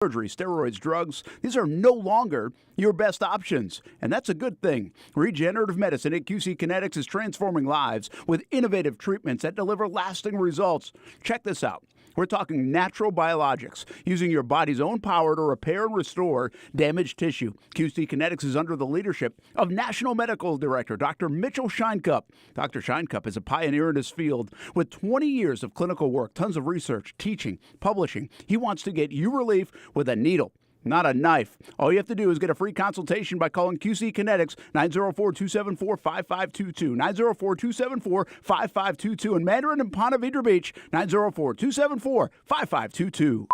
Surgery, steroids, drugs, these are no longer your best options, and that's a good thing. Regenerative medicine at QC Kinetics is transforming lives with innovative treatments that deliver lasting results. Check this out. We're talking natural biologics, using your body's own power to repair and restore damaged tissue. QC Kinetics is under the leadership of National Medical Director Dr. Mitchell Scheinkupp. Dr. Scheinkupp is a pioneer in his field with 20 years of clinical work, tons of research, teaching, publishing. He wants to get you relief with a needle, not a knife. All you have to do is get a free consultation by calling QC Kinetics 904-274-5522, 904-274-5522, and Mandarin and Ponte Vedra Beach 904-274-5522.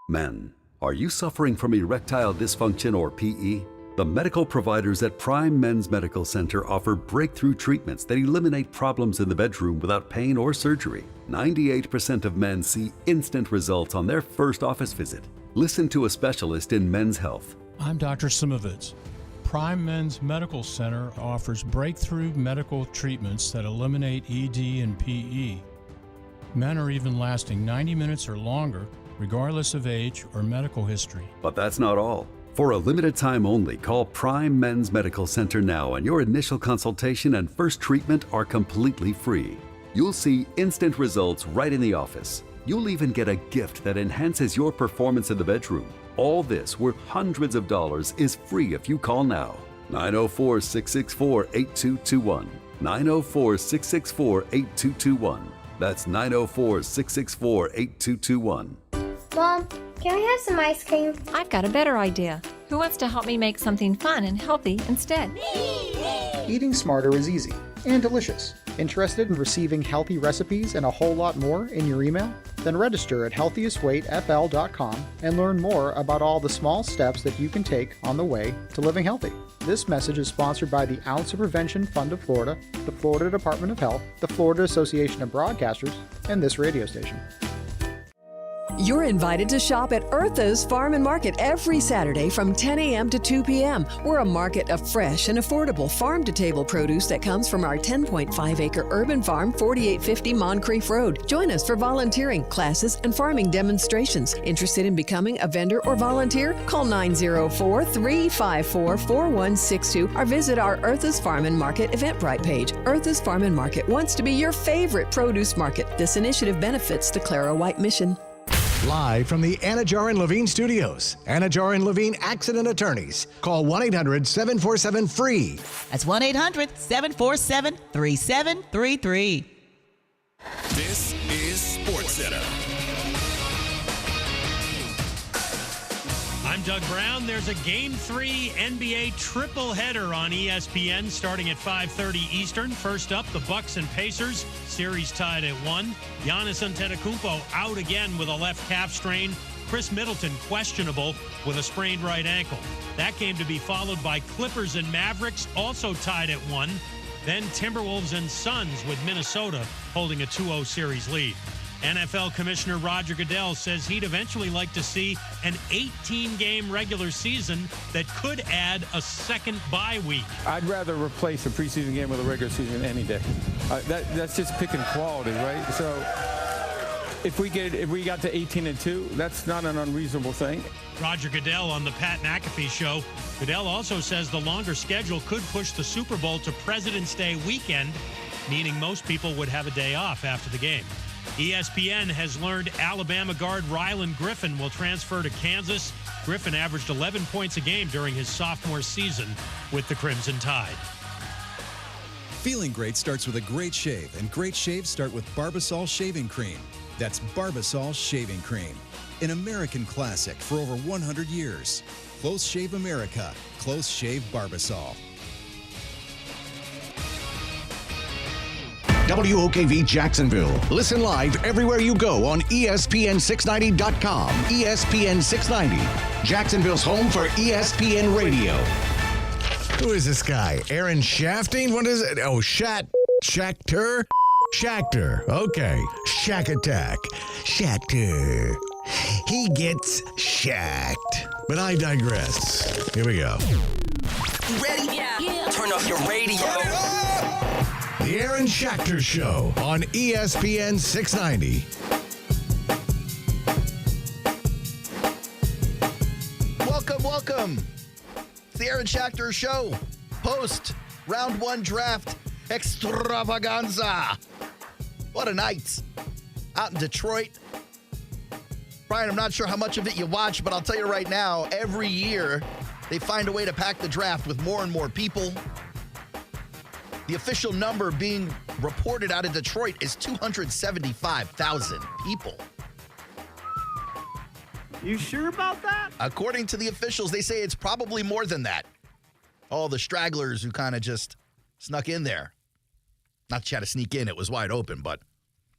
Men, are you suffering from erectile dysfunction or PE? The medical providers at Prime Men's Medical Center offer breakthrough treatments that eliminate problems in the bedroom without pain or surgery. 98% of men see instant results on their first office visit. Listen to a specialist in men's health. I'm Dr. Simovitz. Prime Men's Medical Center offers breakthrough medical treatments that eliminate ED and PE. Men are even lasting 90 minutes or longer, regardless of age or medical history. But that's not all. For a limited time only, call Prime Men's Medical Center now, and your initial consultation and first treatment are completely free. You'll see instant results right in the office. You'll even get a gift that enhances your performance in the bedroom. All this, worth hundreds of dollars, is free if you call now. 904-664-8221. 904-664-8221. That's 904-664-8221. Mom, can we have some ice cream? I've got a better idea. Who wants to help me make something fun and healthy instead? Eating smarter is easy and delicious. Interested in receiving healthy recipes and a whole lot more in your email? Then register at healthiestweightfl.com and learn more about all the small steps that you can take on the way to living healthy. This message is sponsored by the Ounce of Prevention Fund of Florida, the Florida Department of Health, the Florida Association of Broadcasters, and this radio station. You're invited to shop at Eartha's Farm and Market every Saturday from 10 a.m. to 2 p.m. We're a market of fresh and affordable farm-to-table produce that comes from our 10.5-acre urban farm, 4850 Moncrief Road. Join us for volunteering, classes, and farming demonstrations. Interested in becoming a vendor or volunteer? Call 904-354-4162 or visit our Eartha's Farm and Market Eventbrite page. Eartha's Farm and Market wants to be your favorite produce market. This initiative benefits the Clara White Mission. Live from the Anajar and Levine Studios, Anajar and Levine Accident Attorneys. Call 1-800-747-FREE. That's 1-800-747-3733. This is SportsCenter. I'm Doug Brown. There's a Game 3 NBA triple header on ESPN starting at 5:30 Eastern. First up, the Bucks and Pacers. Series tied at 1. Giannis Antetokounmpo out again with a left calf strain. Chris Middleton questionable with a sprained right ankle. That game to be followed by Clippers and Mavericks, also tied at 1. Then Timberwolves and Suns with Minnesota holding a 2-0 series lead. NFL Commissioner Roger Goodell says he'd eventually like to see an 18-game regular season that could add a second bye week. I'd rather replace a preseason game with a regular season any day. That's just picking quality, right? So if we got to 18-2, that's not an unreasonable thing. Roger Goodell on the Pat McAfee Show. Goodell also says the longer schedule could push the Super Bowl to President's Day weekend, meaning most people would have a day off after the game. ESPN has learned Alabama guard Rylan Griffin will transfer to Kansas. Griffin averaged 11 points a game during his sophomore season with the Crimson Tide. Feeling great starts with a great shave, and great shaves start with Barbasol Shaving Cream. That's Barbasol Shaving Cream, an American classic for over 100 years. Close Shave America, Close Shave Barbasol. WOKV Jacksonville. Listen live everywhere you go on ESPN690.com. ESPN 690, Jacksonville's home for ESPN Radio. Who is this guy? Aaron Shafting? What is it? Oh, Schachter? Schachter. Okay. Shack Attack. Schachter. He gets shacked. But I digress. Here we go. You ready? Yeah. Turn up your radio. The Aaron Schachter Show on ESPN 690. welcome. It's the Aaron Schachter Show. Post round one draft extravaganza. What a night out in Detroit. Brian, I'm not sure how much of it you watch, but I'll tell you right now, every year they find a way to pack the draft with more and more people. The official number being reported out of Detroit is 275,000 people. You sure about that? According to the officials, they say it's probably more than that. All the stragglers who kind of just snuck in there. Not try to sneak in, it was wide open, but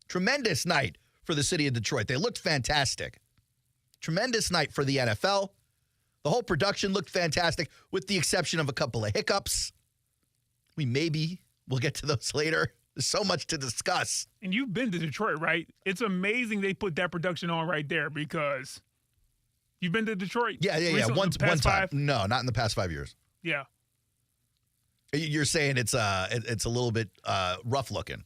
tremendous night for the city of Detroit. They looked fantastic. Tremendous night for the NFL. The whole production looked fantastic, with the exception of a couple of hiccups. We'll get to those later. There's so much to discuss. And you've been to Detroit, right? It's amazing they put that production on right there because you've been to Detroit? Yeah. One time. Five? No, not in the past 5 years. Yeah. You're saying it's a little bit rough looking.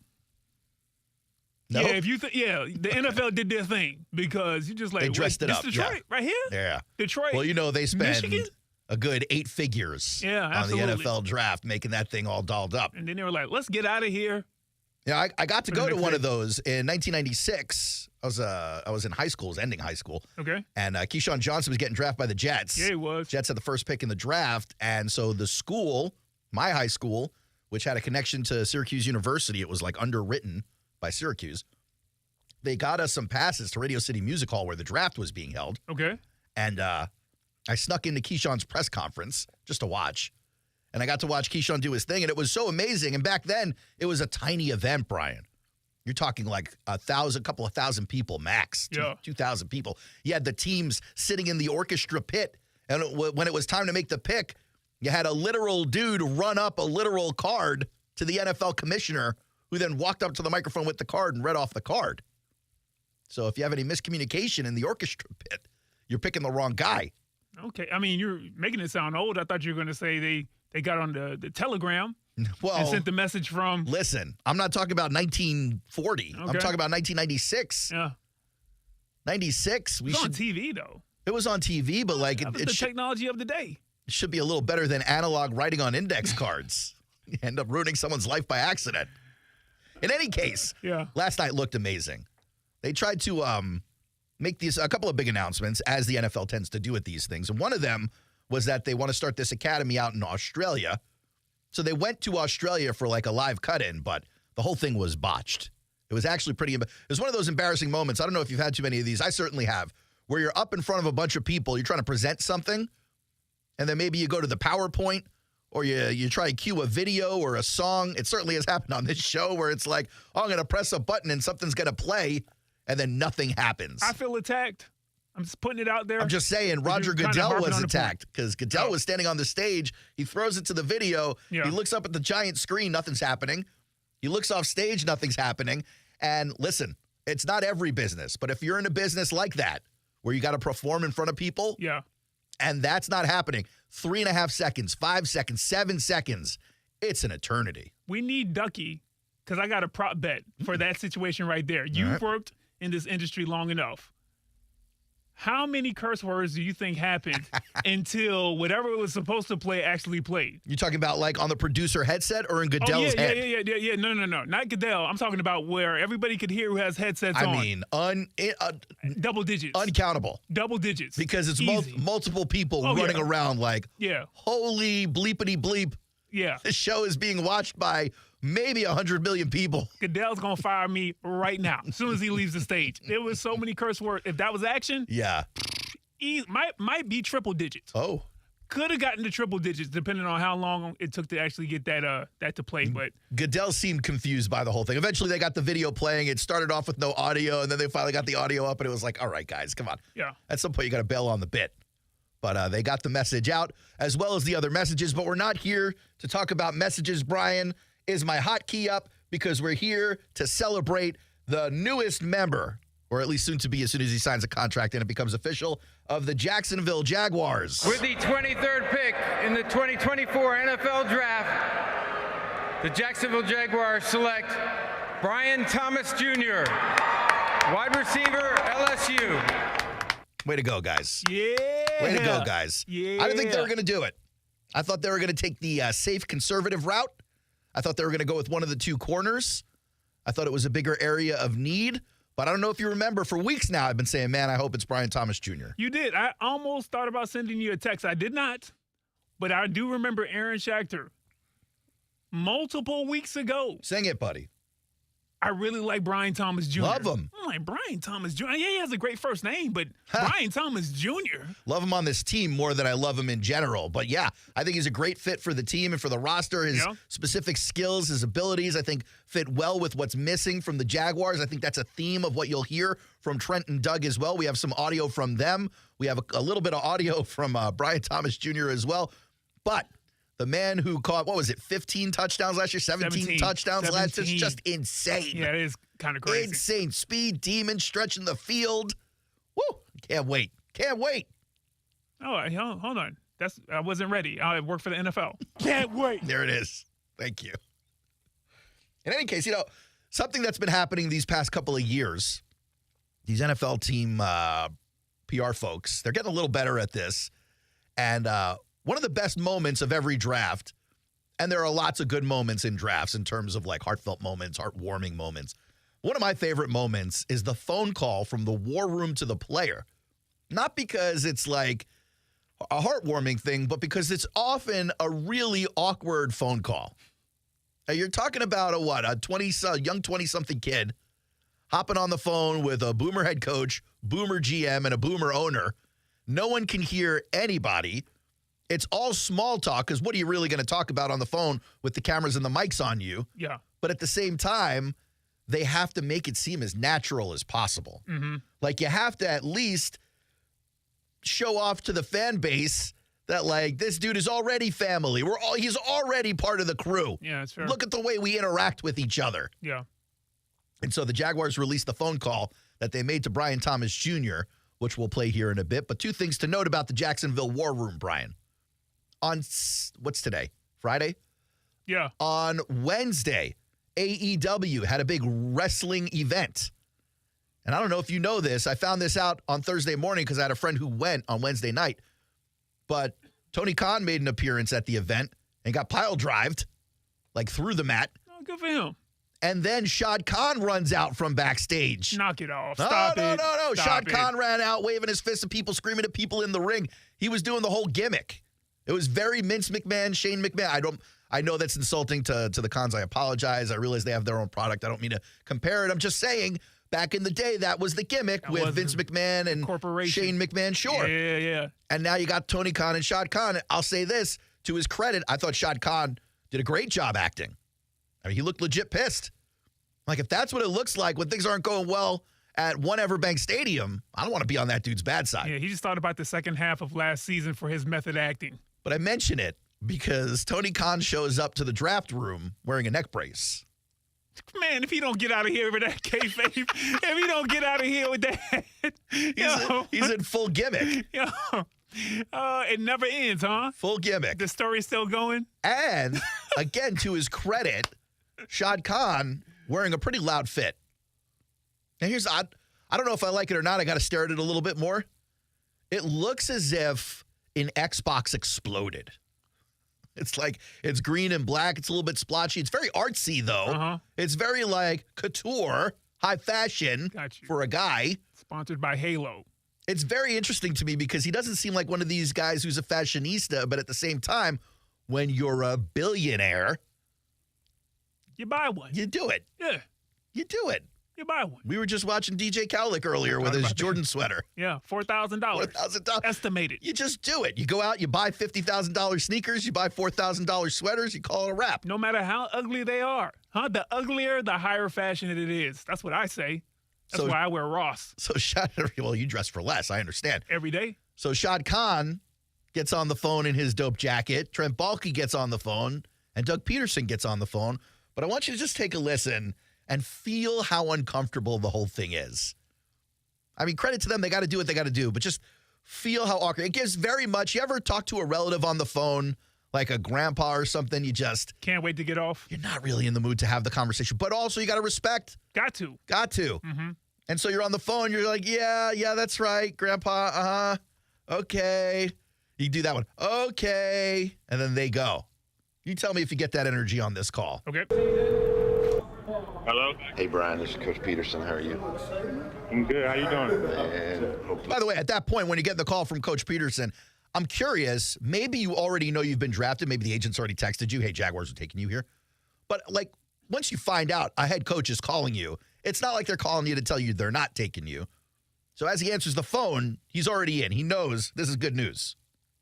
No? Yeah, the NFL did their thing because you just like, they dressed it up. Detroit right here? Yeah. Detroit. Well, they spent Michigan? a good 8 figures on the NFL draft, making that thing all dolled up. And then they were like, let's get out of here. Yeah, I got to go to one of those in 1996. I was in high school, ending high school. Okay. And Keyshawn Johnson was getting drafted by the Jets. Yeah, he was. Jets had the first pick in the draft. And so the school, my high school, which had a connection to Syracuse University, it was like underwritten by Syracuse. They got us some passes to Radio City Music Hall where the draft was being held. Okay. And I snuck into Keyshawn's press conference just to watch. And I got to watch Keyshawn do his thing, and it was so amazing. And back then, it was a tiny event, Brian. You're talking like a couple of thousand people max, 2,000 people. You had the teams sitting in the orchestra pit, and when it was time to make the pick, you had a literal dude run up a literal card to the NFL commissioner, who then walked up to the microphone with the card and read off the card. So if you have any miscommunication in the orchestra pit, you're picking the wrong guy. Okay. I mean, you're making it sound old. I thought you were going to say they got on the telegram and sent the message from. Listen, I'm not talking about 1940. Okay. I'm talking about 1996. Yeah. 96. It was on TV, though. It was on TV, but like that was the technology of the day. It should be a little better than analog writing on index cards. You end up ruining someone's life by accident. In any case, last night looked amazing. They tried to make a couple of big announcements, as the NFL tends to do at these things. And one of them was that they want to start this academy out in Australia. So they went to Australia for like a live cut-in, but the whole thing was botched. It was actually it was one of those embarrassing moments. I don't know if you've had too many of these. I certainly have, where you're up in front of a bunch of people. You're trying to present something, and then maybe you go to the PowerPoint, or you try to cue a video or a song. It certainly has happened on this show where it's like, oh, I'm going to press a button and something's going to play, and then nothing happens. I feel attacked. I'm just putting it out there. I'm just saying, Roger Goodell was attacked because Goodell was standing on the stage. He throws it to the video. Yeah. He looks up at the giant screen. Nothing's happening. He looks off stage. Nothing's happening. And listen, it's not every business, but if you're in a business like that where you got to perform in front of people, and that's not happening, 3.5 seconds, 5 seconds, 7 seconds, it's an eternity. We need Ducky, because I got a prop bet for that situation right there. You've worked in this industry long enough. How many curse words do you think happened until whatever it was supposed to play actually played? You talking about like on the producer headset or in Goodell's head? Yeah. No. Not Goodell. I'm talking about where everybody could hear who has headsets on. I mean, double digits. Uncountable. Double digits. Because it's multiple people running around like, holy bleepity bleep. Yeah. This show is being watched by maybe 100 million people. Goodell's going to fire me right now as soon as he leaves the stage. There was so many curse words. If that was action, might be triple digits. Oh. Could have gotten to triple digits depending on how long it took to actually get that to play. But Goodell seemed confused by the whole thing. Eventually, they got the video playing. It started off with no audio, and then they finally got the audio up, and it was like, all right, guys, come on. Yeah. At some point, you got to bail on the bit. But they got the message out, as well as the other messages. But we're not here to talk about messages, Brian. Is my hotkey up? Because we're here to celebrate the newest member, or at least soon to be as soon as he signs a contract and it becomes official, of the Jacksonville Jaguars. With the 23rd pick in the 2024 NFL Draft, the Jacksonville Jaguars select Brian Thomas Jr., wide receiver, LSU. Way to go, guys. Yeah. Way to go, guys. Yeah. I didn't think they were going to do it. I thought they were going to take the safe conservative route. I thought they were going to go with one of the two corners. I thought it was a bigger area of need. But I don't know if you remember, for weeks now I've been saying, man, I hope it's Brian Thomas Jr. You did. I almost thought about sending you a text. I did not. But I do remember Aaron Schachter multiple weeks ago. Sing it, buddy. I really like Brian Thomas Jr. Love him. I'm like, Brian Thomas Jr. Yeah, he has a great first name, but Brian Thomas Jr. Love him on this team more than I love him in general. But yeah, I think he's a great fit for the team and for the roster. His specific skills, his abilities, I think fit well with what's missing from the Jaguars. I think that's a theme of what you'll hear from Trent and Doug as well. We have some audio from them. We have a little bit of audio from Brian Thomas Jr. as well. But the man who caught, 15 touchdowns last year? 17 touchdowns last year? It's just insane. Yeah, it is kind of crazy. Insane. Speed, demon, stretching the field. Woo! Can't wait. Can't wait. Oh, hold on. I wasn't ready. I work for the NFL. Can't wait. There it is. Thank you. In any case, something that's been happening these past couple of years, these NFL team PR folks, they're getting a little better at this. And one of the best moments of every draft, and there are lots of good moments in drafts in terms of like heartfelt moments, heartwarming moments. One of my favorite moments is the phone call from the war room to the player. Not because it's like a heartwarming thing, but because it's often a really awkward phone call. Now, you're talking about a young 20-something kid hopping on the phone with a boomer head coach, boomer GM, and a boomer owner. No one can hear anybody. It's all small talk because what are you really going to talk about on the phone with the cameras and the mics on you? Yeah. But at the same time, they have to make it seem as natural as possible. Mm-hmm. Like you have to at least show off to the fan base that like this dude is already family. He's already part of the crew. Yeah, that's fair. Look at the way we interact with each other. Yeah. And so the Jaguars released the phone call that they made to Brian Thomas Jr., which we'll play here in a bit. But two things to note about the Jacksonville War Room, Brian. On what's today? Friday? Yeah. On Wednesday, AEW had a big wrestling event. And I don't know if you know this. I found this out on Thursday morning because I had a friend who went on Wednesday night. But Tony Khan made an appearance at the event and got pile-drived, like through the mat. Oh, good for him. And then Shad Khan runs out from backstage. Knock it off. No. Stop Shad it. Khan ran out waving his fists at people, screaming at people in the ring. He was doing the whole gimmick. It was very Vince McMahon, Shane McMahon. I know that's insulting to the Khans. I apologize. I realize they have their own product. I don't mean to compare it. I'm just saying, back in the day, that was the gimmick with Vince McMahon and Shane McMahon. Sure. Yeah. And now you got Tony Khan and Shad Khan. I'll say this, to his credit, I thought Shad Khan did a great job acting. I mean, he looked legit pissed. Like, if that's what it looks like when things aren't going well at One Everbank Stadium, I don't want to be on that dude's bad side. Yeah, he just thought about the second half of last season for his method acting. But I mention it because Tony Khan shows up to the draft room wearing a neck brace. Man, if he don't get out of here with that kayfabe, if he don't get out of here with that, he's in full gimmick. It never ends, huh? Full gimmick. The story's still going. And again, to his credit, Shad Khan wearing a pretty loud fit. And here's I don't know if I like it or not. I got to stare at it a little bit more. It looks as if an Xbox exploded. It's like it's green and black. It's a little bit splotchy. It's very artsy, though. Uh-huh. It's very like couture, high fashion for a guy. Sponsored by Halo. It's very interesting to me because he doesn't seem like one of these guys who's a fashionista, but at the same time, when you're a billionaire, you buy one. You do it. Yeah. You do it. You buy one. We were just watching DJ Khaled earlier with his Jordan sweater. Yeah, $4,000. $4,000. Estimated. You just do it. You go out, you buy $50,000 sneakers, you buy $4,000 sweaters, you call it a wrap. No matter how ugly they are. The uglier, the higher fashion it is. That's what I say. That's why I wear Ross. So you dress for less, I understand. Every day. So Shad Khan gets on the phone in his dope jacket, Trent Baalke gets on the phone, and Doug Peterson gets on the phone. But I want you to just take a listen and feel how uncomfortable the whole thing is. I mean, credit to them. They got to do what they got to do, but just feel how awkward. It gives very much. You ever talk to a relative on the phone, like a grandpa or something? You just can't wait to get off. You're not really in the mood to have the conversation, but also you got to respect. Got to. Mm-hmm. And so you're on the phone. You're like, yeah, that's right, Grandpa. Uh-huh. Okay. You do that one. Okay. And then they go. You tell me if you get that energy on this call. Okay. Hello? Hey, Brian, this is Coach Peterson. How are you? I'm good. How you doing? By the way, at that point, when you get the call from Coach Peterson, I'm curious, maybe you already know you've been drafted. Maybe the agent's already texted you, hey, Jaguars are taking you here. But, like, once you find out a head coach is calling you, it's not like they're calling you to tell you they're not taking you. So as he answers the phone, he's already in. He knows this is good news.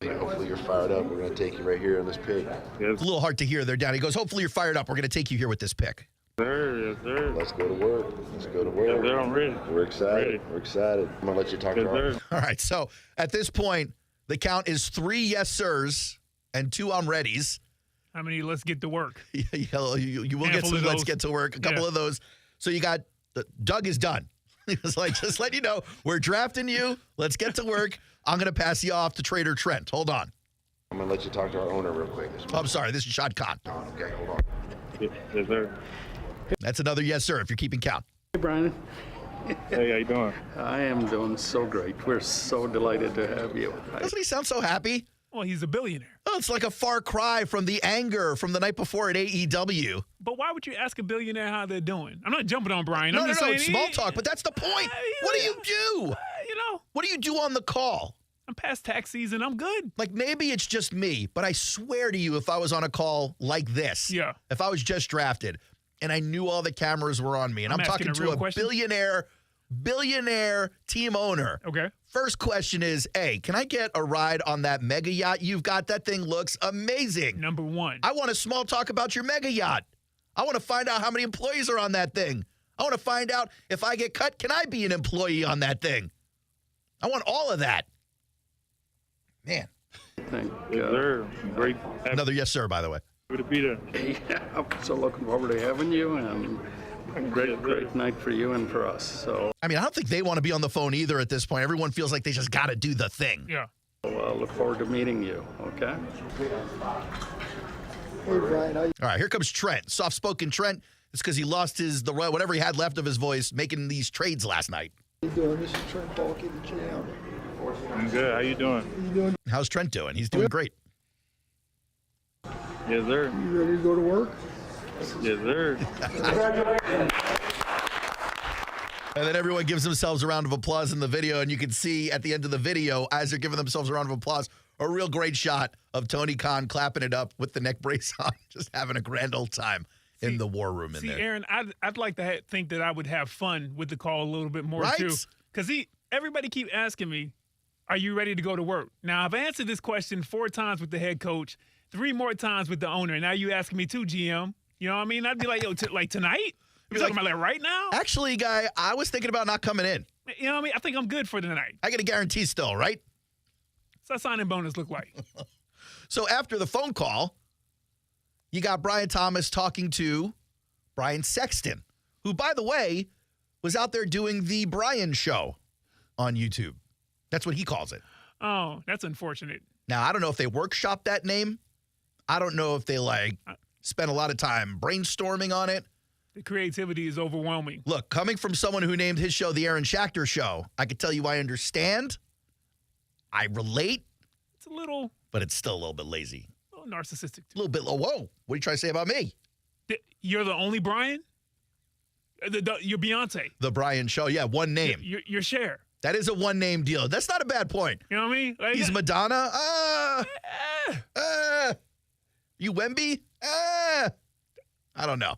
Hopefully you're fired up. We're going to take you right here on this pick. It's a little hard to hear there, down. He goes, hopefully you're fired up. We're going to take you here with this pick. Sir, yes, sir. Let's go to work. Let's go to work. Yes, sir, I'm ready. We're excited. Ready. We're excited. I'm going to let you talk to our... All right, so at this point, the count is 3 yes, sirs, and 2 I'm readies. How many let's get to work? You will get some let's get to work, a couple of those. So you got, Doug is done. He was like, just let you know, we're drafting you. Let's get to work. I'm going to pass you off to Trader Trent. Hold on. I'm going to let you talk to our owner real quick. Oh, I'm sorry. This is Shad Khan. Okay, hold on. Yes, sir. That's another yes, sir, if you're keeping count. Hey, Brian. Hey, how you doing? I am doing so great. We're so delighted to have you. Doesn't he sound so happy? Well, he's a billionaire. Oh, it's like a far cry from the anger from the night before at AEW. But why would you ask a billionaire how they're doing? I'm not jumping on Brian. I'm just saying, it's small talk, but that's the point. What do you do? What do you do on the call? I'm past tax season. I'm good. Like, maybe it's just me, but I swear to you, if I was on a call like this, if I was just drafted and I knew all the cameras were on me, and I'm talking to a billionaire team owner. Okay. First question is, hey, can I get a ride on that mega yacht you've got? That thing looks amazing. Number one. I want a small talk about your mega yacht. I want to find out how many employees are on that thing. I want to find out if I get cut, can I be an employee on that thing? I want all of that. Man. Thank yes, sir. Great. Another yes, sir, by the way. Good to be there. Yeah, I'm so looking forward to having you, and great night for you and for us. So, I mean, I don't think they want to be on the phone either at this point. Everyone feels like they just got to do the thing. Yeah. Well, I look forward to meeting you, okay? Hey, Brian. All right, here comes Trent. Soft-spoken Trent. It's because he lost whatever he had left of his voice making these trades last night. How you doing? This is Trent Balky, the GM. I'm good. How you doing? How you doing? How's Trent doing? He's doing great. Yes, sir. You ready to go to work? Yes, sir. And then everyone gives themselves a round of applause in the video, and you can see at the end of the video, as they're giving themselves a round of applause, a real great shot of Tony Khan clapping it up with the neck brace on, just having a grand old time in the war room in there. Aaron, I'd like to think that I would have fun with the call a little bit more, too. Because everybody keep asking me, are you ready to go to work? Now, I've answered this question 4 times with the head coach, 3 more times with the owner, and now you asking me too, GM. You know what I mean? I'd be like, yo, like tonight? You're talking about like right now? Actually, guy, I was thinking about not coming in. You know what I mean? I think I'm good for tonight. I get a guarantee still, right? What's that signing bonus look like? So after the phone call, you got Brian Thomas talking to Brian Sexton, who, by the way, was out there doing the Brian Show on YouTube. That's what he calls it. Oh, that's unfortunate. Now, I don't know if they workshopped that name. I don't know if they, spent a lot of time brainstorming on it. The creativity is overwhelming. Look, coming from someone who named his show the Aaron Schachter Show, I can tell you I understand. I relate. It's a little... But it's still a little bit lazy. A little narcissistic. A little bit... Whoa. What are you trying to say about me? You're the only Brian? You're Beyonce. The Brian Show. Yeah, one name. You're Cher. That is a one-name deal. That's not a bad point. You know what I mean? He's Madonna. You Wemby? I don't know.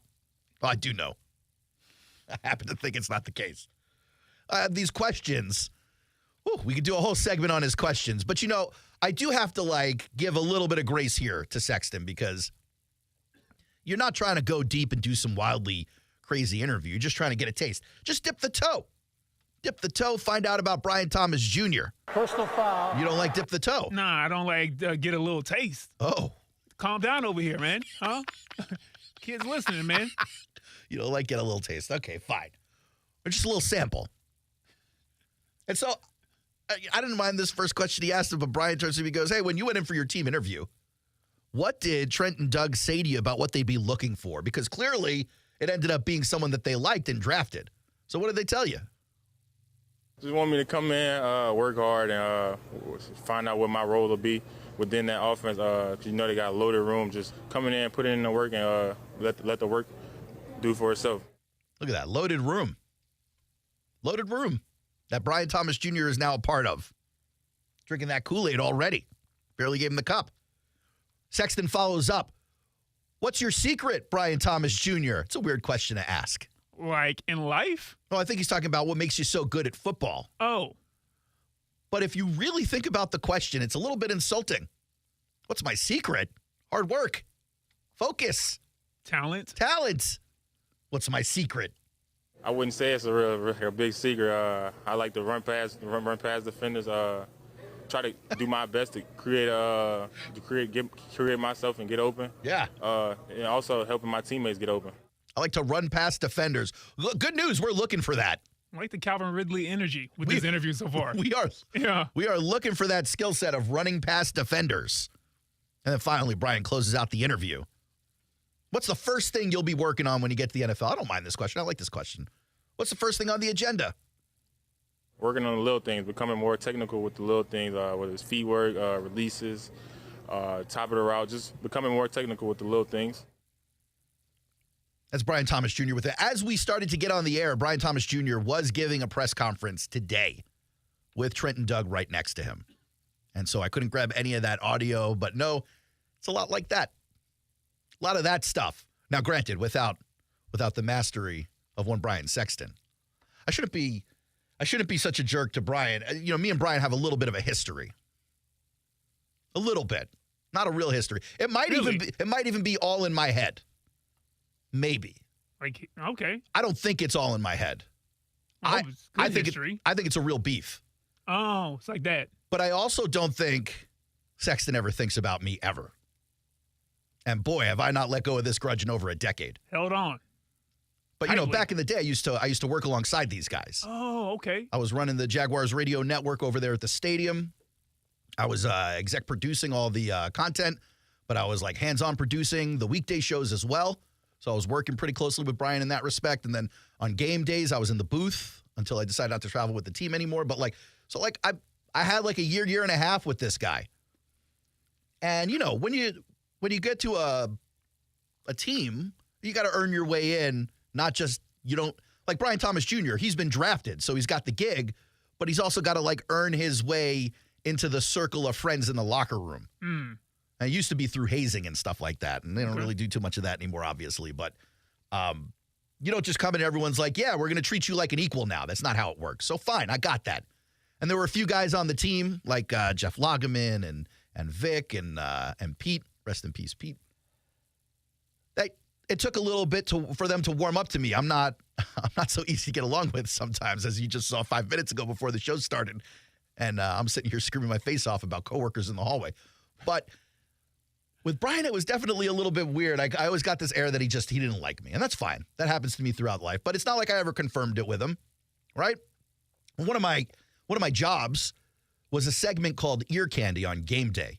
Well, I do know. I happen to think it's not the case. These questions, we could do a whole segment on his questions. But, I do have to, give a little bit of grace here to Sexton because you're not trying to go deep and do some wildly crazy interview. You're just trying to get a taste. Just dip the toe. Dip the toe, find out about Brian Thomas Jr. Personal foul. You don't like dip the toe? Nah, I don't get a little taste. Oh. Calm down over here, man. Huh? Kids listening, man. You don't like get a little taste. Okay, fine. But just a little sample. And so I didn't mind this first question he asked him, but Brian turns to me and goes, hey, when you went in for your team interview, what did Trent and Doug say to you about what they'd be looking for? Because clearly it ended up being someone that they liked and drafted. So what did they tell you? Just want me to come in, work hard, and find out what my role will be within that offense. You know they got a loaded room. Just coming in, putting in the work, and let the work do for itself. Look at that, loaded room. Loaded room that Brian Thomas Jr. is now a part of. Drinking that Kool-Aid already. Barely gave him the cup. Sexton follows up. What's your secret, Brian Thomas Jr.? It's a weird question to ask. Like in life? Oh, I think he's talking about what makes you so good at football. Oh. But if you really think about the question, it's a little bit insulting. What's my secret? Hard work. Focus. Talent. What's my secret? I wouldn't say it's a big secret. I like to run past defenders. Try to do my best to create myself and get open. Yeah. And also helping my teammates get open. I like to run past defenders. Good news, we're looking for that. I like the Calvin Ridley energy with this interview so far. We are looking for that skill set of running past defenders. And then finally, Brian closes out the interview. What's the first thing you'll be working on when you get to the NFL? I don't mind this question. I like this question. What's the first thing on the agenda? Working on the little things, becoming more technical with the little things, whether it's feet work, releases, top of the route, just becoming more technical with the little things. That's Brian Thomas Jr. with it. As we started to get on the air, Brian Thomas Jr. was giving a press conference today with Trent and Doug right next to him. And so I couldn't grab any of that audio, but no, it's a lot like that. A lot of that stuff. Now, granted, without the mastery of one Brian Sexton. I shouldn't be such a jerk to Brian. You know, me and Brian have a little bit of a history. A little bit. Not a real history. It might even be all in my head. Maybe. Like, okay. I don't think it's all in my head. I think it's a real beef. Oh, it's like that. But I also don't think Sexton ever thinks about me ever. And boy, have I not let go of this grudge in over a decade. Held on. But, you know, back in the day, I used to work alongside these guys. Oh, okay. I was running the Jaguars radio network over there at the stadium. I was exec producing all the content, but I was like hands-on producing the weekday shows as well. So I was working pretty closely with Brian in that respect. And then on game days, I was in the booth until I decided not to travel with the team anymore. But I had like a year and a half with this guy. And, you know, when you get to a team, you got to earn your way in. Not just, you don't, like Brian Thomas Jr., he's been drafted, so he's got the gig, but he's also got to like earn his way into the circle of friends in the locker room. And it used to be through hazing and stuff like that, and they don't really do too much of that anymore, obviously, but you don't just come in and everyone's like, yeah, we're going to treat you like an equal now. That's not how it works. So fine, I got that. And there were a few guys on the team, like Jeff Lageman and Vic and Pete, rest in peace, Pete. It took a little bit for them to warm up to me. I'm not so easy to get along with sometimes, as you just saw 5 minutes ago before the show started. And I'm sitting here screaming my face off about coworkers in the hallway. But with Brian, it was definitely a little bit weird. I always got this air that he didn't like me. And that's fine. That happens to me throughout life. But it's not like I ever confirmed it with him, right? One of my jobs was a segment called Ear Candy on game day.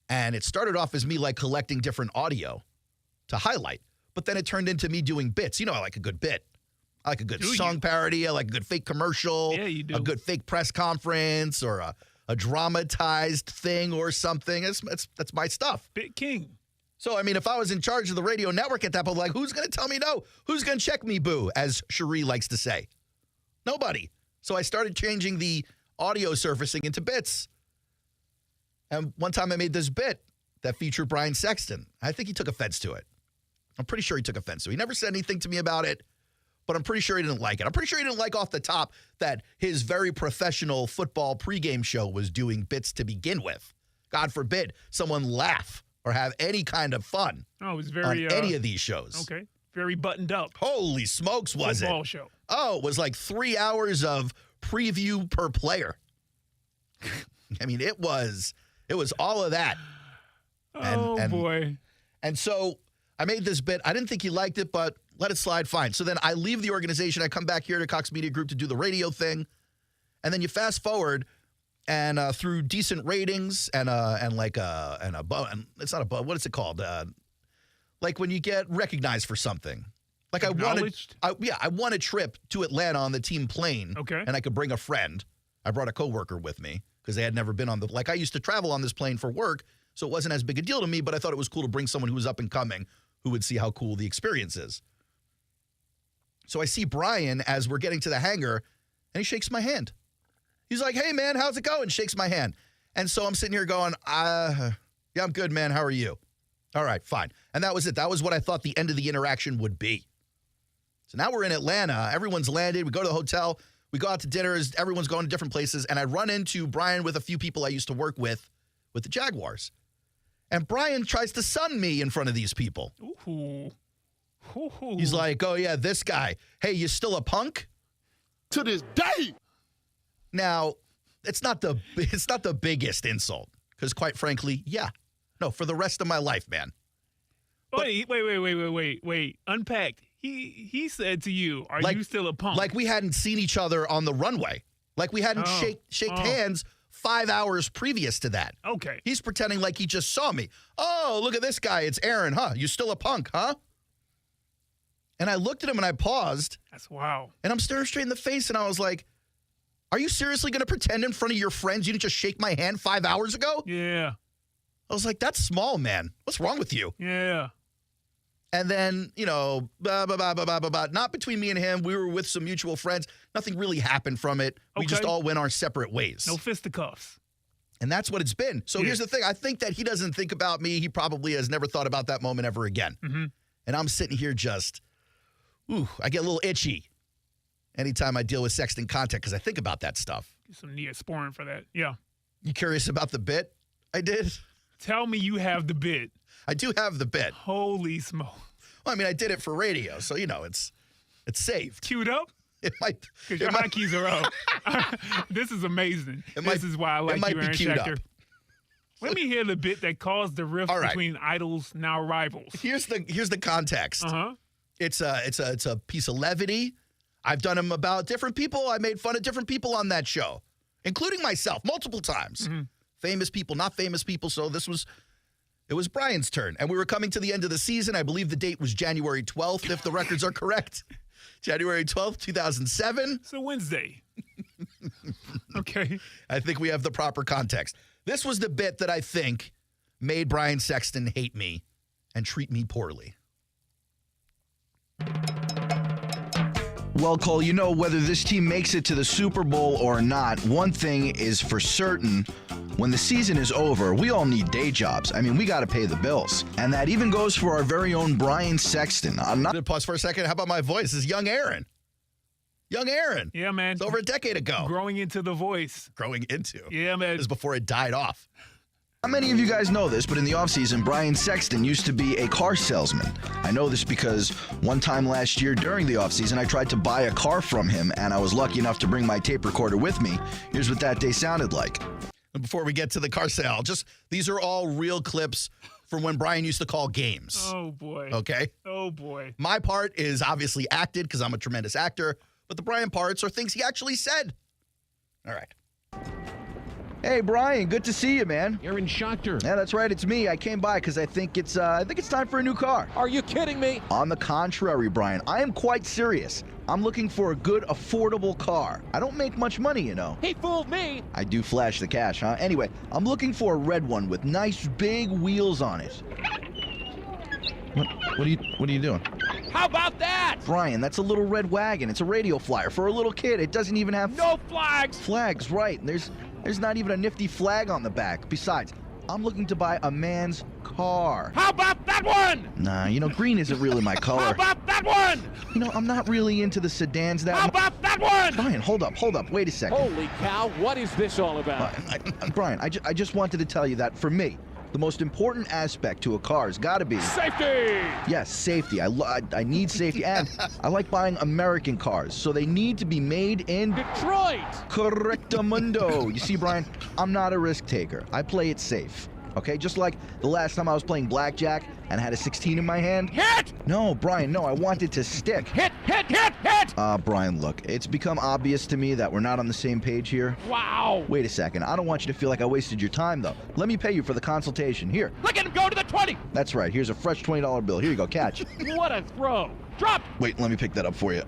And it started off as me like collecting different audio to highlight. But then it turned into me doing bits. You know, I like a good bit. I like a good song parody. I like a good fake commercial. Yeah, you do. A good fake press conference or a dramatized thing or something. That's my stuff. Bit king. So, I mean, if I was in charge of the radio network at that point, like, who's going to tell me no? Who's going to check me, boo, as Cherie likes to say? Nobody. So I started changing the audio surfacing into bits. And one time I made this bit that featured Brian Sexton. I think he took offense to it. I'm pretty sure he took offense to it. He never said anything to me about it, but I'm pretty sure he didn't like it. I'm pretty sure he didn't like off the top that his very professional football pregame show was doing bits to begin with. God forbid someone laugh or have any kind of fun it was very, on any of these shows. Okay. Very buttoned up. Holy smokes, was it? Football show. Oh, it was like 3 hours of preview per player. I mean, it was all of that. Boy. And so I made this bit. I didn't think he liked it, but let it slide, fine. So then I leave the organization. I come back here to Cox Media Group to do the radio thing. And then you fast forward, and through decent ratings and it's not a what is it called? Like when you get recognized for something. Like I won a trip to Atlanta on the team plane. Okay. And I could bring a friend. I brought a coworker with me because they had never been on the, like I used to travel on this plane for work, so it wasn't as big a deal to me, but I thought it was cool to bring someone who was up and coming who would see how cool the experience is. So I see Brian as we're getting to the hangar, and he shakes my hand. He's like, hey, man, how's it going? Shakes my hand. And so I'm sitting here going, yeah, I'm good, man. How are you? All right, fine. And that was it. That was what I thought the end of the interaction would be. So now we're in Atlanta. Everyone's landed. We go to the hotel. We go out to dinners. Everyone's going to different places. And I run into Brian with a few people I used to work with the Jaguars. And Brian tries to sun me in front of these people. Ooh. He's like, oh, yeah, this guy. Hey, you still a punk? To this day. Now, it's not the biggest insult. Because quite frankly, yeah. No, for the rest of my life, man. Wait. Unpacked. He said to you, are you still a punk? Like we hadn't seen each other on the runway. Like we hadn't shaked hands 5 hours previous to that. Okay. He's pretending like he just saw me. Oh, look at this guy. It's Aaron, huh? You still a punk, huh? And I looked at him and I paused. That's wow. And I'm staring straight in the face and I was like, are you seriously going to pretend in front of your friends you didn't just shake my hand 5 hours ago? Yeah. I was like, that's small, man. What's wrong with you? Yeah. And then, not between me and him. We were with some mutual friends. Nothing really happened from it. We just all went our separate ways. No fisticuffs. And that's what it's been. So here's the thing. I think that he doesn't think about me. He probably has never thought about that moment ever again. Mm-hmm. And I'm sitting here just, I get a little itchy anytime I deal with sexting content because I think about that stuff. Get some Neosporin for that. Yeah. You curious about the bit I did? Tell me you have the bit. I do have the bit. Holy smoke. Well, I mean, I did it for radio, so, it's saved. Queued up? It might. Because your hotkeys are up. This is amazing. This is why I like you, Aaron Schachter. Let me hear the bit that caused the rift between idols, now rivals. Here's the context. Uh-huh. It's a piece of levity. I've done them about different people. I made fun of different people on that show, including myself multiple times. Mm-hmm. Famous people, not famous people. So it was Brian's turn. And we were coming to the end of the season. I believe the date was January 12th, if the records are correct. January 12th, 2007. It's a Wednesday. Okay. I think we have the proper context. This was the bit that I think made Brian Sexton hate me and treat me poorly. Well, Cole, whether this team makes it to the Super Bowl or not, one thing is for certain. When the season is over, we all need day jobs. I mean, we got to pay the bills. And that even goes for our very own Brian Sexton. I'm not... Pause for a second. How about my voice? This is young Aaron. Young Aaron. Yeah, man. It's over a decade ago. Growing into the voice. Growing into. Yeah, man. This is before it died off. How many of you guys know this, but in the offseason, Brian Sexton used to be a car salesman. I know this because one time last year during the offseason, I tried to buy a car from him, and I was lucky enough to bring my tape recorder with me. Here's what that day sounded like. Before we get to the car sale, these are all real clips from when Brian used to call games. Oh, boy. Okay? Oh, boy. My part is obviously acted because I'm a tremendous actor, but the Brian parts are things he actually said. All right. Hey, Brian, good to see you, man. Aaron Schachter. Yeah, that's right. It's me. I came by because I think it's time for a new car. Are you kidding me? On the contrary, Brian, I am quite serious. I'm looking for a good, affordable car. I don't make much money, He fooled me. I do flash the cash, huh? Anyway, I'm looking for a red one with nice big wheels on it. What are you doing? How about that? Brian, that's a little red wagon. It's a radio flyer for a little kid. It doesn't even have... No flags! Flags, right. There's not even a nifty flag on the back. Besides, I'm looking to buy a man's car. How about that one? Nah, green isn't really my color. How about that one? I'm not really into the sedans that... How about that one? Brian, hold up. Wait a second. Holy cow, what is this all about? Brian, I just wanted to tell you that for me, the most important aspect to a car has got to be... Safety! Yes, safety. I need safety, and I like buying American cars, so they need to be made in... Detroit! Correctamundo. You see, Brian, I'm not a risk taker. I play it safe. Okay, just like the last time I was playing blackjack and had a 16 in my hand. Hit! No, Brian, no, I want it to stick. Hit! Brian, look, it's become obvious to me that we're not on the same page here. Wow! Wait a second, I don't want you to feel like I wasted your time, though. Let me pay you for the consultation. Here. Look at him go to the 20! That's right, here's a fresh $20 bill. Here you go, catch. What a throw! Drop. Wait, let me pick that up for you.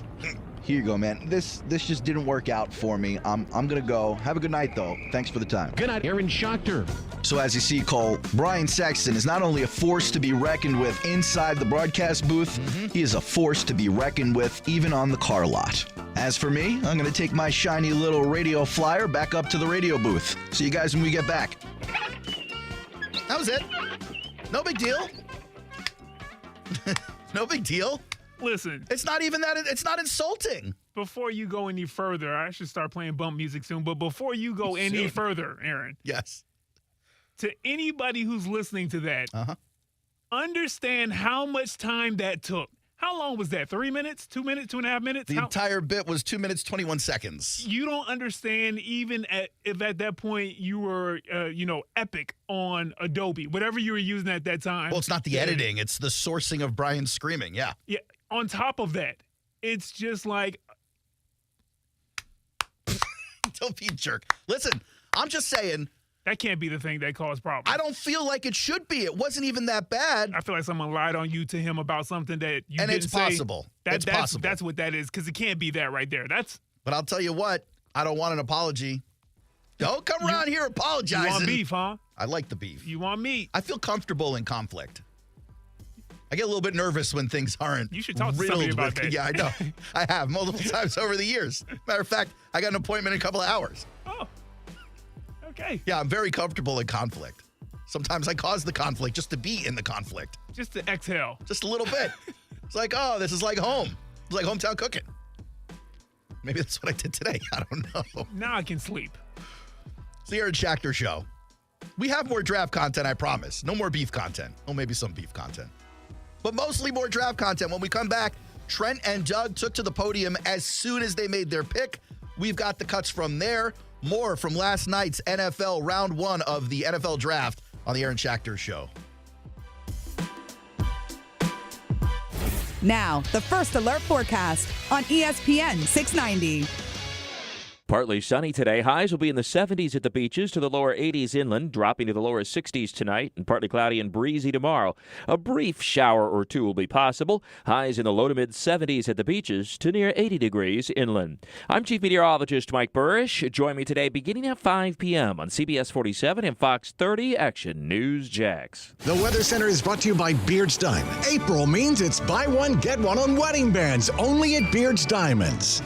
Here you go, man. This just didn't work out for me. I'm gonna go. Have a good night, though. Thanks for the time. Good night, Aaron Schachter. So as you see, Cole, Brian Sexton is not only a force to be reckoned with inside the broadcast booth, he is a force to be reckoned with even on the car lot. As for me, I'm gonna take my shiny little radio flyer back up to the radio booth. See you guys when we get back. That was it. No big deal. No big deal. Listen. It's not even that. It's not insulting. Before you go any further, I should start playing bump music soon, but before you go any further, Aaron. Yes. To anybody who's listening to that, understand how much time that took. How long was that? 3 minutes? 2 minutes? 2.5 minutes? The entire bit was 2 minutes, 21 seconds. You don't understand even if at that point you were, epic on Adobe, whatever you were using at that time. Well, it's not the editing. It's the sourcing of Brian screaming. Yeah. Yeah. On top of that, it's just like. Don't be a jerk. Listen, I'm just saying. That can't be the thing that caused problems. I don't feel like it should be. It wasn't even that bad. I feel like someone lied on you to him about something that you and didn't it's say. possible. It's possible. That's what that is, because it can't be that right there. But I'll tell you what, I don't want an apology. Don't come around here apologizing. You want beef, huh? I like the beef. You want meat. I feel comfortable in conflict. I get a little bit nervous when things aren't You should talk to somebody about that. Yeah, I know. I have multiple times over the years. Matter of fact, I got an appointment in a couple of hours. Oh. Okay. Yeah, I'm very comfortable in conflict. Sometimes I cause the conflict just to be in the conflict. Just to exhale. Just a little bit. It's like, oh, this is like home. It's like hometown cooking. Maybe that's what I did today. I don't know. Now I can sleep. It's the Aaron Schachter Show. We have more draft content, I promise. No more beef content. Oh, maybe some beef content. But mostly more draft content. When we come back, Trent and Doug took to the podium as soon as they made their pick. We've got the cuts from there. More from last night's NFL round 1 of the NFL draft on the Aaron Schachter Show. Now, the First Alert forecast on ESPN 690. Partly sunny today. Highs will be in the 70s at the beaches to the lower 80s inland, dropping to the lower 60s tonight, and partly cloudy and breezy tomorrow. A brief shower or two will be possible. Highs in the low to mid 70s at the beaches to near 80 degrees inland. I'm Chief Meteorologist Mike Burrish. Join me today beginning at 5 p.m. on CBS 47 and Fox 30 Action News Jax. The Weather Center is brought to you by Beard's Diamond. April means it's buy one, get one on wedding bands, only at Beard's Diamonds.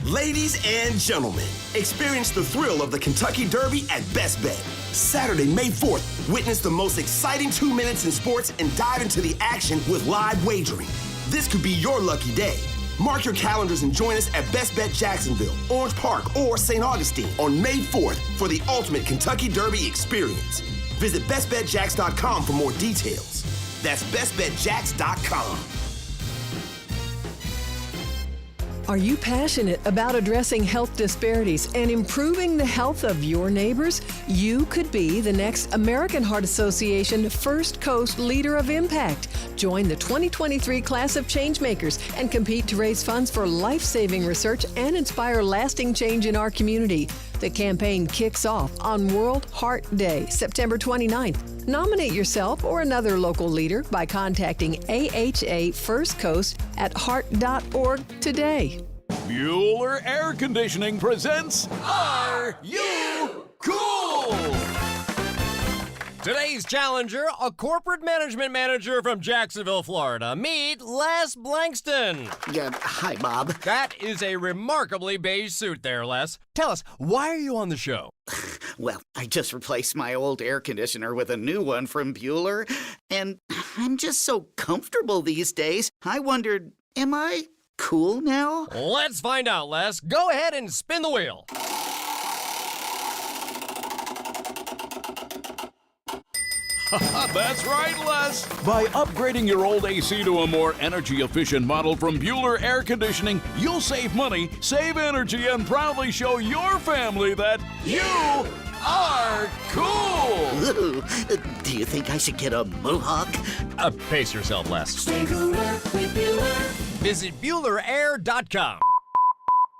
Ladies and gentlemen, experience the thrill of the Kentucky Derby at Best Bet. Saturday, May 4th, witness the most exciting 2 minutes in sports and dive into the action with live wagering. This could be your lucky day. Mark your calendars and join us at Best Bet Jacksonville, Orange Park, or St. Augustine on May 4th for the ultimate Kentucky Derby experience. Visit bestbetjax.com for more details. That's bestbetjax.com. Are you passionate about addressing health disparities and improving the health of your neighbors? You could be the next American Heart Association First Coast Leader of Impact. Join the 2023 class of changemakers and compete to raise funds for life-saving research and inspire lasting change in our community. The campaign kicks off on World Heart Day, September 29th. Nominate yourself or another local leader by contacting AHA First Coast at heart.org today. Bueller Air Conditioning presents Are You Cool? Today's challenger, a corporate management manager from Jacksonville, Florida. Meet Les Blankston. Yeah, hi, Bob. That is a remarkably beige suit there, Les. Tell us, why are you on the show? Well, I just replaced my old air conditioner with a new one from Bueller, and I'm just so comfortable these days. I wondered, am I cool now? Let's find out, Les. Go ahead and spin the wheel. That's right, Les. By upgrading your old AC to a more energy-efficient model from Bueller Air Conditioning, you'll save money, save energy, and proudly show your family that you are cool. Ooh, do you think I should get a mohawk? Pace yourself, Les. Stay cooler with Bueller. Visit BuellerAir.com.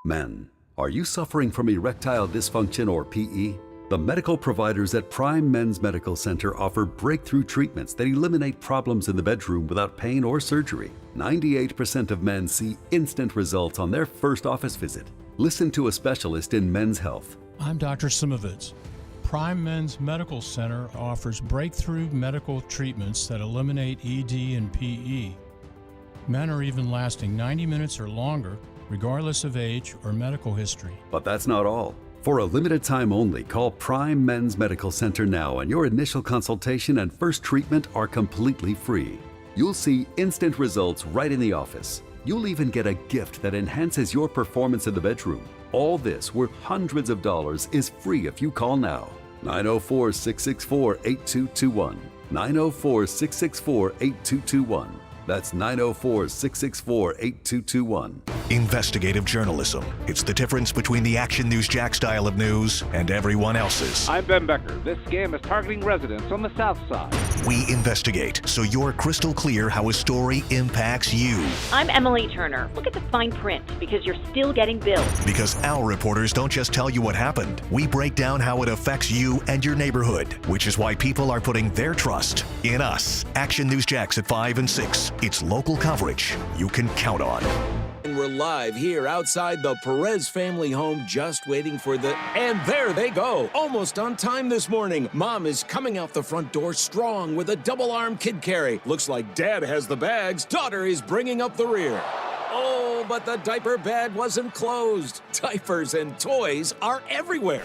Men, are you suffering from erectile dysfunction or PE? The medical providers at Prime Men's Medical Center offer breakthrough treatments that eliminate problems in the bedroom without pain or surgery. 98% of men see instant results on their first office visit. Listen to a specialist in men's health. I'm Dr. Simovitz. Prime Men's Medical Center offers breakthrough medical treatments that eliminate ED and PE. Men are even lasting 90 minutes or longer, regardless of age or medical history. But that's not all. For a limited time only, call Prime Men's Medical Center now, and your initial consultation and first treatment are completely free. You'll see instant results right in the office. You'll even get a gift that enhances your performance in the bedroom. All this, worth hundreds of dollars, is free if you call now. 904-664-8221. 904-664-8221. That's 904-664-8221. Investigative journalism. It's the difference between the Action News Jack style of news and everyone else's. I'm Ben Becker. This scam is targeting residents on the South Side. We investigate so you're crystal clear how a story impacts you. I'm Emily Turner. Look at the fine print because you're still getting billed. Because our reporters don't just tell you what happened. We break down how it affects you and your neighborhood, which is why people are putting their trust in us. Action News Jacks at 5 and 6. It's local coverage you can count on. And we're live here outside the Perez family home, just waiting for the... And there they go, almost on time this morning. Mom is coming out the front door strong with a double-arm kid carry. Looks like Dad has the bags. Daughter is bringing up the rear. Oh, but the diaper bag wasn't closed. Diapers and toys are everywhere.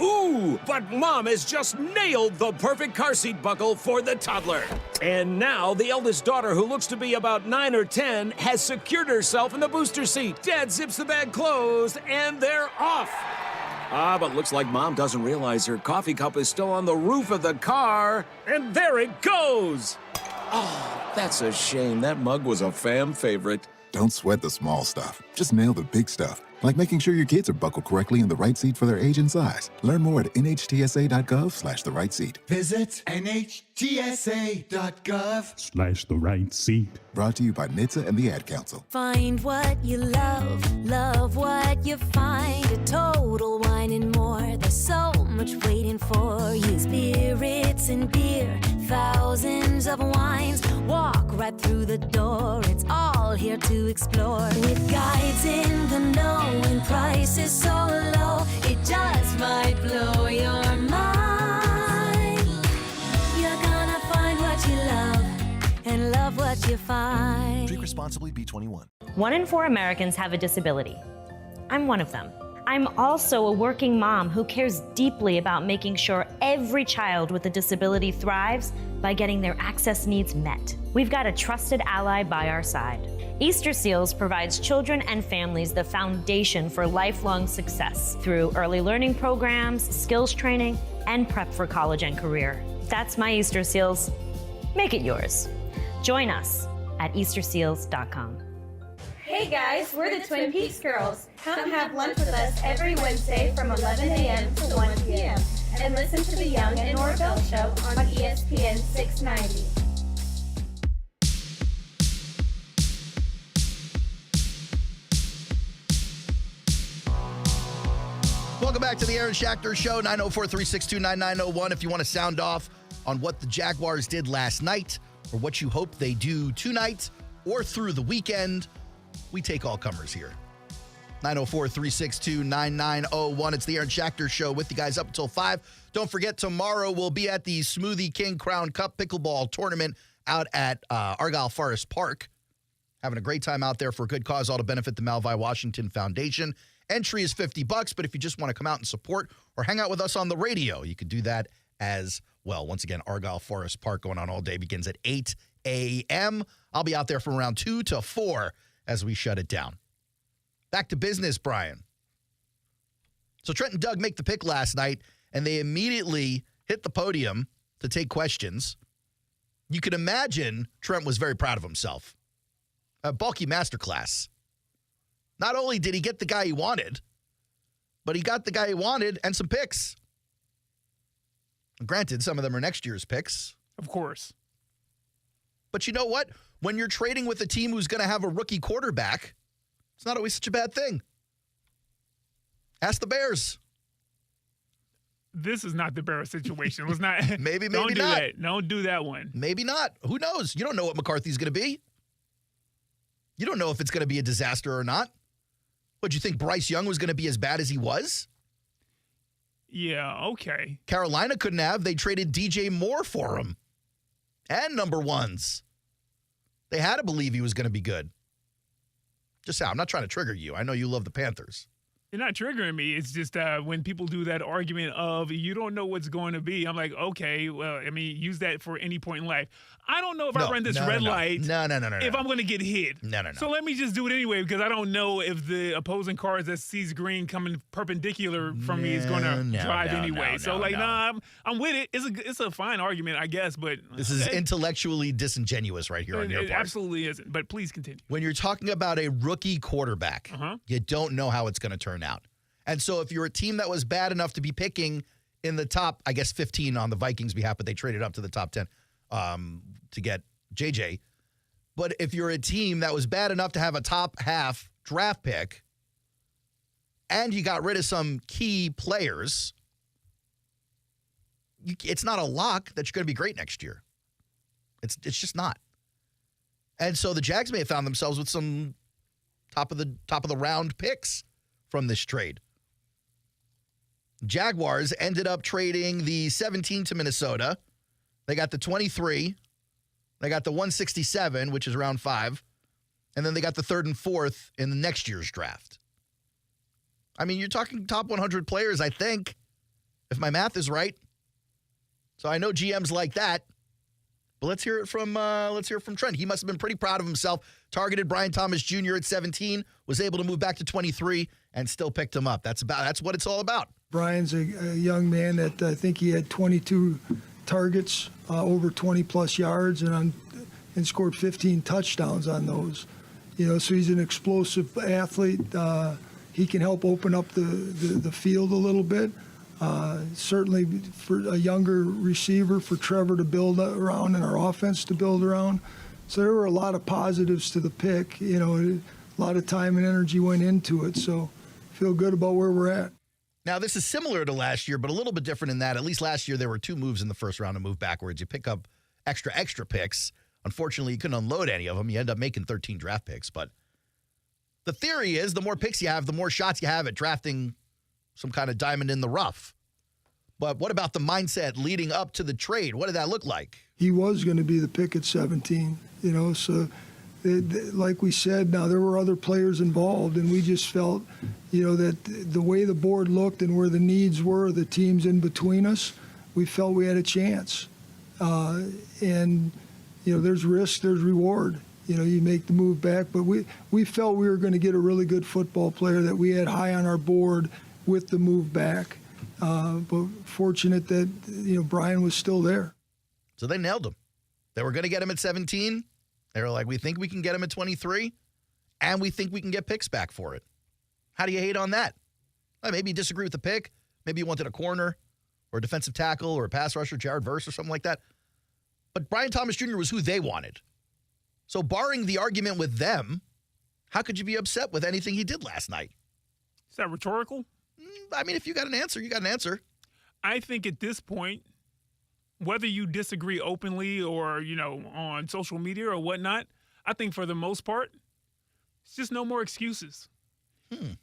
Ooh, but Mom has just nailed the perfect car seat buckle for the toddler. And now the eldest daughter, who looks to be about 9 or 10, has secured herself in the booster seat. Dad zips the bag closed, and they're off. But looks like Mom doesn't realize her coffee cup is still on the roof of the car. And there it goes. Oh, that's a shame. That mug was a fam favorite. Don't sweat the small stuff. Just nail the big stuff, like making sure your kids are buckled correctly in the right seat for their age and size. Learn more at nhtsa.gov/the right seat. Visit nhtsa.gov/the right seat. Brought to you by NHTSA and the Ad Council. Find what you love what you find. A Total Wine and More. There's so much waiting for you. Spirits and beer, thousands of wines. Walk right through the door. It's all here to explore. With guides in the know and prices so low, it just might blow your mind. You're gonna find what you love and love what you find. Drink responsibly, B21. 1 in 4 Americans have a disability. I'm one of them. I'm also a working mom who cares deeply about making sure every child with a disability thrives by getting their access needs met. We've got a trusted ally by our side. Easter Seals provides children and families the foundation for lifelong success through early learning programs, skills training, and prep for college and career. That's my Easter Seals. Make it yours. Join us at easterseals.com. Hey guys, we're the Twin Peaks Girls. Come have lunch with us every Wednesday from 11 a.m. to 1 p.m. and listen to the Young and Norvell Show on ESPN 690. Welcome back to the Aaron Schachter Show, 904-362-9901. If you want to sound off on what the Jaguars did last night or what you hope they do tonight or through the weekend, we take all comers here. 904-362-9901. It's the Aaron Schachter Show with you guys up until 5. Don't forget, tomorrow we'll be at the Smoothie King Crown Cup Pickleball Tournament out at Argyle Forest Park. Having a great time out there for a good cause, all to benefit the Malvi Washington Foundation. Entry is $50, but if you just want to come out and support or hang out with us on the radio, you can do that as well. Once again, Argyle Forest Park going on all day, begins at 8 a.m. I'll be out there from around 2 to 4 as we shut it down. Back to business, Brian. So Trent and Doug make the pick last night, and they immediately hit the podium to take questions. You can imagine Trent was very proud of himself. A bulky masterclass. Not only did he get the guy he wanted, but he got the guy he wanted and some picks. Granted, some of them are next year's picks. Of course. But you know what? When you're trading with a team who's going to have a rookie quarterback, it's not always such a bad thing. Ask the Bears. this is not the Barrow situation. Let's not. maybe don't do not. That. Don't do that one. Maybe not. Who knows? You don't know what McCarthy's going to be. You don't know if it's going to be a disaster or not. What, you think Bryce Young was going to be as bad as he was? Yeah, okay. Carolina couldn't have. They traded DJ Moore for him. And number ones. They had to believe he was going to be good. Just how I'm not trying to trigger you. I know you love the Panthers. You're not triggering me. It's just when people do that argument of you don't know what's going to be. I'm like, okay, well, I mean, use that for any point in life. I don't know if I run this red light. No. If I'm going to get hit. No. So let me just do it anyway because I don't know if the opposing car that sees green coming perpendicular from me is going to drive anyway. I'm with it. It's a fine argument, I guess, but this is intellectually disingenuous right here on your part. It absolutely isn't. But please continue. When you're talking about a rookie quarterback, you don't know how it's going to turn out. And so if you're a team that was bad enough to be picking in the top, I guess 15 on the Vikings' behalf, but they traded up to the top 10 to get JJ. But if you're a team that was bad enough to have a top half draft pick and you got rid of some key players, it's not a lock that you're going to be great next year. It's just not. And so the Jags may have found themselves with some top of the round picks from this trade. Jaguars ended up trading the 17 to Minnesota. They got the 23. They got the 167, which is round 5. And then they got the 3rd and 4th in the next year's draft. I mean, you're talking top 100 players, I think, if my math is right. So I know GMs like that. But let's hear it from Trent. He must have been pretty proud of himself. Targeted Brian Thomas Jr. at 17, was able to move back to 23, and still picked him up. That's what it's all about. Brian's a young man that I think he had 22 targets, over 20-plus yards, and scored 15 touchdowns on those. So he's an explosive athlete. He can help open up the field a little bit. Certainly for a younger receiver, for Trevor to build around and our offense to build around. So there were a lot of positives to the pick. A lot of time and energy went into it. So feel good about where we're at. Now, this is similar to last year, but a little bit different in that at least last year there were 2 moves in the first round to move backwards. You pick up extra picks. Unfortunately, you couldn't unload any of them. You end up making 13 draft picks. But the theory is the more picks you have, the more shots you have at drafting some kind of diamond in the rough. But what about the mindset leading up to the trade? What did that look like? He was going to be the pick at 17, so like we said, now there were other players involved, and we just felt, that the way the board looked and where the needs were, the teams in between us, we felt we had a chance. And, there's risk, there's reward. You make the move back, but we felt we were going to get a really good football player that we had high on our board with the move back. But fortunate that, Brian was still there. So they nailed him. They were going to get him at 17. They were like, we think we can get him at 23, and we think we can get picks back for it. How do you hate on that? Well, maybe you disagree with the pick. Maybe you wanted a corner or a defensive tackle or a pass rusher, Jared Verse or something like that. But Brian Thomas Jr. was who they wanted. So barring the argument with them, how could you be upset with anything he did last night? Is that rhetorical? I mean, if you got an answer, you got an answer. I think at this point, whether you disagree openly or, on social media or whatnot, I think for the most part, it's just no more excuses.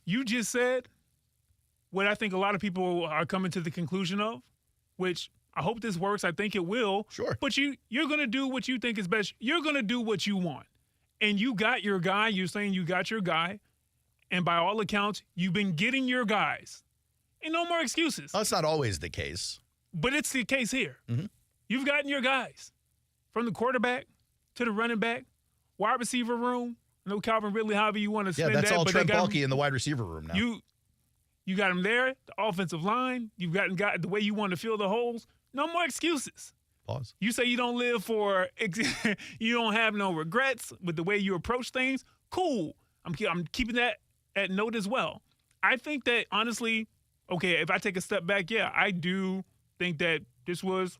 You just said what I think a lot of people are coming to the conclusion of, which I hope this works. I think it will. Sure. But you're going to do what you think is best. You're going to do what you want. And you got your guy. You're saying you got your guy. And by all accounts, you've been getting your guys. And no more excuses. That's not always the case. But it's the case here. Mm-hmm. You've gotten your guys. From the quarterback to the running back, wide receiver room. No Calvin Ridley, however you want to spend that. Yeah, that's all but Trent Baalke in the wide receiver room now. You got him there, the offensive line. You've got the way you want to fill the holes. No more excuses. Pause. You say you don't live for – you don't have no regrets with the way you approach things. Cool. I'm keeping that at note as well. I think that, honestly, okay, if I take a step back, yeah, I do think that this was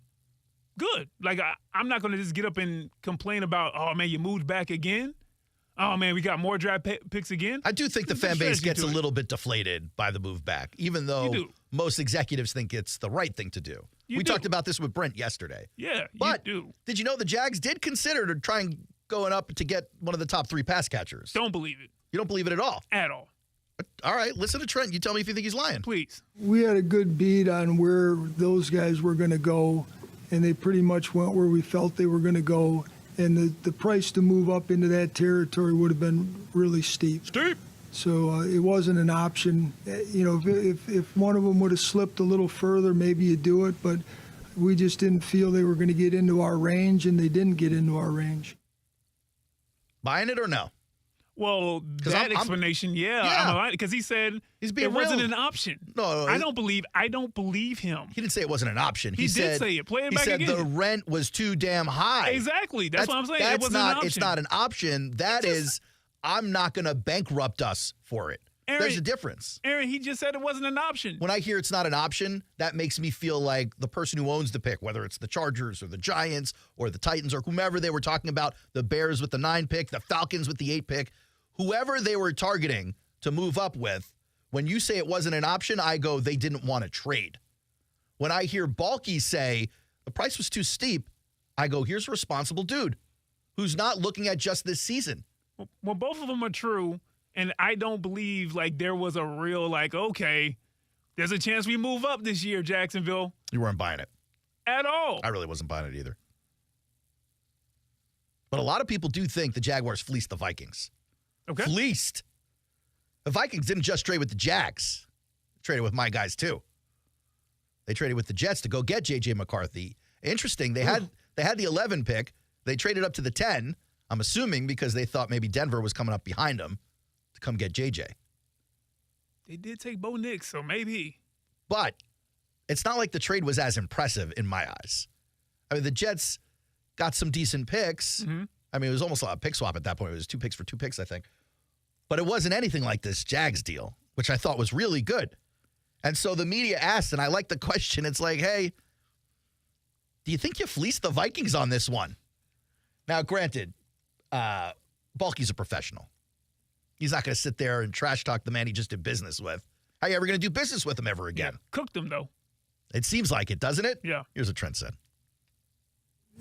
good. Like, I'm not going to just get up and complain about, oh, man, you moved back again. Oh, man, we got more draft picks again. I do think the fan base gets a little bit deflated by the move back, even though most executives think it's the right thing to do. We talked about this with Brent yesterday. Yeah, but you do. Did you know the Jags did consider to try and going up to get one of the top 3 pass catchers? Don't believe it. You don't believe it at all? At all. All right, listen to Trent. You tell me if you think he's lying. Please. We had a good beat on where those guys were going to go, and they pretty much went where we felt they were going to go. And the price to move up into that territory would have been really steep. So it wasn't an option. If one of them would have slipped a little further, maybe you do it. But we just didn't feel they were going to get into our range, and they didn't get into our range. Buying it or no? Well, that explanation, yeah. Because he said it wasn't an option. No, I don't believe him. He didn't say it wasn't an option. He did say it. Play it back again. He said the rent was too damn high. Exactly. That's what I'm saying. It wasn't an option. It's not an option. That is, I'm not going to bankrupt us for it. Aaron, there's a difference. Aaron, he just said it wasn't an option. When I hear it's not an option, that makes me feel like the person who owns the pick, whether it's the Chargers or the Giants or the Titans or whomever they were talking about, the Bears with the 9 pick, the Falcons with the 8 pick, whoever they were targeting to move up with, when you say it wasn't an option, I go, they didn't want to trade. When I hear Balky say the price was too steep, I go, here's a responsible dude who's not looking at just this season. Well, both of them are true, and I don't believe there was a real okay, there's a chance we move up this year, Jacksonville. You weren't buying it. At all. I really wasn't buying it either. But a lot of people do think the Jaguars fleeced the Vikings. Okay. Fleeced. The Vikings didn't just trade with the Jags. They traded with my guys, too. They traded with the Jets to go get J.J. McCarthy. Interesting. They had the 11 pick. They traded up to the 10, I'm assuming because they thought maybe Denver was coming up behind them to come get J.J. They did take Bo Nix, so maybe. But it's not like the trade was as impressive in my eyes. I mean, the Jets got some decent picks. Mm-hmm. I mean, it was almost like a pick swap at that point. It was 2 picks for 2 picks, I think. But it wasn't anything like this Jags deal, which I thought was really good. And so the media asked, and I like the question. It's like, hey, do you think you fleeced the Vikings on this one? Now, granted, Balky's a professional. He's not going to sit there and trash talk the man he just did business with. How are you ever going to do business with him ever again? Yeah, cooked him, though. It seems like it, doesn't it? Yeah. Here's what Trent said.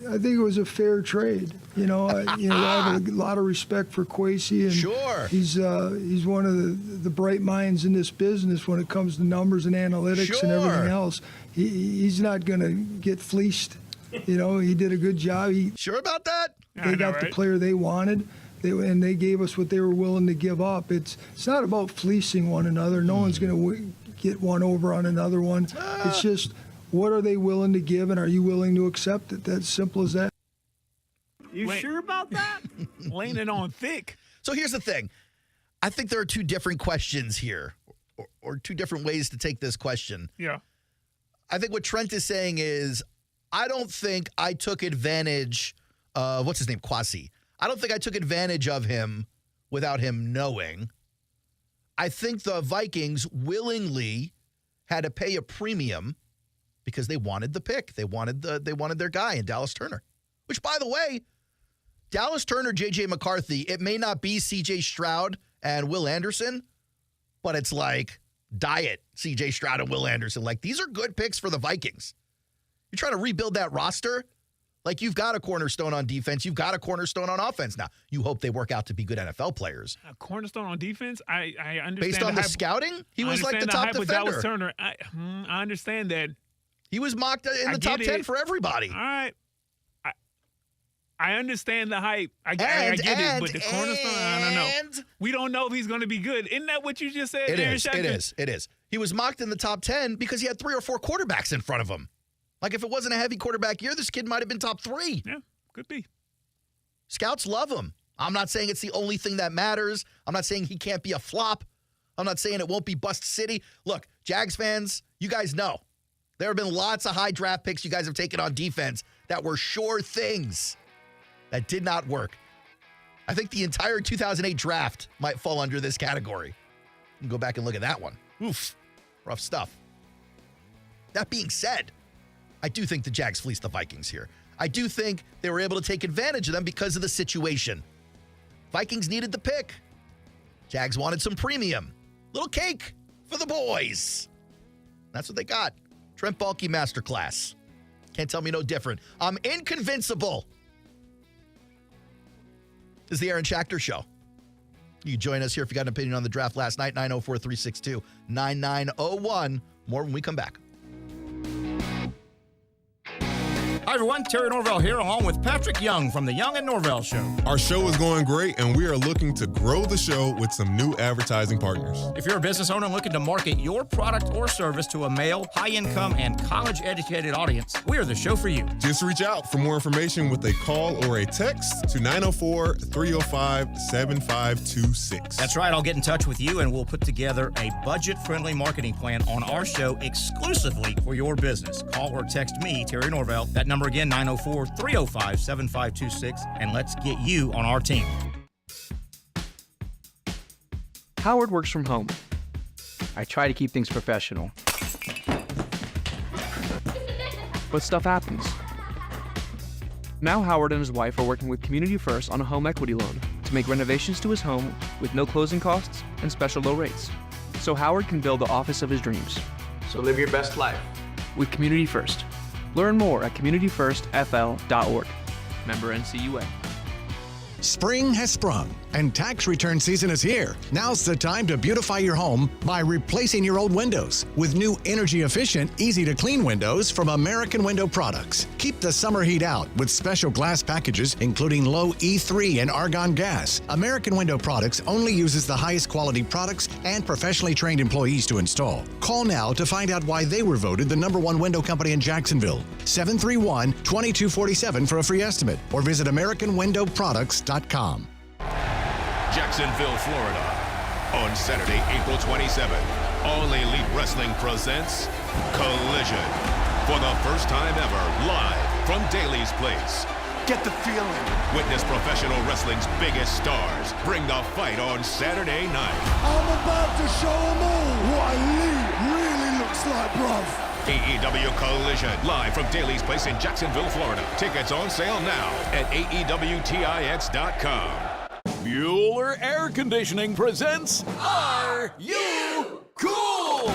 I think it was a fair trade. I have a lot of respect for Kwesi, and sure, he's one of the bright minds in this business when it comes to numbers and analytics and everything else. He's not going to get fleeced. He did a good job. Sure about that? They got the player they wanted, and they gave us what they were willing to give up. It's not about fleecing one another. No one's going to get one over on another one. It's just, what are they willing to give, and are you willing to accept it? That's simple as that. You sure about that? Laying it on thick. So here's the thing. I think there are 2 different questions here, or 2 different ways to take this question. Yeah. I think what Trent is saying is, I don't think I took advantage of, what's his name, Kwesi. I don't think I took advantage of him without him knowing. I think the Vikings willingly had to pay a premium because they wanted the pick. They wanted their guy in Dallas Turner. Which, by the way, Dallas Turner, J.J. McCarthy, it may not be C.J. Stroud and Will Anderson, but it's like diet C.J. Stroud and Will Anderson. Like, these are good picks for the Vikings. You're trying to rebuild that roster? Like, you've got a cornerstone on defense. You've got a cornerstone on offense. Now, you hope they work out to be good NFL players. A cornerstone on defense? I understand. Based on the scouting, he was like the top defender. Dallas Turner. I understand that. He was mocked in the top 10 for everybody. All right. I understand the hype. I get it, but the cornerstone, I don't know. We don't know if he's going to be good. Isn't that what you just said, Aaron Schachter? It is. He was mocked in the top 10 because he had 3 or 4 quarterbacks in front of him. Like, if it wasn't a heavy quarterback year, this kid might have been top 3. Yeah, could be. Scouts love him. I'm not saying it's the only thing that matters. I'm not saying he can't be a flop. I'm not saying it won't be bust city. Look, Jags fans, you guys know. There have been lots of high draft picks you guys have taken on defense that were sure things that did not work. I think the entire 2008 draft might fall under this category. You can go back and look at that one. Oof, rough stuff. That being said, I do think the Jags fleeced the Vikings here. I do think they were able to take advantage of them because of the situation. Vikings needed the pick. Jags wanted some premium. Little cake for the boys. That's what they got. Trent Baalke Masterclass. Can't tell me no different. I'm inconvincible. This is the Aaron Schachter Show. You can join us here if you got an opinion on the draft last night, 904-362-9901. More when we come back. Hi, everyone. Terry Norvell here, along with Patrick Young from the Young and Norvell Show. Our show is going great, and we are looking to grow the show with some new advertising partners. If you're a business owner looking to market your product or service to a male, high-income, and college-educated audience, we are the show for you. Just reach out for more information with a call or a text to 904-305-7526. That's right. I'll get in touch with you, and we'll put together a budget-friendly marketing plan on our show exclusively for your business. Call or text me, Terry Norvell. That number again, 904-305-7526, and let's get you on our team. Howard works from home. I try to keep things professional. But stuff happens. Now Howard and his wife are working with Community First on a home equity loan to make renovations to his home with no closing costs and special low rates, so Howard can build the office of his dreams. So live your best life. With Community First. Learn more at communityfirstfl.org. Member NCUA. Spring has sprung and tax return season is here. Now's the time to beautify your home by replacing your old windows with new energy-efficient, easy-to-clean windows from American Window Products. Keep the summer heat out with special glass packages, including low E3 and argon gas. American Window Products only uses the highest quality products and professionally trained employees to install. Call now to find out why they were voted the #1 window company in Jacksonville. 731-2247 for a free estimate, or visit AmericanWindowProducts.com. Jacksonville, Florida. On Saturday, April 27th, All Elite Wrestling presents Collision. For the first time ever, live from Daly's Place. Get the feeling. Witness professional wrestling's biggest stars bring the fight on Saturday night. I'm about to show them all what Elite really looks like, bruv. AEW Collision, live from Daly's Place in Jacksonville, Florida. Tickets on sale now at AEWTIX.com. Bueller Air Conditioning presents Are You Cool?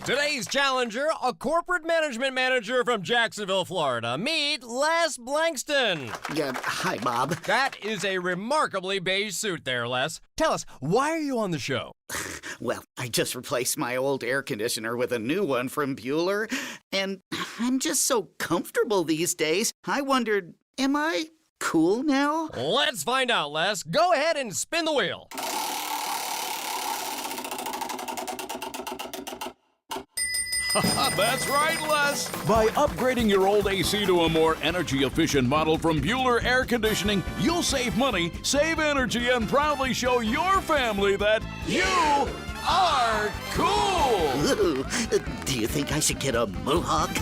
Today's challenger, a corporate management manager from Jacksonville, Florida. Meet Les Blankston. Yeah, hi, Bob. That is a remarkably beige suit there, Les. Tell us, why are you on the show? Well, I just replaced my old air conditioner with a new one from Bueller, and I'm just so comfortable these days. I wondered, am I cool now? Let's find out, Les. Go ahead and spin the wheel. That's right, Les. By upgrading your old AC to a more energy-efficient model from Bueller Air Conditioning, you'll save money, save energy, and proudly show your family that you are cool. Ooh, do you think I should get a mohawk?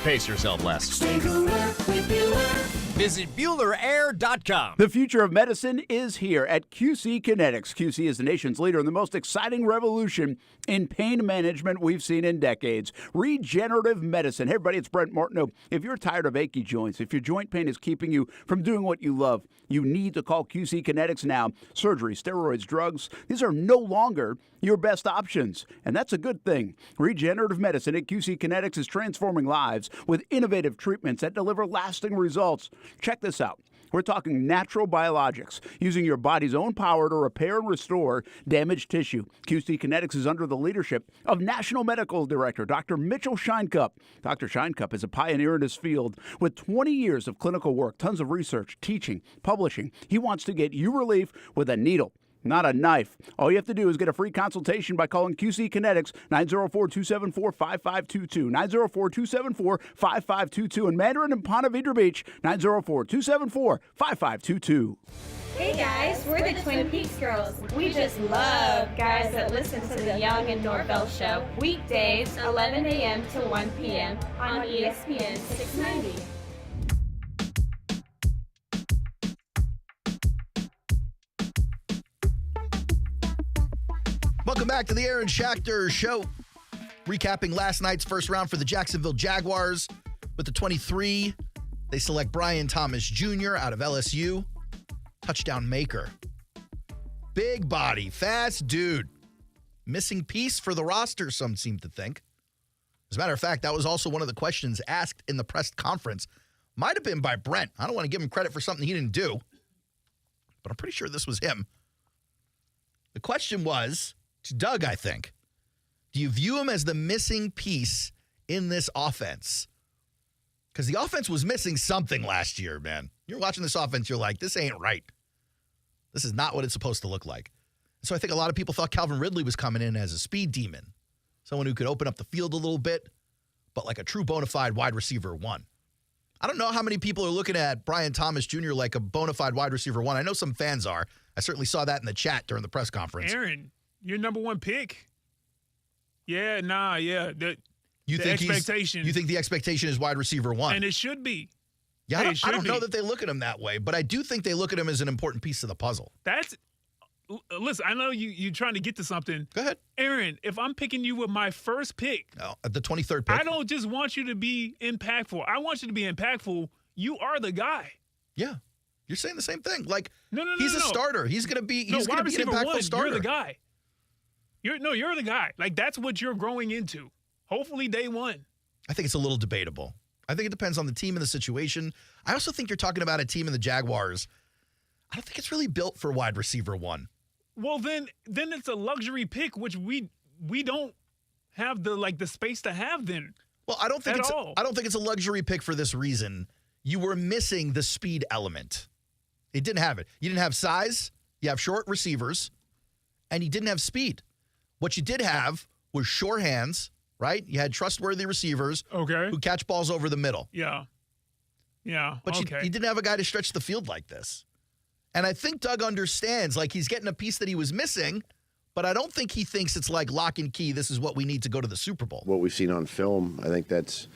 Pace yourself, Les. Stay cooler with Bueller. Visit BuellerAir.com. The future of medicine is here at QC Kinetics. QC is the nation's leader in the most exciting revolution in pain management we've seen in decades. Regenerative medicine. Hey, everybody, it's Brent Martineau. If you're tired of achy joints, if your joint pain is keeping you from doing what you love, you need to call QC Kinetics now. Surgery, steroids, drugs, these are no longer your best options, and that's a good thing. Regenerative medicine at QC Kinetics is transforming lives with innovative treatments that deliver lasting results. Check this out. We're talking natural biologics, using your body's own power to repair and restore damaged tissue. QC Kinetics is under the leadership of National Medical Director Dr. Mitchell Scheinkupp. Dr. Scheinkupp is a pioneer in his field with 20 years of clinical work, tons of research, teaching, publishing. He wants to get you relief with a needle, not a knife. All you have to do is get a free consultation by calling QC Kinetics, 904-274-5522, 904-274-5522, and Mandarin and Ponte Vedra Beach, 904-274-5522. Hey guys, we're the Twin Peaks Girls. We just love guys that listen to the Young and Norvell Show. Weekdays, 11 a.m. to 1 p.m. on ESPN 690. Welcome back to the Aaron Schachter Show. Recapping last night's first round for the Jacksonville Jaguars. With the 23, they select Brian Thomas Jr. out of LSU. Touchdown maker. Big body, fast dude. missing piece for the roster, some seem to think. As a matter of fact, that was also one of the questions asked in the press conference. Might have been by Brent. I don't want to give him credit for something he didn't do, but I'm pretty sure this was him. The question was, to Doug, I think, do you view him as the missing piece in this offense? Because the offense was missing something last year, man. You're watching this offense, you're like, this ain't right. This is not what it's supposed to look like. So I think a lot of people thought Calvin Ridley was coming in as a speed demon, someone who could open up the field a little bit, but like a true bona fide wide receiver one. I don't know how many people are looking at Brian Thomas Jr. like a bona fide wide receiver one. I know some fans are. I certainly saw that in the chat during the press conference. Aaron, your number one pick. Yeah, yeah. You think the expectation is wide receiver one? And it should be. Yeah, I don't know that they look at him that way, but I do think they look at him as an important piece of the puzzle. Listen, I know you're trying to get to something. Go ahead. Aaron, if I'm picking you with my first pick. The 23rd pick. I don't just want you to be impactful. I want you to be impactful. You are the guy. Yeah. You're saying the same thing. Like, no, he's a starter. He's going to be an impactful starter. You're the guy. You're the guy. Like, that's what you're growing into. Hopefully day one. I think it's a little debatable. I think it depends on the team and the situation. I also think you're talking about a team in the Jaguars. I don't think it's really built for wide receiver one. Well, then it's a luxury pick, which we don't have the space to have then. Well, I don't think it's a luxury pick for this reason. You were missing the speed element. It didn't have it. You didn't have size. You have short receivers, and you didn't have speed. What you did have was sure hands, right? You had trustworthy receivers who catch balls over the middle. Yeah. But you didn't have a guy to stretch the field like this. And I think Doug understands, like, he's getting a piece that he was missing, but I don't think he thinks it's like lock and key, this is what we need to go to the Super Bowl. What we've seen on film, I think that's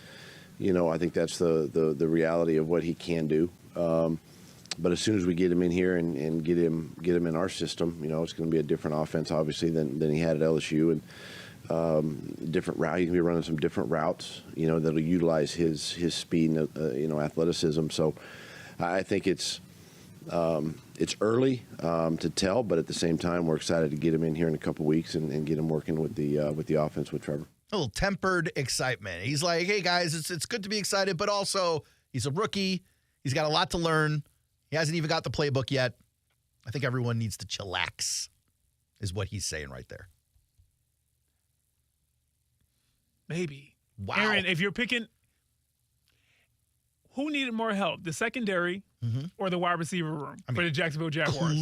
the reality of what he can do. But as soon as we get him in here and get him in our system, it's going to be a different offense, obviously, than he had at LSU, and different route. He's going to be running some different routes, that'll utilize his speed and athleticism. So I think it's early to tell, but at the same time, we're excited to get him in here in a couple weeks and get him working with the offense with Trevor. A little tempered excitement. He's like, hey, guys, it's good to be excited, but also he's a rookie. He's got a lot to learn. He hasn't even got the playbook yet. I think everyone needs to chillax, is what he's saying right there. Maybe. Wow. Aaron, if you're picking, who needed more help, the secondary or the wide receiver room for the Jacksonville Jaguars?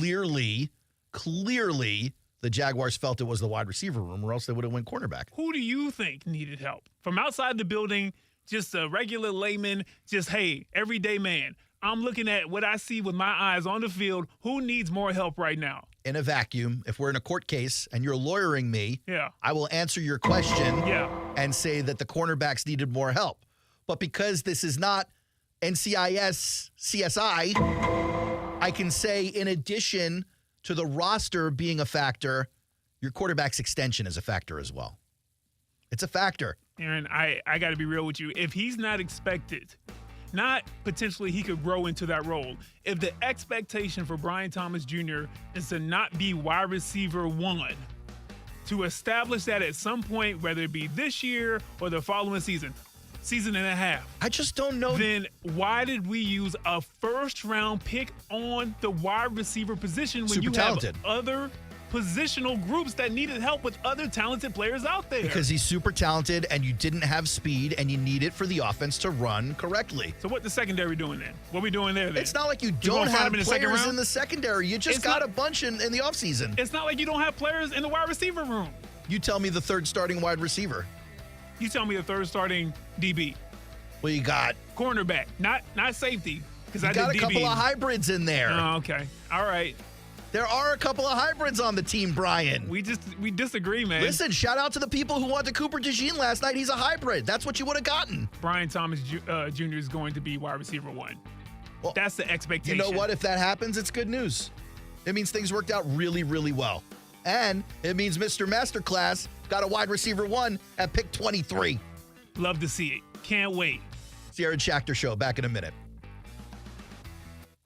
Clearly, the Jaguars felt it was the wide receiver room, or else they would have went cornerback. Who do you think needed help? From outside the building, just a regular layman, hey, everyday man. I'm looking at what I see with my eyes on the field. Who needs more help right now? In a vacuum, if we're in a court case and you're lawyering me, yeah, I will answer your question and say that the cornerbacks needed more help. But because this is not NCIS CSI, I can say in addition to the roster being a factor, your quarterback's extension is a factor as well. It's a factor. Aaron, I got to be real with you. If he's not expected, not potentially he could grow into that role. If the expectation for Brian Thomas Jr. is to not be wide receiver one, to establish that at some point, whether it be this year or the following season and a half. I just don't know. Then why did we use a first-round pick on the wide receiver position when you have other positional groups that needed help with other talented players out there? Because he's super talented and you didn't have speed and you need it for the offense to run correctly. So what the secondary doing then? What we doing there then? It's not like you don't have players in the secondary. You just got a bunch in the offseason. It's not like you don't have players in the wide receiver room. You tell me the third starting wide receiver. You tell me the third starting DB. Well, you got cornerback, not safety. Because I got a couple of hybrids in there. Oh, okay. All right. There are a couple of hybrids on the team, Brian. We disagree, man. Listen, shout out to the people who went to Cooper DeJean last night. He's a hybrid. That's what you would have gotten. Brian Thomas Jr. is going to be wide receiver one. Well, that's the expectation. You know what? If that happens, it's good news. It means things worked out really, really well. And it means Mr. Masterclass got a wide receiver one at pick 23. Love to see it. Can't wait. Sierra and Schachter Show, back in a minute.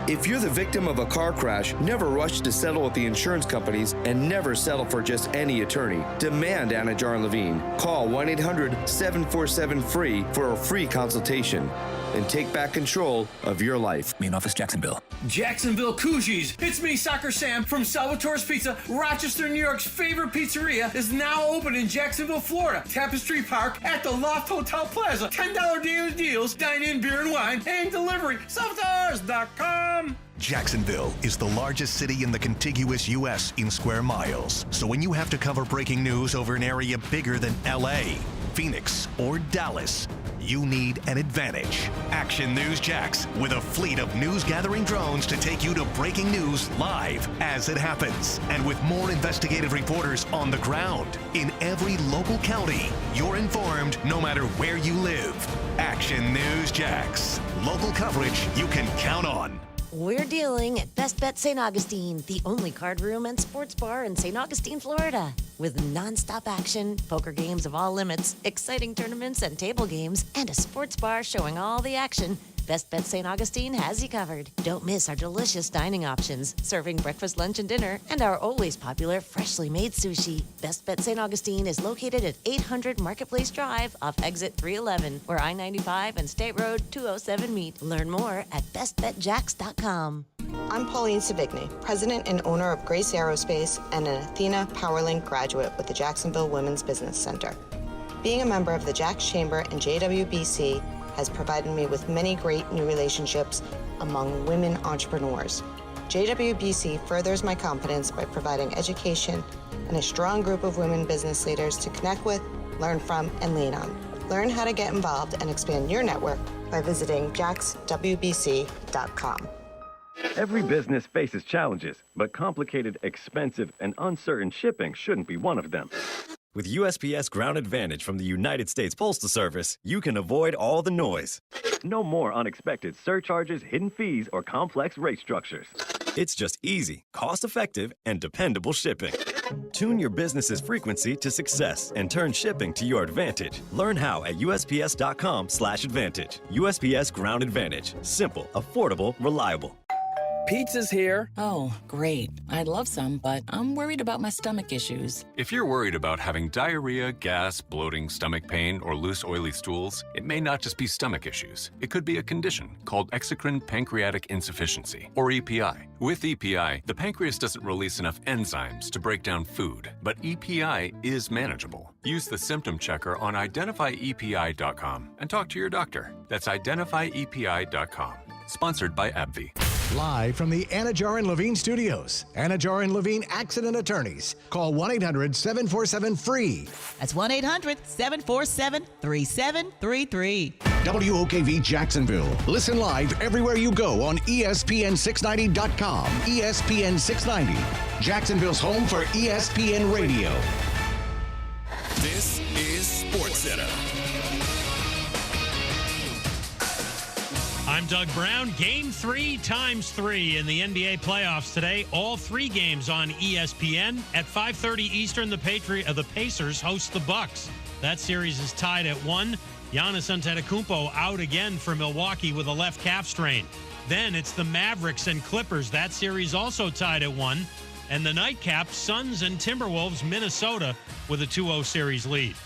If you're the victim of a car crash, never rush to settle with the insurance companies and never settle for just any attorney. Demand Anna Jar and Levine. Call 1-800-747-FREE for a free consultation and take back control of your life. Main office, Jacksonville. Jacksonville Cougars. It's me, Soccer Sam from Salvatore's Pizza. Rochester, New York's favorite pizzeria is now open in Jacksonville, Florida. Tapestry Park at the Loft Hotel Plaza. $10 daily deals, dine-in, beer and wine, and delivery. Salvatores.com. Jacksonville is the largest city in the contiguous U.S. in square miles. So when you have to cover breaking news over an area bigger than L.A., Phoenix, or Dallas, you need an advantage. Action News Jax, with a fleet of news-gathering drones to take you to breaking news live as it happens. And with more investigative reporters on the ground. In every local county, you're informed no matter where you live. Action News Jax. Local coverage you can count on. We're dealing at Best Bet St. Augustine, the only card room and sports bar in St. Augustine, Florida. With nonstop action, poker games of all limits, exciting tournaments and table games, and a sports bar showing all the action, Best Bet St. Augustine has you covered. Don't miss our delicious dining options, serving breakfast, lunch, and dinner, and our always popular freshly made sushi. Best Bet St. Augustine is located at 800 Marketplace Drive off exit 311, where I-95 and State Road 207 meet. Learn more at bestbetjax.com. I'm Pauline Savigny, president and owner of Grace Aerospace and an Athena PowerLink graduate with the Jacksonville Women's Business Center. Being a member of the Jax Chamber and JWBC has provided me with many great new relationships among women entrepreneurs. JWBC furthers my confidence by providing education and a strong group of women business leaders to connect with, learn from, and lean on. Learn how to get involved and expand your network by visiting jaxwbc.com. Every business faces challenges, but complicated, expensive, and uncertain shipping shouldn't be one of them. With USPS Ground Advantage from the United States Postal Service, you can avoid all the noise. No more unexpected surcharges, hidden fees, or complex rate structures. It's just easy, cost-effective, and dependable shipping. Tune your business's frequency to success and turn shipping to your advantage. Learn how at USPS.com/advantage. USPS Ground Advantage. Simple, affordable, reliable. Pizza's here. Oh, great. I'd love some, but I'm worried about my stomach issues. If you're worried about having diarrhea, gas, bloating, stomach pain, or loose, oily stools, it may not just be stomach issues. It could be a condition called exocrine pancreatic insufficiency, or EPI. With EPI, the pancreas doesn't release enough enzymes to break down food, but EPI is manageable. Use the symptom checker on identifyepi.com and talk to your doctor. That's identifyepi.com. Sponsored by AbbVie. Live from the Anna Jar and Levine studios, Anna Jar and Levine Accident Attorneys. Call 1-800-747-FREE. That's 1-800-747-3733. WOKV Jacksonville. Listen live everywhere you go on ESPN690.com. ESPN 690, Jacksonville's home for ESPN Radio. This is SportsCenter. I'm Doug Brown. Game 3 times 3 in the NBA playoffs today. All 3 games on ESPN. At 5:30 Eastern, the Pacers host the Bucks. That series is tied at 1. Giannis Antetokounmpo out again for Milwaukee with a left calf strain. Then it's the Mavericks and Clippers. That series also tied at 1. And the nightcap, Suns and Timberwolves, Minnesota with a 2-0 series lead.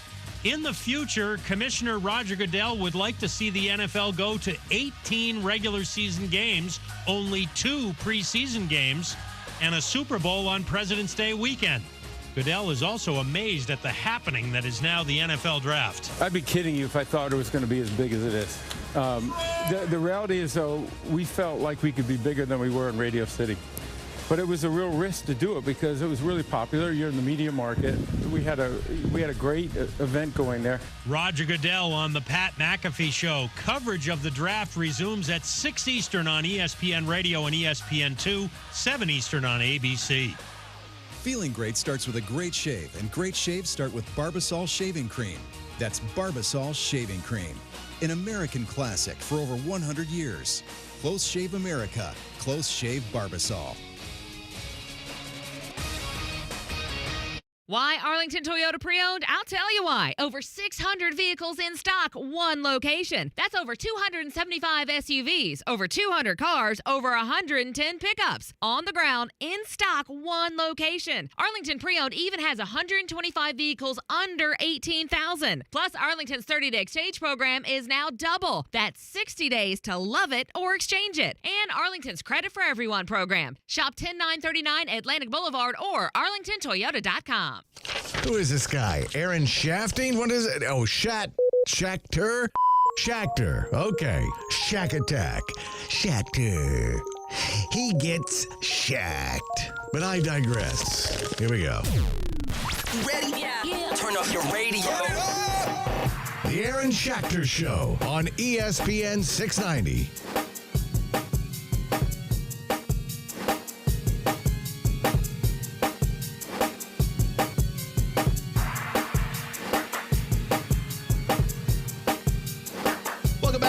In the future, Commissioner Roger Goodell would like to see the NFL go to 18 regular season games, only 2 preseason games, and a Super Bowl on President's Day weekend. Goodell is also amazed at the happening that is now the NFL draft. I'd be kidding you if I thought it was going to be as big as it is. The reality is, though, we felt like we could be bigger than we were in Radio City. But it was a real risk to do it because it was really popular. You're in the media market. We had a great event going there. Roger Goodell on the Pat McAfee Show. Coverage of the draft resumes at 6 Eastern on ESPN Radio and ESPN2, 7 Eastern on ABC. Feeling great starts with a great shave, and great shaves start with Barbasol Shaving Cream. That's Barbasol Shaving Cream, an American classic for over 100 years. Close Shave America. Close Shave Barbasol. Why Arlington Toyota Pre-Owned? I'll tell you why. Over 600 vehicles in stock, one location. That's over 275 SUVs, over 200 cars, over 110 pickups. On the ground, in stock, one location. Arlington Pre-Owned even has 125 vehicles under $18,000. Plus, Arlington's 30-day exchange program is now double. That's 60 days to love it or exchange it. And Arlington's Credit for Everyone program. Shop 10939 Atlantic Boulevard or arlingtontoyota.com. Who is this guy? Aaron Shafting? What is it? Oh, Schachter? Schachter. Okay. Shack Attack. Schachter. He gets shacked. But I digress. Here we go. You ready? Yeah. Turn up your radio. The Aaron Schachter Show on ESPN 690.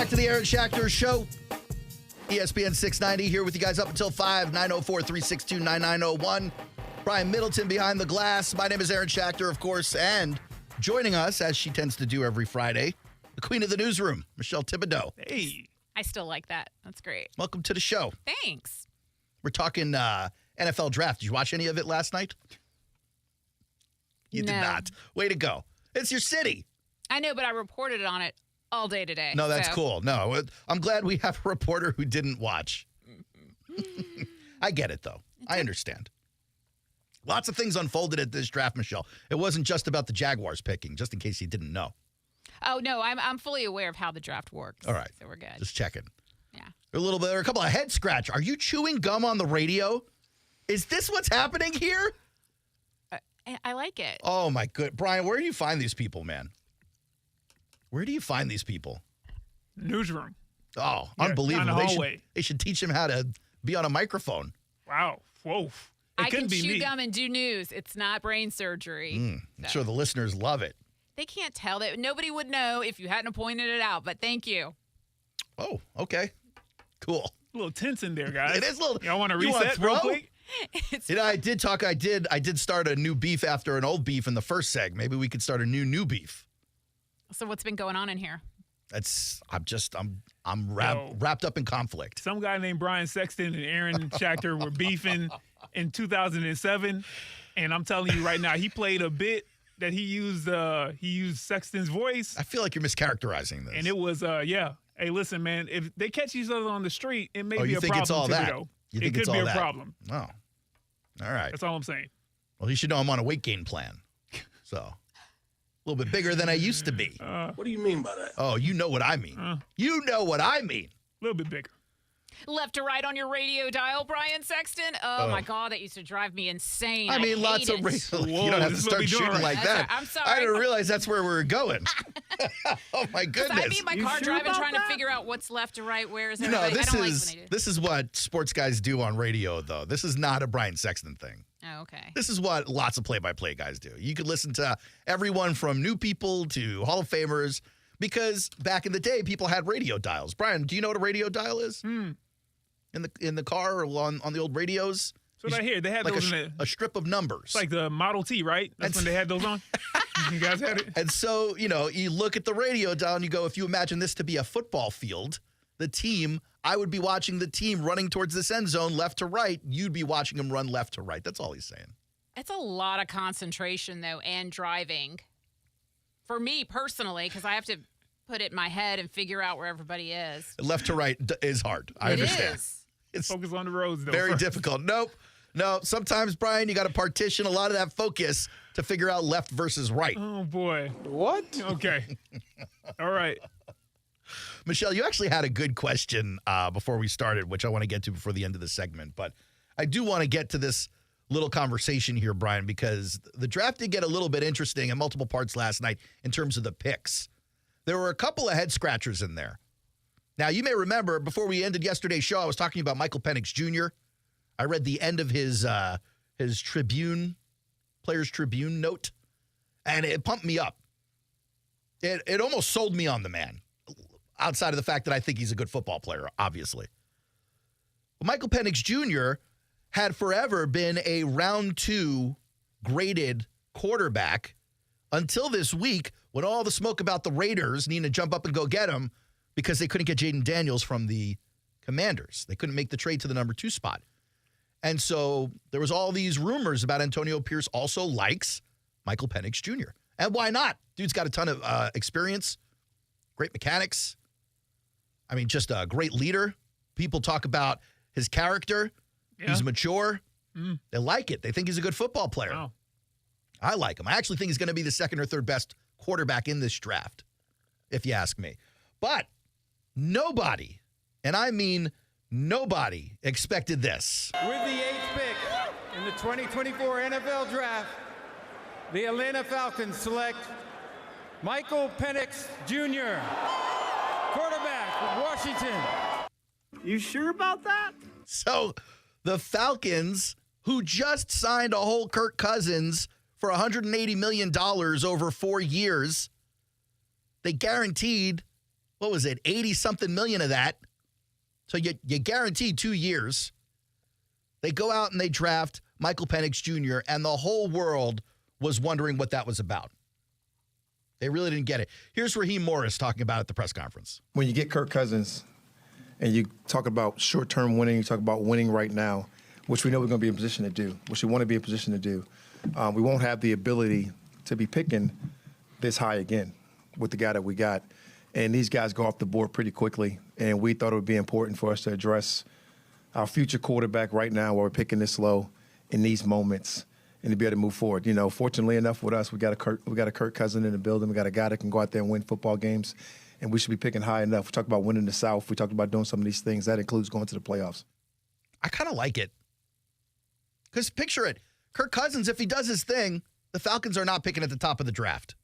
To the Aaron Schachter Show, ESPN 690, here with you guys up until 5, 904-362-9901. Brian Middleton behind the glass. My name is Aaron Schachter, of course, and joining us, as she tends to do every Friday, the queen of the newsroom, Michelle Thibodeau. Hey. I still like that. That's great. Welcome to the show. Thanks. We're talking NFL draft. Did you watch any of it last night? You did not. Way to go. It's your city. I know, but I reported on it all day today. No, that's cool. No, I'm glad we have a reporter who didn't watch. I get it, though. I understand. Lots of things unfolded at this draft, Michelle. It wasn't just about the Jaguars picking, just in case you didn't know. Oh, no, I'm fully aware of how the draft works. All right. So we're good. Just checking. Yeah. A couple of head scratch. Are you chewing gum on the radio? Is this what's happening here? I like it. Oh, my good. Brian, where do you find these people, man? Where do you find these people? Newsroom. Oh, Yeah, unbelievable. down the hallway. They should teach him how to be on a microphone. Wow. Whoa. I can chew gum and do news. It's not brain surgery. I'm sure the listeners love it. They can't tell that. Nobody would know if you hadn't pointed it out, but thank you. Oh, okay. Cool. A little tense in there, guys. It is a little. Y'all want to You wanna reset throw? real quick? I did talk. I did start a new beef after an old beef in the first seg. Maybe we could start a new beef. So what's been going on in here? I'm wrapped up in conflict. Some guy named Brian Sexton and Aaron Schachter were beefing in 2007, and I'm telling you right now, he played a bit that he used Sexton's voice. I feel like you're mischaracterizing this. And it was yeah. Hey, listen, man, if they catch each other on the street, it may be you a think problem. it's all that? Thibodeau. You think it it's could be all a that? problem. Oh, all right. That's all I'm saying. Well, you should know I'm on a weight gain plan, so a little bit bigger than I used to be. What do you mean by that? Oh, you know what I mean. You know what I mean. A little bit bigger. Left to right on your radio dial, Brian Sexton. Oh, my God, that used to drive me insane. I mean, lots hate of it. radio. You don't have to start shooting like that. I'm sorry. I didn't realize that's where we were going. Oh my 'Cause goodness! I'd be in my car driving, trying to figure out what's left to right. Where is No, everybody? this I don't is like when they do. this is what sports guys do on radio, though. This is not a Brian Sexton thing. Oh, okay. This is what lots of play-by-play guys do. You could listen to everyone from new people to Hall of Famers, because back in the day, people had radio dials. Brian, do you know what a radio dial is? In the car or on the old radios? So right here, they had like those in a strip of numbers. It's like the Model T, right? That's when they had those on. You guys had it? And so, you look at the radio dial and you go, if you imagine this to be a football field, the team, I would be watching the team running towards this end zone left to right. You'd be watching them run left to right. That's all he's saying. It's a lot of concentration, though, and driving. For me personally, because I have to put it in my head and figure out where everybody is. Left to right is hard. I understand. Is. It's focus on the roads, though. Very first. difficult. Nope. No, sometimes, Brian, you got to partition a lot of that focus to figure out left versus right. Oh, boy. What? Okay. All right. Michelle, you actually had a good question before we started, which I want to get to before the end of the segment. But I do want to get to this little conversation here, Brian, because the draft did get a little bit interesting in multiple parts last night in terms of the picks. There were a couple of head scratchers in there. Now, you may remember, before we ended yesterday's show, I was talking about Michael Penix Jr. I read the end of his Tribune, Players Tribune note, and it pumped me up. It almost sold me on the man, outside of the fact that I think he's a good football player, obviously. But Michael Penix Jr. had forever been a round 2 graded quarterback until this week when all the smoke about the Raiders needing to jump up and go get him because they couldn't get Jaden Daniels from the Commanders. They couldn't make the trade to the number 2 spot. And so there was all these rumors about Antonio Pierce also likes Michael Penix Jr. And why not? Dude's got a ton of experience, great mechanics. I mean, just a great leader. People talk about his character. Yeah. He's mature. They like it. They think he's a good football player. Wow. I like him. I actually think he's going to be the 2nd or 3rd best quarterback in this draft, if you ask me. But nobody, and I mean nobody, expected this. With the 8th pick in the 2024 NFL Draft, the Atlanta Falcons select Michael Penix Jr., quarterback of Washington. You sure about that? So the Falcons, who just signed a whole Kirk Cousins for $180 million over 4 years, they guaranteed, 80-something million of that. So you guaranteed 2 years. They go out and they draft Michael Penix Jr., and the whole world was wondering what that was about. They really didn't get it. Here's Raheem Morris talking about it at the press conference. When you get Kirk Cousins and you talk about short-term winning, you talk about winning right now, which we know we're going to be in position to do, which we want to be in position to do, we won't have the ability to be picking this high again with the guy that we got. And these guys go off the board pretty quickly, and we thought it would be important for us to address our future quarterback right now while we're picking this low in these moments and to be able to move forward. You know, fortunately enough with us, we got a Kirk Cousins in the building. We got a guy that can go out there and win football games, and we should be picking high enough. We talked about winning the South. We talked about doing some of these things. That includes going to the playoffs. I kind of like it. Because picture it. Kirk Cousins, if he does his thing, the Falcons are not picking at the top of the draft.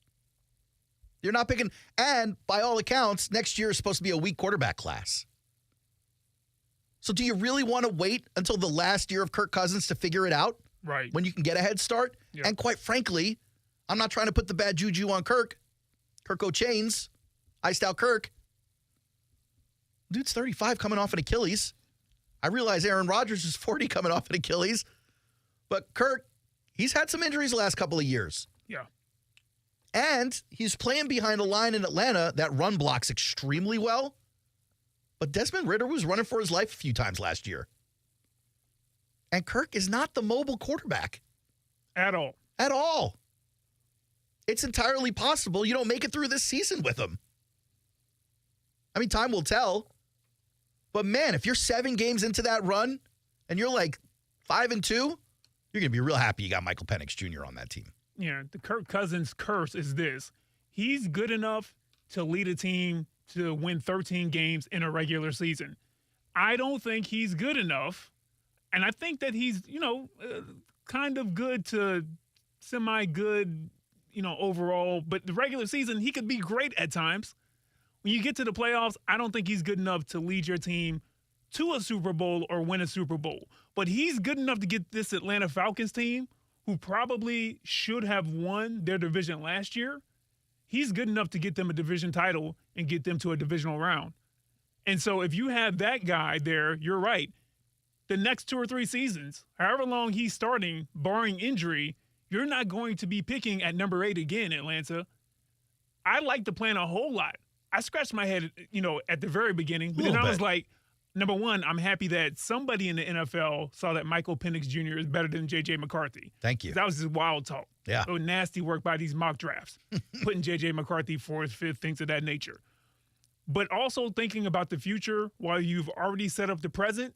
You're not picking, and by all accounts, next year is supposed to be a weak quarterback class. So do you really want to wait until the last year of Kirk Cousins to figure it out? Right. When you can get a head start? Yep. And quite frankly, I'm not trying to put the bad juju on Kirk. Kirk O'Chains, iced out Kirk. Dude's 35 coming off an Achilles. I realize Aaron Rodgers is 40 coming off an Achilles. But Kirk, he's had some injuries the last couple of years. Yeah. And he's playing behind a line in Atlanta that run blocks extremely well. But Desmond Ridder was running for his life a few times last year. And Kirk is not the mobile quarterback. At all. At all. It's entirely possible you don't make it through this season with him. I mean, time will tell. But man, if you're 7 games into that run and you're like 5-2, you're going to be real happy you got Michael Penix Jr. on that team. Yeah, the Kirk Cousins curse is this. He's good enough to lead a team to win 13 games in a regular season. I don't think he's good enough, and I think that he's, kind of good to semi-good, overall. But the regular season, he could be great at times. When you get to the playoffs, I don't think he's good enough to lead your team to a Super Bowl or win a Super Bowl. But he's good enough to get this Atlanta Falcons team, who probably should have won their division last year, he's good enough to get them a division title and get them to a divisional round. And so if you have that guy there, you're right. The next 2 or 3 seasons, however long he's starting, barring injury, you're not going to be picking at number 8 again, Atlanta. I like the plan a whole lot. I scratched my head, at the very beginning, but then I was like, number one, I'm happy that somebody in the NFL saw that Michael Penix Jr. is better than J.J. McCarthy. Thank you. That was just wild talk. Yeah. So nasty work by these mock drafts, putting J.J. McCarthy 4th, 5th, things of that nature. But also thinking about the future while you've already set up the present,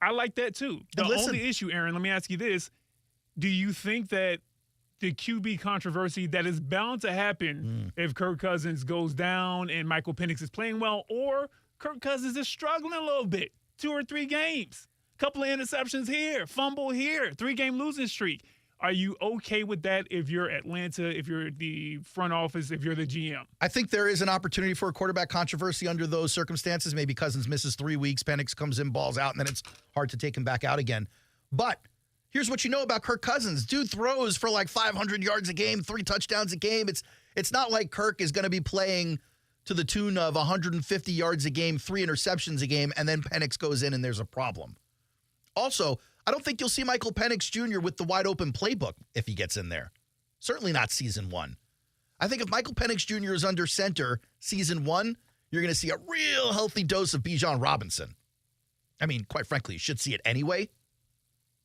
I like that too. The only issue, Aaron, let me ask you this. Do you think that the QB controversy that is bound to happen if Kirk Cousins goes down and Michael Penix is playing well, or Kirk Cousins is struggling a little bit, 2 or 3 games, couple of interceptions here, fumble here, 3-game losing streak. Are you okay with that if you're Atlanta, if you're the front office, if you're the GM? I think there is an opportunity for a quarterback controversy under those circumstances. Maybe Cousins misses 3 weeks, Penix comes in, balls out, and then it's hard to take him back out again. But here's what you know about Kirk Cousins. Dude throws for like 500 yards a game, 3 touchdowns a game. It's not like Kirk is going to be playing to the tune of 150 yards a game, 3 interceptions a game, and then Penix goes in and there's a problem. Also, I don't think you'll see Michael Penix Jr. with the wide open playbook if he gets in there. Certainly not season one. I think if Michael Penix Jr. is under center season one, you're going to see a real healthy dose of Bijan Robinson. I mean, quite frankly, you should see it anyway,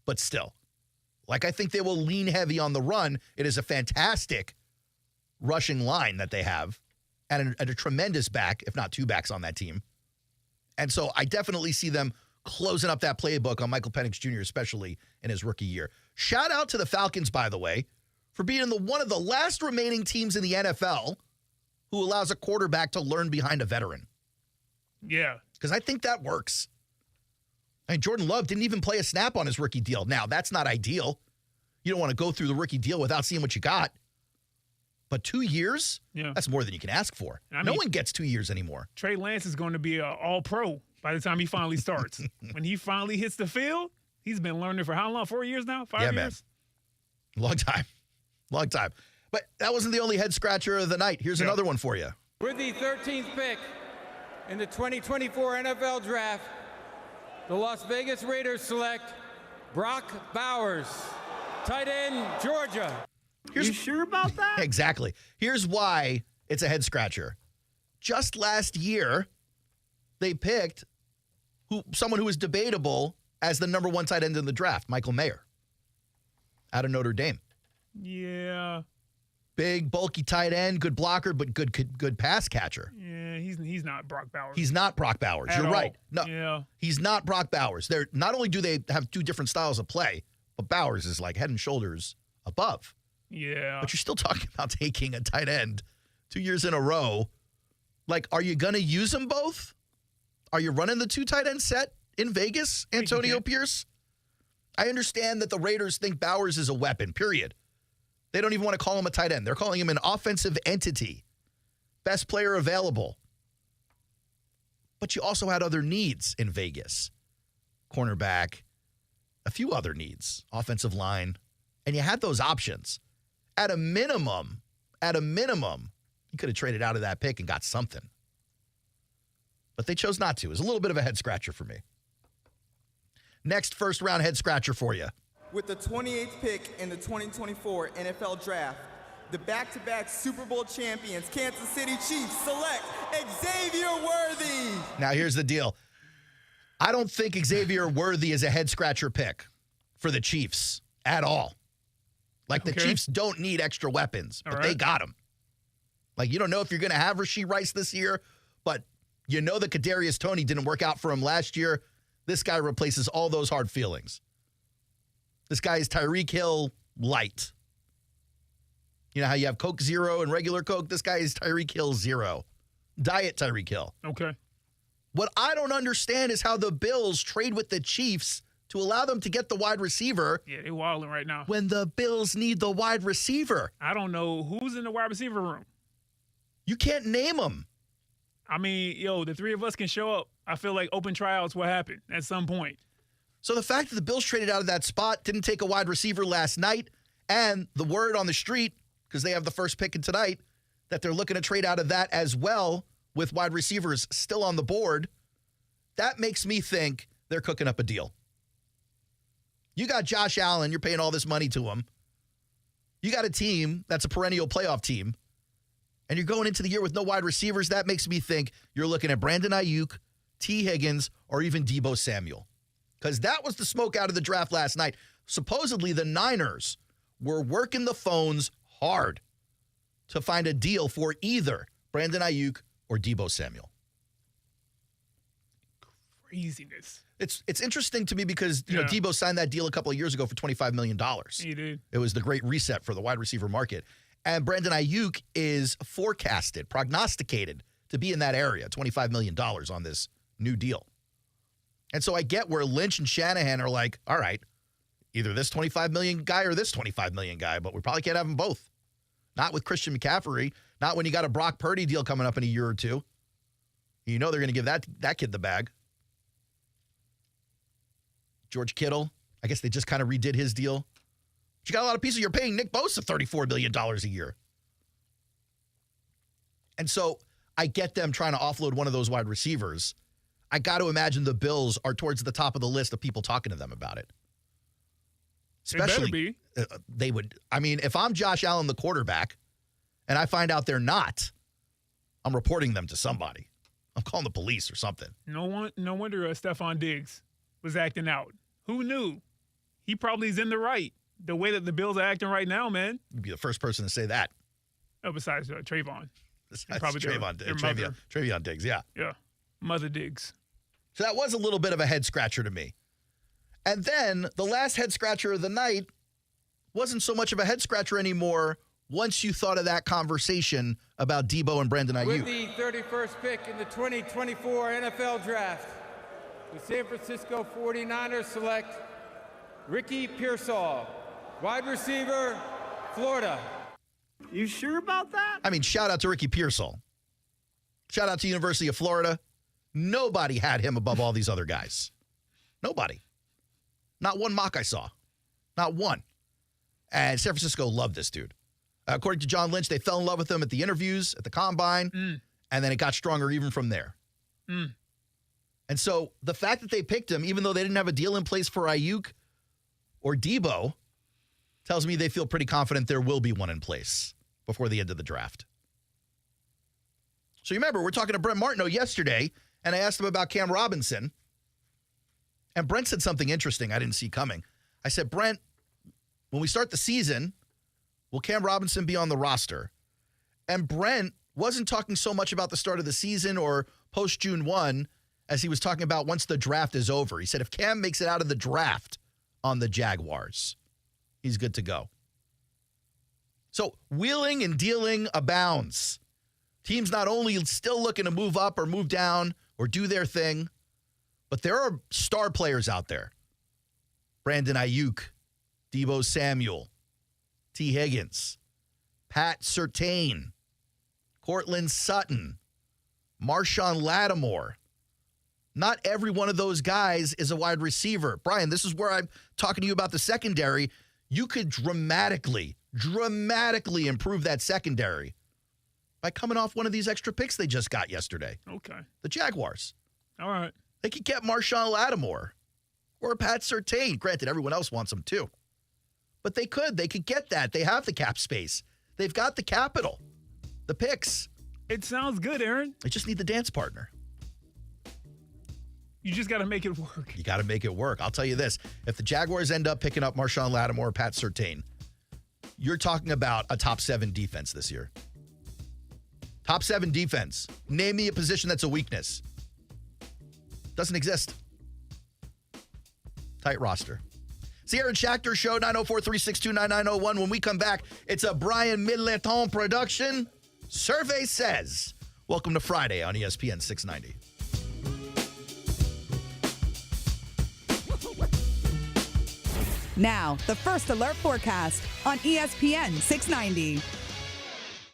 but still. Like, I think they will lean heavy on the run. It is a fantastic rushing line that they have and a tremendous back, if not two backs on that team. And so I definitely see them closing up that playbook on Michael Penix Jr., especially in his rookie year. Shout out to the Falcons, by the way, for being one of the last remaining teams in the NFL who allows a quarterback to learn behind a veteran. Yeah. Because I think that works. I mean, Jordan Love didn't even play a snap on his rookie deal. Now, that's not ideal. You don't want to go through the rookie deal without seeing what you got. But 2 years? Yeah. That's more than you can ask for. No one gets 2 years anymore. Trey Lance is going to be an all-pro by the time he finally starts. When he finally hits the field, he's been learning for how long? 4 years now? 5 years? Man. Long time. Long time. But that wasn't the only head-scratcher of the night. Here's another one for you. With the 13th pick in the 2024 NFL Draft, the Las Vegas Raiders select Brock Bowers, tight end, Georgia. You sure about that? Exactly. Here's why it's a head-scratcher. Just last year, they picked someone who was debatable as the number one tight end in the draft, Michael Mayer, out of Notre Dame. Yeah. Big, bulky tight end, good blocker, but good pass catcher. Yeah, he's not Brock Bowers. He's not Brock Bowers. You're right. No, yeah. He's not Brock Bowers. They're not only do they have two different styles of play, but Bowers is like head and shoulders above. Yeah. But you're still talking about taking a tight end 2 years in a row. Like, are you going to use them both? Are you running the two tight end set in Vegas, Antonio Pierce? I understand that the Raiders think Bowers is a weapon, period. They don't even want to call him a tight end. They're calling him an offensive entity. Best player available. But you also had other needs in Vegas. Cornerback, a few other needs, offensive line, and you had those options. At a minimum, you could have traded out of that pick and got something. But they chose not to. It was a little bit of a head-scratcher for me. Next first-round head-scratcher for you. With the 28th pick in the 2024 NFL Draft, the back-to-back Super Bowl champions, Kansas City Chiefs, select Xavier Worthy. Now, here's the deal. I don't think Xavier Worthy is a head-scratcher pick for the Chiefs at all. Like, the Chiefs don't need extra weapons, but they got them. Like, you don't know if you're going to have Rashee Rice this year, but you know that Kadarius Toney didn't work out for him last year. This guy replaces all those hard feelings. This guy is Tyreek Hill light. You know how you have Coke Zero and regular Coke? This guy is Tyreek Hill Zero. Diet Tyreek Hill. Okay. What I don't understand is how the Bills trade with the Chiefs to allow them to get the wide receiver. Yeah, they're wilding right now. When the Bills need the wide receiver. I don't know who's in the wide receiver room. You can't name them. I mean, the three of us can show up. I feel like open tryouts will happen at some point. So the fact that the Bills traded out of that spot, didn't take a wide receiver last night, and the word on the street, because they have the first pick in tonight, that they're looking to trade out of that as well with wide receivers still on the board, that makes me think they're cooking up a deal. You got Josh Allen, you're paying all this money to him. You got a team that's a perennial playoff team, and you're going into the year with no wide receivers. That makes me think you're looking at Brandon Ayuk, T. Higgins, or even Deebo Samuel. Because that was the smoke out of the draft last night. Supposedly, the Niners were working the phones hard to find a deal for either Brandon Ayuk or Deebo Samuel. Craziness. It's interesting to me because Deebo signed that deal a couple of years ago for $25 million. He did. It was the great reset for the wide receiver market. And Brandon Ayuk is prognosticated to be in that area, $25 million on this new deal. And so I get where Lynch and Shanahan are like, all right, either this $25 million guy or this $25 million guy, but we probably can't have them both. Not with Christian McCaffrey, not when you got a Brock Purdy deal coming up in a year or two. You know they're going to give that kid the bag. George Kittle, I guess they just kind of redid his deal. But you got a lot of pieces. You're paying Nick Bosa $34 million a year. And so I get them trying to offload one of those wide receivers. I got to imagine the Bills are towards the top of the list of people talking to them about it. Especially, they would. I mean, if I'm Josh Allen, the quarterback, and I find out they're not, I'm reporting them to somebody. I'm calling the police or something. No wonder Stephon Diggs was acting out. Who knew? He probably is in the right. The way that the Bills are acting right now, man. You'd be the first person to say that. Oh, besides Trayvon. Besides probably Trayvon Diggs, yeah. Yeah, Mother Diggs. So that was a little bit of a head-scratcher to me. And then the last head-scratcher of the night wasn't so much of a head-scratcher anymore once you thought of that conversation about Debo and Brandon Ayuk. With the 31st pick in the 2024 NFL Draft, the San Francisco 49ers select Ricky Pearsall, wide receiver, Florida. You sure about that? I mean, shout out to Ricky Pearsall. Shout out to University of Florida. Nobody had him above all these other guys. Nobody. Not one mock I saw. Not one. And San Francisco loved this dude. According to John Lynch, they fell in love with him at the interviews, at the combine, and then it got stronger even from there. And so the fact that they picked him, even though they didn't have a deal in place for Ayuk or Debo, tells me they feel pretty confident there will be one in place before the end of the draft. So you remember, we're talking to Brent Martineau yesterday, and I asked him about Cam Robinson. And Brent said something interesting I didn't see coming. I said, Brent, when we start the season, will Cam Robinson be on the roster? And Brent wasn't talking so much about the start of the season or post-June 1 as he was talking about once the draft is over. He said if Cam makes it out of the draft on the Jaguars, he's good to go. So wheeling and dealing abounds. Teams not only still looking to move up or move down or do their thing, but there are star players out there. Brandon Ayuk, Deebo Samuel, T. Higgins, Pat Surtain, Cortland Sutton, Marshawn Lattimore. Not every one of those guys is a wide receiver. Brian, this is where I'm talking to you about the secondary. You could dramatically improve that secondary by coming off one of these extra picks they just got yesterday. Okay. The Jaguars. All right. They could get Marshawn Lattimore or Pat Surtain. Granted, everyone else wants them too. But they could. They could get that. They have the cap space. They've got the capital, the picks. It sounds good, Aaron. They just need the dance partner. You just got to make it work. You got to make it work. I'll tell you this. If the Jaguars end up picking up Marshawn Lattimore or Pat Surtain, you're talking about a top 7 defense this year. Top 7 defense. Name me a position that's a weakness. Doesn't exist. Tight roster. It's the Aaron Schachter Show, 904-362-9901. When we come back, it's a Brian Middleton production. Survey says. Welcome to Friday on ESPN 690. Now, the First Alert forecast on ESPN 690.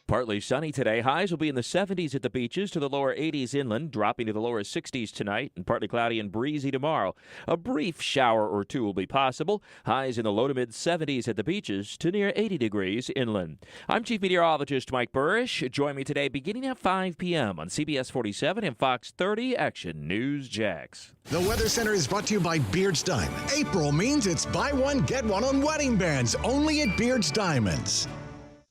Partly sunny today. Highs will be in the 70s at the beaches to the lower 80s inland, dropping to the lower 60s tonight, and partly cloudy and breezy tomorrow. A brief shower or two will be possible. Highs in the low to mid 70s at the beaches to near 80 degrees inland. I'm Chief Meteorologist Mike Burrish. Join me today beginning at 5 p.m. on CBS 47 and Fox 30 Action News Jax. The Weather Center is brought to you by Beard's Diamond. April means it's buy one, get one on wedding bands, only at Beard's Diamonds.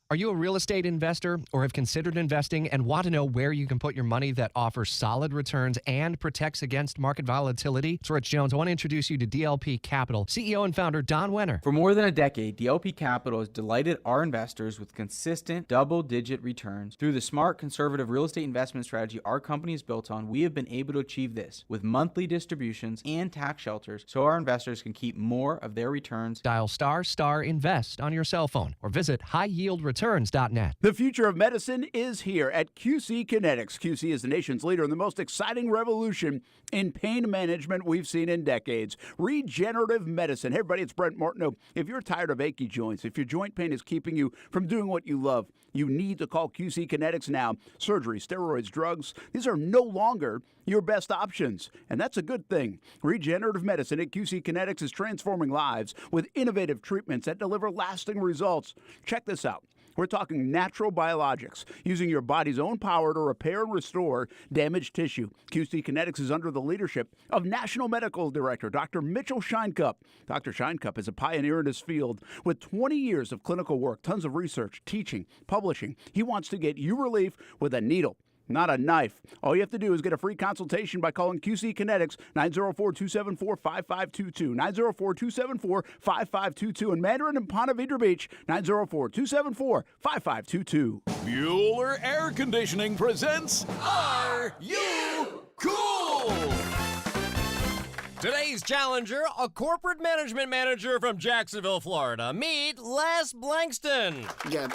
Are you a real estate investor or have considered investing and want to know where you can put your money that offers solid returns and protects against market volatility? It's Rich Jones. I want to introduce you to DLP Capital, CEO and founder Don Wenner. For more than a decade, DLP Capital has delighted our investors with consistent double-digit returns. Through the smart, conservative real estate investment strategy our company is built on, we have been able to achieve this with monthly distributions and tax shelters so our investors can keep more of their returns. Dial ** invest on your cell phone or visit highyieldreturns.net. The future of medicine is here at QC Kinetics. QC is the nation's leader in the most exciting revolution in pain management we've seen in decades. Regenerative medicine. Hey, everybody, it's Brent Martineau. If you're tired of achy joints, if your joint pain is keeping you from doing what you love, you need to call QC Kinetics now. Surgery, steroids, drugs, these are no longer your best options, and that's a good thing. Regenerative medicine at QC Kinetics is transforming lives with innovative treatments that deliver lasting results. Check this out. We're talking natural biologics, using your body's own power to repair and restore damaged tissue. QC Kinetics is under the leadership of National Medical Director Dr. Mitchell Scheinkupp. Dr. Scheinkupp is a pioneer in his field with 20 years of clinical work, tons of research, teaching, publishing. He wants to get you relief with a needle, not a knife. All you have to do is get a free consultation by calling QC Kinetics 904-274-5522, 904-274-5522, and Mandarin and Ponte Vedra Beach 904-274-5522. Bueller Air Conditioning presents Are You Cool? Today's challenger, a corporate management manager from Jacksonville, Florida. Meet Les Blankston.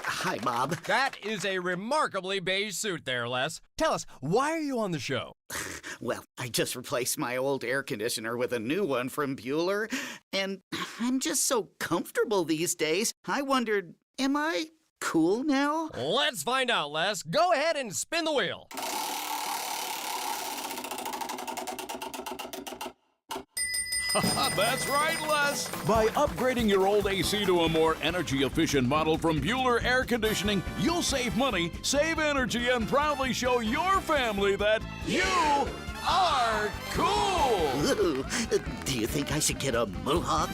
Hi, Bob. That is a remarkably beige suit there, Les. Tell us, why are you on the show? Well, I just replaced my old air conditioner with a new one from Bueller, and I'm just so comfortable these days. I wondered, am I cool now? Let's find out, Les. Go ahead and spin the wheel. That's right, Les. By upgrading your old AC to a more energy-efficient model from Bueller Air Conditioning, you'll save money, save energy, and proudly show your family that you are cool. Ooh, do you think I should get a mohawk?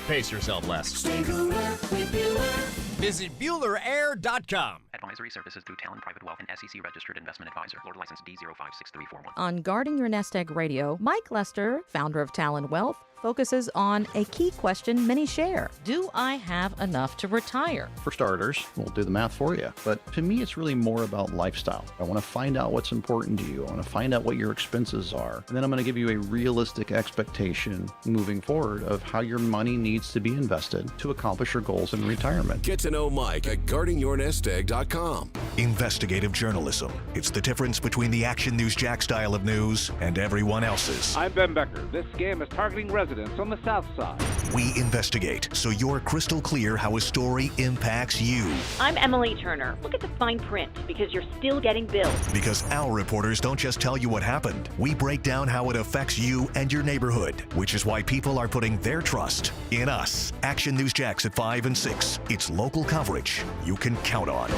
Pace yourself, Les. Stay cooler with Bueller. Visit BuellerAir.com. Advisory services through Talon Private Wealth and SEC Registered Investment Advisor. Florida license D056341. On Guarding Your Nest Egg Radio, Mike Lester, founder of Talon Wealth, focuses on a key question many share. Do I have enough to retire? For starters, we'll do the math for you. But to me, it's really more about lifestyle. I want to find out what's important to you. I want to find out what your expenses are. And then I'm going to give you a realistic expectation moving forward of how your money needs to be invested to accomplish your goals in retirement. Get to know Mike at guardingyournestegg.com. Investigative journalism. It's the difference between the Action News Jack style of news and everyone else's. I'm Ben Becker. This scam is targeting residents on the South Side. We investigate so you're crystal clear how a story impacts you. I'm Emily Turner. Look at the fine print because you're still getting billed. Because our reporters don't just tell you what happened. We break down how it affects you and your neighborhood, which is why people are putting their trust in us. Action News Jacks at 5 and 6. It's local coverage you can count on.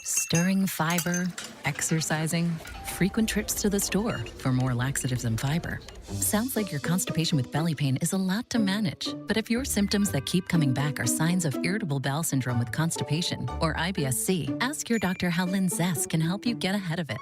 Stirring fiber, exercising, frequent trips to the store for more laxatives and fiber. Sounds like your constipation with belly pain is a lot to manage. But if your symptoms that keep coming back are signs of irritable bowel syndrome with constipation or IBS-C, ask your doctor how Linzess can help you get ahead of it.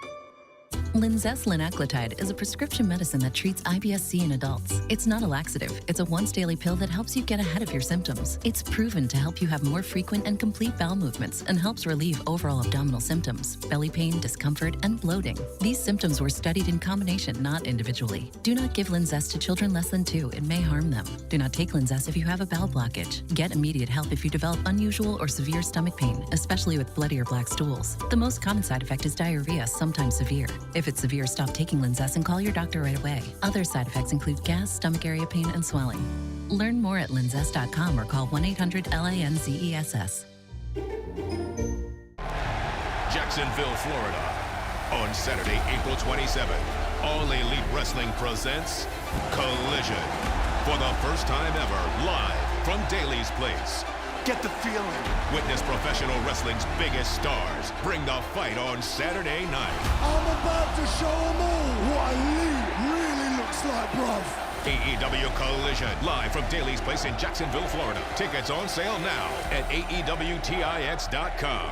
Linzess linaclotide is a prescription medicine that treats IBS-C in adults. It's not a laxative. It's a once-daily pill that helps you get ahead of your symptoms. It's proven to help you have more frequent and complete bowel movements and helps relieve overall abdominal symptoms, belly pain, discomfort, and bloating. These symptoms were studied in combination, not individually. Do not give Linzess to children less than 2. It may harm them. Do not take Linzess if you have a bowel blockage. Get immediate help if you develop unusual or severe stomach pain, especially with bloody or black stools. The most common side effect is diarrhea, sometimes severe. If it's severe, stop taking Linzess and call your doctor right away. Other side effects include gas, stomach area pain, and swelling. Learn more at linzess.com or call 1-800-LANZESS. Jacksonville, Florida. On Saturday, April 27th, All Elite Wrestling presents Collision. For the first time ever, live from Daly's Place. Get the feeling. Witness professional wrestling's biggest stars. Bring the fight on Saturday night. I'm about to show them all what Elite really looks like, bruv. AEW Collision, live from Daly's Place in Jacksonville, Florida. Tickets on sale now at AEWTIX.com.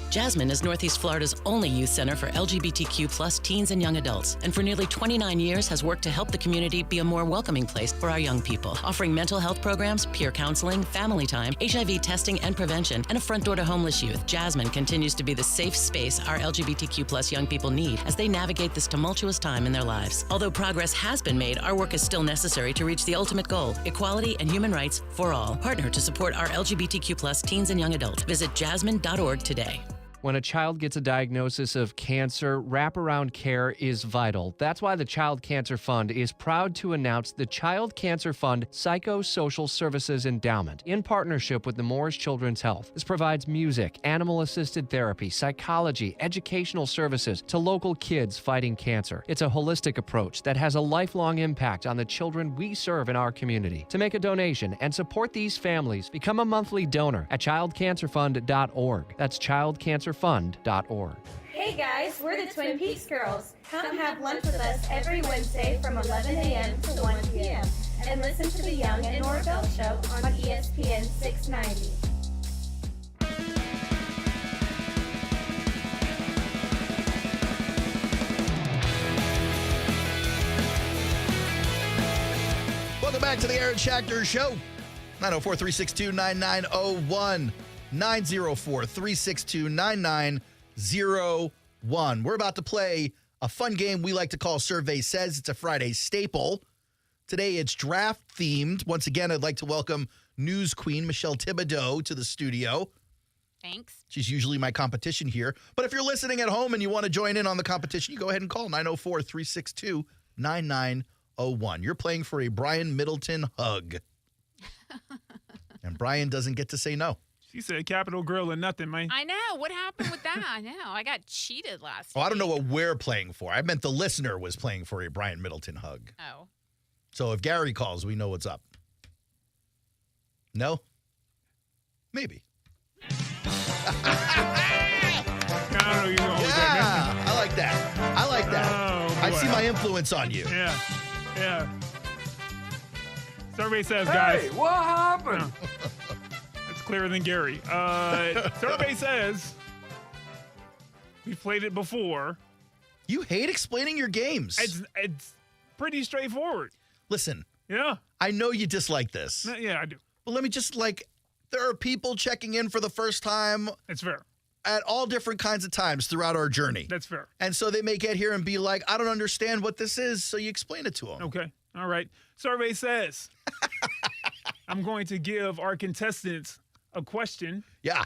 Jasmine is Northeast Florida's only youth center for LGBTQ plus teens and young adults, and for nearly 29 years has worked to help the community be a more welcoming place for our young people, offering mental health programs, peer counseling, family time, HIV testing and prevention, and a front door to homeless youth. Jasmine continues to be the safe space our LGBTQ plus young people need as they navigate this tumultuous time in their lives. Although progress has been made, our work is still necessary to reach the ultimate goal, equality and human rights for all. Partner to support our LGBTQ plus teens and young adults. Visit jasmine.org today. When a child gets a diagnosis of cancer, wraparound care is vital. That's why the Child Cancer Fund is proud to announce the Child Cancer Fund Psychosocial Services Endowment in partnership with the Moores Children's Health. This provides music, animal-assisted therapy, psychology, educational services to local kids fighting cancer. It's a holistic approach that has a lifelong impact on the children we serve in our community. To make a donation and support these families, become a monthly donor at childcancerfund.org. That's childcancerfund.org. Hey guys, we're the Twin Peaks Girls. Come have lunch with us every Wednesday from 11 a.m. to 1 p.m. and listen to the Young and Norvell Show on ESPN 690. Welcome back to the Aaron Schachter Show. 904-362-9901. 904-362-9901. We're about to play a fun game we like to call Survey Says. It's a Friday staple. Today it's draft themed. Once again, I'd like to welcome news queen Michelle Thibodeau to the studio. Thanks. She's usually my competition here. But if you're listening at home and you want to join in on the competition, you go ahead and call 904-362-9901. You're playing for a Brian Middleton hug. And Brian doesn't get to say no. She said Capital Grill and nothing, man. I know. What happened with that? I know. I got cheated last Oh, I don't know what we're playing for. I meant the listener was playing for a Brian Middleton hug. Oh. So if Gary calls, we know what's up. No? Maybe. I like that. I like that. Oh, I boy. see my influence on you. Yeah. Survey says, guys. Hey, what happened? It's clearer than Gary. Survey says we've played it before. You hate explaining your games. It's pretty straightforward. Listen. Yeah. I know you dislike this. Yeah, I do. But let me just, there are people checking in for the first time. It's fair. At all different kinds of times throughout our journey. That's fair. And so they may get here and be like, I don't understand what this is, so you explain it to them. Okay. All right. Survey says I'm going to give our contestants a question. Yeah.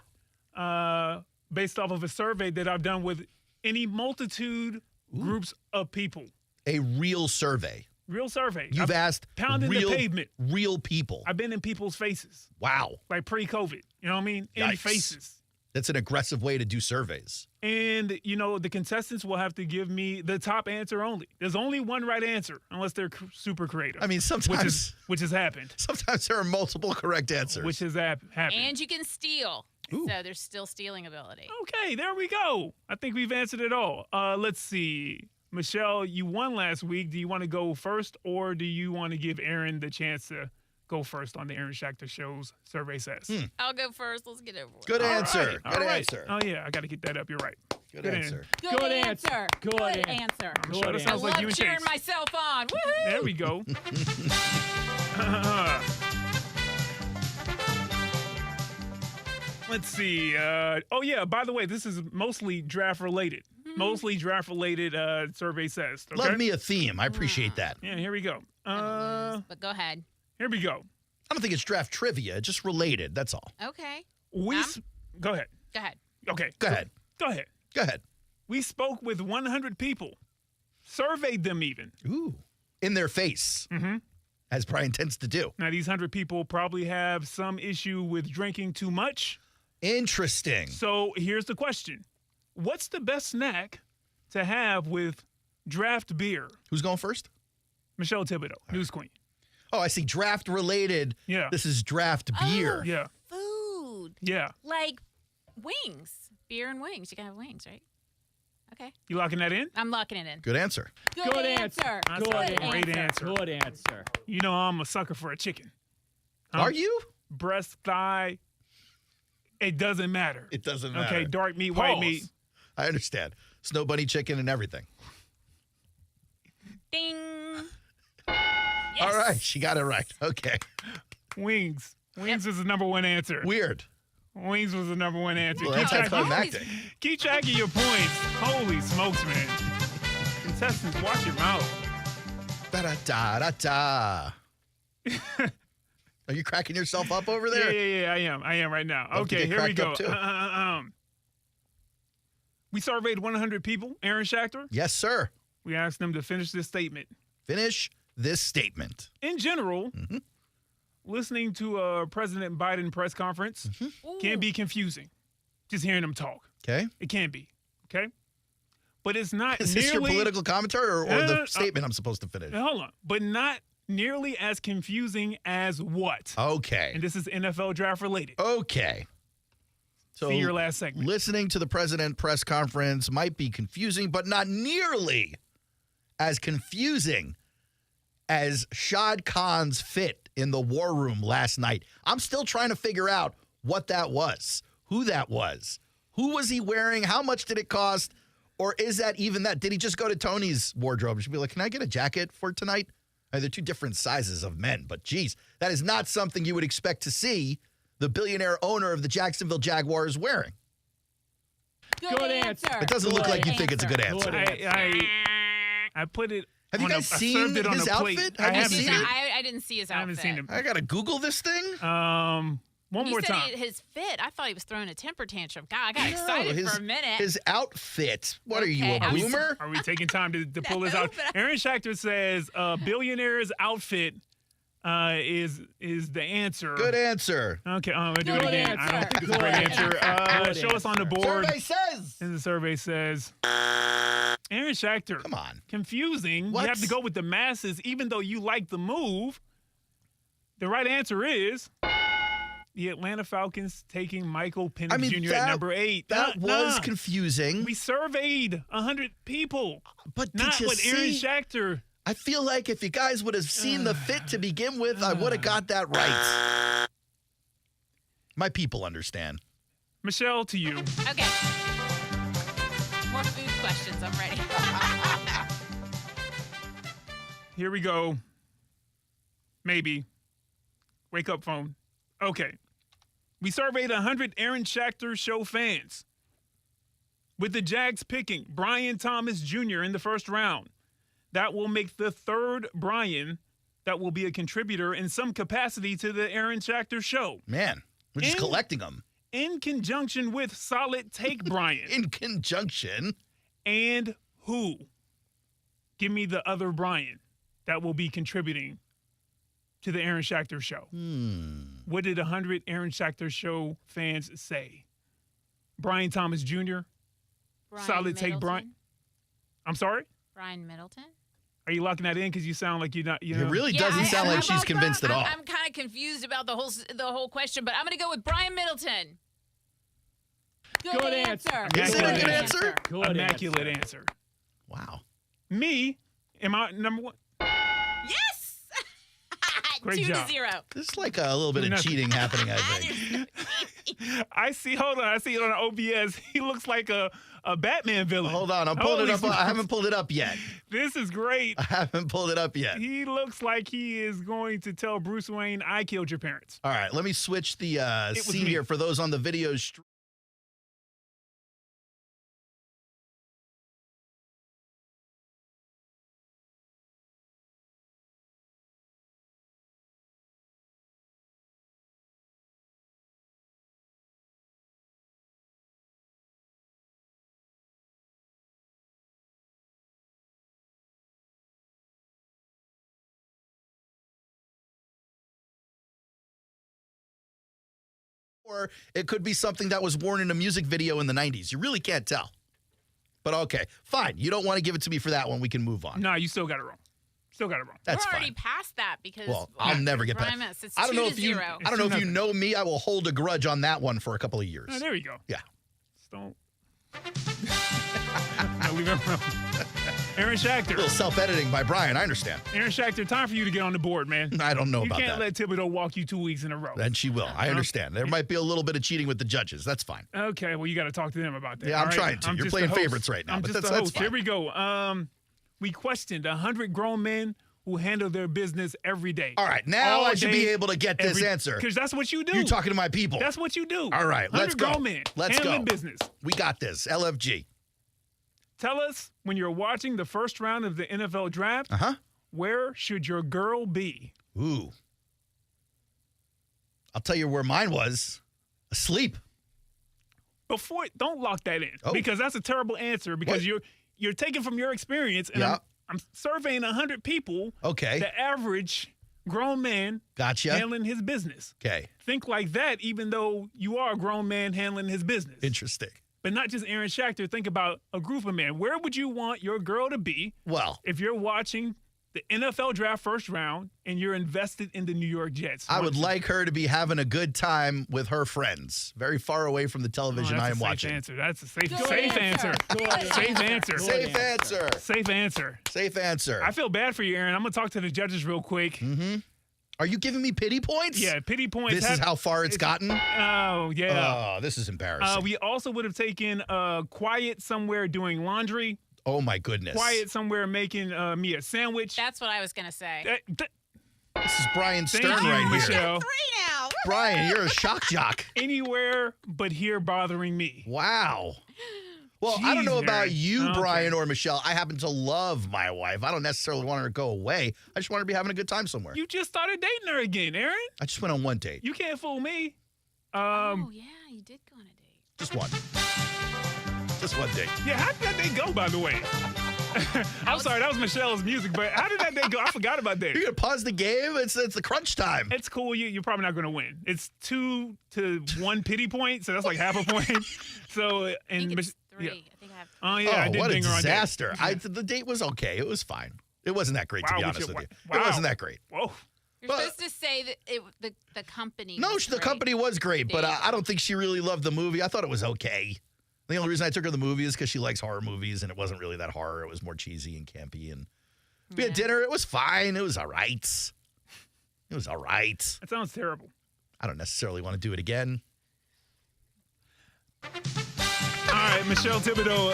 Based off of a survey that I've done with any multitude groups of people. A real survey. Real survey. You've asked pounding real, the pavement. Real people. I've been in people's faces. Wow. Like pre-COVID. You know what I mean? In Yikes. faces. That's an aggressive way to do surveys. And, the contestants will have to give me the top answer only. There's only one right answer, unless they're super creative. I mean, sometimes. Which has happened. Sometimes there are multiple correct answers. Which has happened. And you can steal. Ooh. So there's still stealing ability. Okay, there we go. I think we've answered it all. Let's see. Michelle, you won last week. Do you want to go first, or do you want to give Aaron the chance to go first on the Aaron Schachter Show's Survey Says? I'll go first. Let's get over it. Good answer. All Good right. answer. Oh, yeah, I got to get that up. You're right. Good answer. Good answer. Good answer. Michelle, that sounds I like love you and cheering Chase. myself on. Woohoo! There we go. Let's see. By the way, this is mostly draft related. Mostly draft related, Survey Says. Okay? Love me a theme. I appreciate that. Yeah, here we go. But go ahead. Here we go. I don't think it's draft trivia, just related. That's all. Okay. Go ahead. Go ahead. Okay. Go ahead. Go ahead. Go ahead. We spoke with 100 people, surveyed them even. Ooh. In their face. Mm-hmm. As Brian tends to do. Now, these 100 people probably have some issue with drinking too much. Interesting. So here's the question. What's the best snack to have with draft beer? Who's going first? Michelle Thibodeau, news queen. Oh, I see. Draft related. Yeah. This is draft beer. Yeah. Food. Yeah. Like wings. Beer and wings. You can have wings, right? Okay. You locking that in? I'm locking it in. Good answer. Good answer. That's a great answer. Good answer. You know I'm a sucker for a chicken. Are you? Breast, thigh. It doesn't matter. It doesn't matter. Okay, dark meat, white meat. I understand. Snow bunny chicken and everything. Ding. All right, she got it right. Okay. Wings. Wings is the number one answer. Weird. Wings was the number one answer. Well, anticlimactic. Keep track of your points. Holy smokes, man. Contestants, watch your mouth. Da-da-da-da-da. Are you cracking yourself up over there? Yeah, I am. I am right now. Love to Okay, get here we cracked go. up, too. We surveyed 100 people. Aaron Schachter. Yes, sir. We asked them to finish this statement. Finish this statement. In general, listening to a President Biden press conference can be confusing. Just hearing him talk. Okay. It can be. Okay. But it's not Is nearly... this your political commentary or the statement I'm supposed to finish? Hold on. But not nearly as confusing as what? Okay. And this is NFL draft related. Okay. So see your last segment. Listening to the president press conference might be confusing, but not nearly as confusing as Shad Khan's fit in the war room last night. I'm still trying to figure out what that was, who that was. Who was he wearing? How much did it cost? Or is that even that? Did he just go to Tony's wardrobe and be like, can I get a jacket for tonight? They're two different sizes of men, but geez, that is not something you would expect to see the billionaire owner of the Jacksonville Jaguars wearing. Good answer. It doesn't look like you think it's a good answer. I put it. Have you guys seen his outfit? I didn't see his outfit. I haven't seen him. I gotta Google this thing. One more time. His fit. I thought he was throwing a temper tantrum. God, I got excited for a minute. His outfit. What are you, a boomer? Are we taking time to pull this out? Aaron Schachter says billionaire's outfit is the answer. Good answer. Okay, I'm gonna do it again. I don't think it's a great answer. Show us on the board. Survey says. And the survey says. Aaron Schachter. Come on. Confusing. What? You have to go with the masses, even though you like the move. The right answer is the Atlanta Falcons taking Michael Penix Jr. at number 8. That was confusing. We surveyed 100 people. But not did you with Aaron see? Schachter. I feel like if you guys would have seen the fit to begin with, I would have got that right. My people understand. Michelle, to you. Okay. More food questions. I'm ready. Here we go. Maybe. Wake up, phone. Okay. We surveyed 100 Aaron Schachter Show fans, with the Jags picking Brian Thomas Jr. in the first round. That will make the third Brian that will be a contributor in some capacity to the Aaron Schachter Show. Man, we're just collecting them. In conjunction with Solid Take Brian. In conjunction? And who? Give me the other Brian that will be contributing to the Aaron Schachter Show. What did 100 Aaron Schachter Show fans say? Brian Thomas Jr. Solid Take Brian. I'm sorry? Brian Middleton. Are you locking that in because you sound like you're not? You know? It really doesn't sound like she's convinced at all. I'm kind of confused about the whole question, but I'm going to go with Brian Middleton. Good answer. Is it a good answer? Immaculate answer. Wow. Me, am I number one? Yes. Great 2-0. There's like a little bit of cheating happening, I think. I see. Hold on. I see it on OBS. He looks like a Batman villain. Hold on. I'm pulling it up. I haven't pulled it up yet. This is great. I haven't pulled it up yet. He looks like he is going to tell Bruce Wayne, I killed your parents. All right. Let me switch the scene here for those on the video stream. Or it could be something that was worn in a music video in the 90s. You really can't tell. But okay, fine. You don't want to give it to me for that one. We can move on. No, you still got it wrong. Still got it wrong. That's We're already fine. past that because I'll never get Brian past. It's I don't know 2-0. if you. I don't know if you know me. I will hold a grudge on that one for a couple of years. Oh, there you go. Yeah. Just don't. No, leave it alone. Aaron Schachter. A little self-editing by Brian. I understand. Aaron Schachter, time for you to get on the board, man. I don't know about that. You can't let Thibodeau walk you 2 weeks in a row. Then she will. I understand. There might be a little bit of cheating with the judges. That's fine. Okay, well, you got to talk to them about that. Yeah, I'm trying to. You're playing favorites right now. I'm but just that's the host. fine. Here we go. We questioned 100 grown men who handle their business every day. All right, now I should be able to get this answer. Because that's what you do. You're talking to my people. That's what you do. All right, let's go. 100 grown men Let's handling go. business. We got this. LFG. Tell us, when you're watching the first round of the NFL draft, where should your girl be? Ooh. I'll tell you where mine was. Asleep. don't lock that in because that's a terrible answer because you're taking from your experience and I'm surveying 100 people. Okay. The average grown man handling his business. Okay. Think like that even though you are a grown man handling his business. Interesting. But not just Aaron Schachter. Think about a group of men. Where would you want your girl to be if you're watching the NFL draft first round and you're invested in the New York Jets? I would like her to be having a good time with her friends, very far away from the television I am watching. That's a safe answer. Safe answer. Safe answer. Safe answer. Safe answer. I feel bad for you, Aaron. I'm going to talk to the judges real quick. Mm-hmm. Are you giving me pity points? Yeah, pity points. This is how far it's gotten? Oh, yeah. Oh, this is embarrassing. We also would have taken quiet somewhere doing laundry. Oh, my goodness. Quiet somewhere making me a sandwich. That's what I was going to say. This is Brian Stern Thank you, right Michelle. here. 3 now. Brian, you're a shock jock. Anywhere but here bothering me. Wow. Well, Jeez, I don't know about Aaron. you, Brian or Michelle. I happen to love my wife. I don't necessarily want her to go away. I just want her to be having a good time somewhere. You just started dating her again, Aaron. I just went on one date. You can't fool me. Oh, yeah, you did go on a date. Just one. Just one date. Yeah, how did that date go, by the way? I'm sorry, that was Michelle's music, but how did that day go? I forgot about that. You're going to pause the game? It's the crunch time. It's cool. You're probably not going to win. It's 2 to 1 pity point, so that's like half a point. So, I think it's 3. I think I have 3. Oh, yeah, I did what a ding her on disaster. that. The date was okay. It was fine. It wasn't that great, to be honest with you. Wow. It wasn't that great. Whoa. You're supposed to say that the company No, was the great. company was great, but There you I don't think she really loved the movie. I thought it was okay. The only reason I took her to the movie is because she likes horror movies, and it wasn't really that horror. It was more cheesy and campy. And we had dinner. It was fine. It was all right. It was all right. That sounds terrible. I don't necessarily want to do it again. All right, Michelle Thibodeau.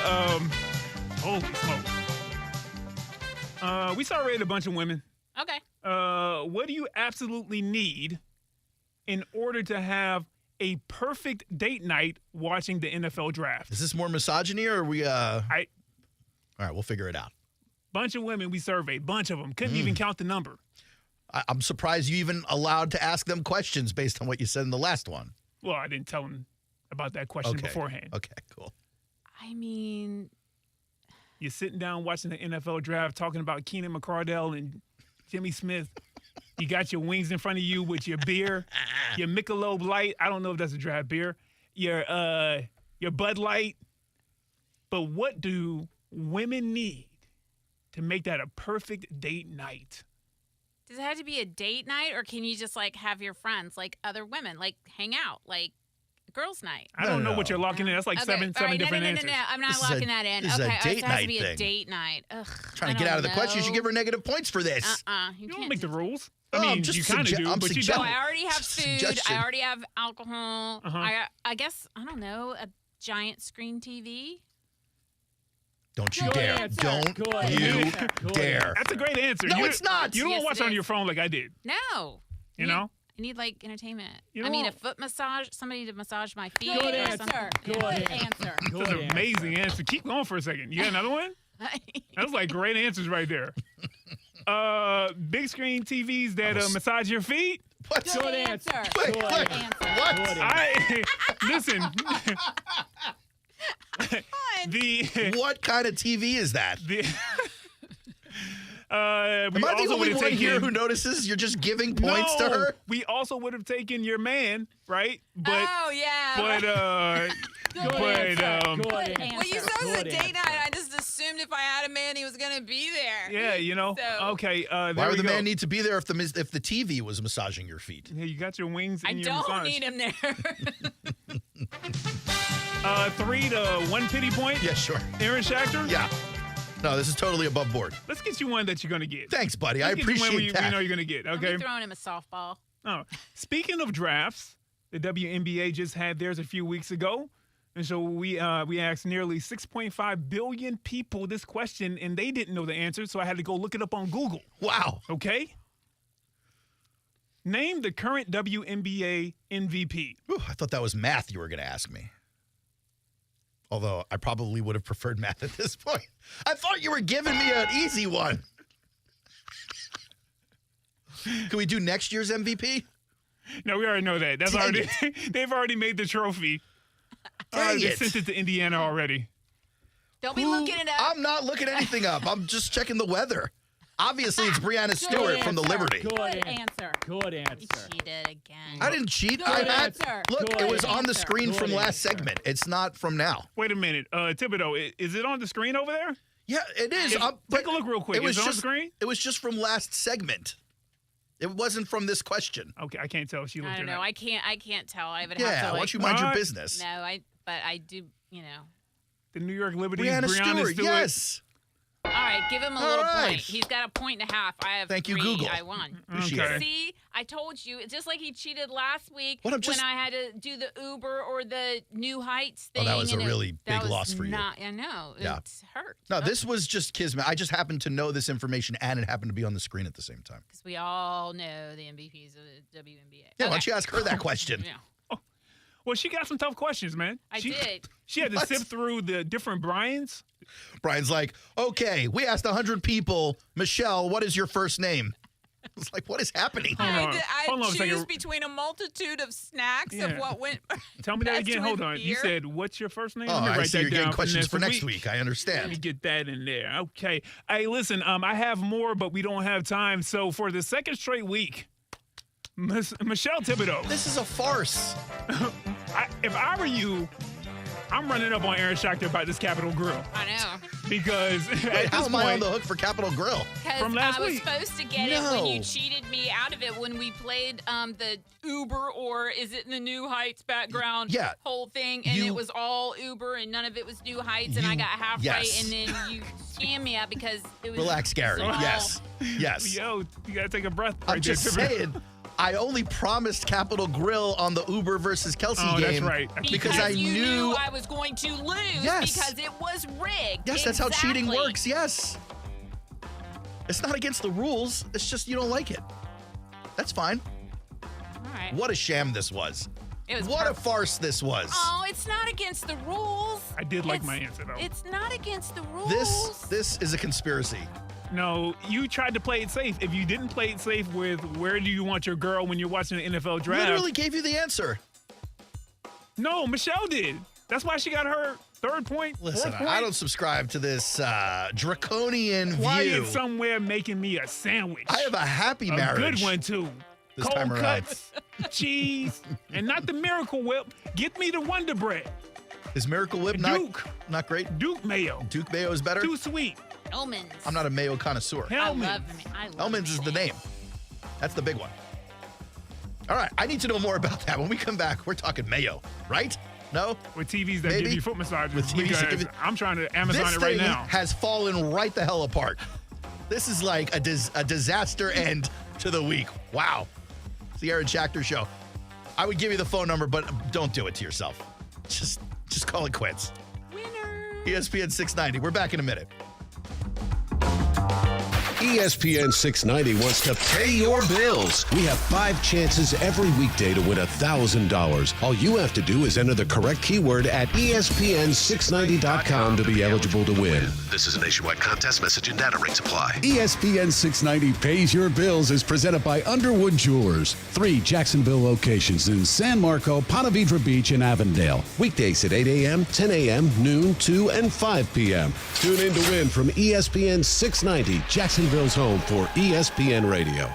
Holy smoke. We surveyed a bunch of women. Okay. What do you absolutely need in order to have a perfect date night watching the NFL draft? Is this more misogyny, or are we? All right, we'll figure it out. Bunch of women we surveyed. Bunch of them. Couldn't even count the number. I'm surprised you even allowed to ask them questions based on what you said in the last one. Well, I didn't tell them about that question beforehand. Okay, cool. I mean, you're sitting down watching the NFL draft, talking about Keenan McCardell and Jimmy Smith. You got your wings in front of you with your beer, your Michelob Light. I don't know if that's a draft beer. Your Bud Light. But what do women need to make that a perfect date night? does it have to be a date night, or can you just like have your friends, like other women, like hang out, like girls' night? I don't know what you're locking in. That's like seven different answers. No, I'm not locking that in. This is a Okay, date it has to night be a thing. date night. Ugh, Trying to get out of the question. You should give her negative points for this. You don't make the rules. Oh, I mean, I'm just you kind of do, I'm but you suggesting- don't. I already have food. Suggestion. I already have alcohol. Uh-huh. I guess, I don't know, a giant screen TV. Don't you Good dare. answer. Don't Good you answer. Good dare. That's a great answer. No, You- it's not. You don't Yes, watch it on is. your phone like I did. No. You know? I need like entertainment. You I mean, know- a foot massage, somebody to massage my feet. Good or answer. something. Good answer. That's an amazing answer. Keep going for a second. You got another one? That's like great answers right there. Big screen TVs that massage your feet. What? Good answer. Wait, Good wait, answer. what? Listen. What kind of TV is that? We Am I the also only would've one here taken- who notices you're just giving points to No, her? We also would have taken your man, right? But Oh, yeah. but Well, you said it was a date night. I just assumed if I had a man, he was going to be there. yeah, you know. So- Okay, Why there would we the go. man need to be there if the TV was massaging your feet? Yeah, you got your wings I in your don't massage. need him there. 3 to 1 pity point. Yeah, sure. Aaron Schachter. Yeah. No, this is totally above board. Let's get you one that you're gonna get. Thanks, buddy. Let's I get you one appreciate we that. know you're gonna get. Okay. I'm throwing him a softball. Oh, speaking of drafts, the WNBA just had theirs a few weeks ago, and so we asked nearly 6.5 billion people this question, and they didn't know the answer, so I had to go look it up on Google. Wow. Okay. Name the current WNBA MVP. Whew, I thought that was math you were going to ask me. Although I probably would have preferred math at this point. I thought you were giving me an easy one. Can we do next year's MVP? No, we already know that. That's Dang already they've already made the trophy. Dang They it. sent it to Indiana already. Don't be looking it up. I'm not looking anything up. I'm just checking the weather. Obviously, it's Brianna Stewart from the Liberty. Good answer. Good answer. You cheated again. I didn't cheat. Good answer. Look, Good it was on the answer. screen from Good last answer. segment. It's not from now. Wait a minute. Thibodeau, is it on the screen over there? Yeah, it is. Take a look real quick. Is it on the screen? It was just from last segment. It wasn't from this question. Okay, I can't tell if she looked I at don't it. know. I can't tell. I would Yeah, have to. why don't you mind your business? No, but I do. The New York Liberty. Brianna Stewart, yes. All right, give him a All little right. point. He's got a point and a half. I have Thank you, 3. Google. I won. Appreciate it. See, I told you. It's just like he cheated last week What, I'm just- when I had to do the Uber or the New Heights Oh, thing. that was a and really that big was loss for you. I know. Yeah. It hurt. No, this was just kismet. I just happened to know this information, and it happened to be on the screen at the same time. Because we all know the MVPs of the WNBA. Yeah, why don't you ask her that question? Yeah. Well, she got some tough questions, man. I did. She had to What? sift through the different Brians. Brian's like, okay, we asked 100 people, Michelle, what is your first name? It's like, what is happening? Hold on a choose second. between a multitude of snacks of Yeah. what went. Tell me that best again. Hold with on. You beer. said, what's your first name? Oh, Let me I write see that you're getting down questions for next week. week. I Let understand. me get that in there. Okay. Hey, listen, I have more, but we don't have time. So for the second straight week, Michelle Thibodeau. This is a farce. If I were you, I'm running up on Aaron Schachter about this Capitol Grill. I know. Because Wait, how am I on the hook for Capitol Grill? Because From last I was week. supposed to get it when No. you cheated me out of it when we played the Uber or is it in the New Heights background Yeah. whole thing, and You- it was all Uber and none of it was New Heights, and I You- got halfway, yes. and then you scammed me out because it was Relax, Gary. so- Yes. Yes. Yo, you got to take a breath. I'm right there, just Thibodeau. saying, I only promised Capitol Grill on the Uber versus Kelsey Oh, that's game. right. Because I you knew. I was going to lose Yes. because it was rigged. Yes, that's how cheating Exactly. works. Yes. It's not against the rules. It's just you don't like it. That's fine. All right. What a sham this was. It was What perfect. a farce this was. Oh, it's not against the rules. I did like It's- my answer, though. It's not against the rules. This is a conspiracy. No, you tried to play it safe. If you didn't play it safe with where do you want your girl when you're watching the NFL draft? Literally gave you the answer. No, Michelle did. That's why she got her third point. Listen, fourth point. I don't subscribe to this draconian Quiet view. somewhere making me a sandwich. I have a happy a marriage. good one, too. This Cold time around. cuts, cheese, and not the Miracle Whip. Get me the Wonder Bread. Is Miracle Whip not great? Duke mayo. Duke mayo is better? Too sweet. Hellman's. I'm not a mayo connoisseur. I love Hellman's is the name. That's the big one. All right, I need to know more about that. When we come back, we're talking mayo, right? No? With TVs that Maybe? give you foot massages. With TVs that give because you- I'm trying to Amazon This it right thing now. has fallen right the hell apart. This is like a disaster end to the week. Wow. It's the Aaron Schachter Show. I would give you the phone number, but don't do it to yourself. Just call it quits. Winner. ESPN 690. We're back in a minute. ESPN 690 wants to pay your bills. We have 5 chances every weekday to win $1,000. All you have to do is enter the correct keyword at ESPN690.com to be eligible to win. This is a nationwide contest. Message and data rates apply. ESPN 690 Pays Your Bills is presented by Underwood Jewelers. 3 Jacksonville locations in San Marco, Ponte Vedra Beach, and Avondale. Weekdays at 8 a.m., 10 a.m., noon, 2, and 5 p.m. Tune in to win from ESPN 690, Jacksonville's home for ESPN Radio.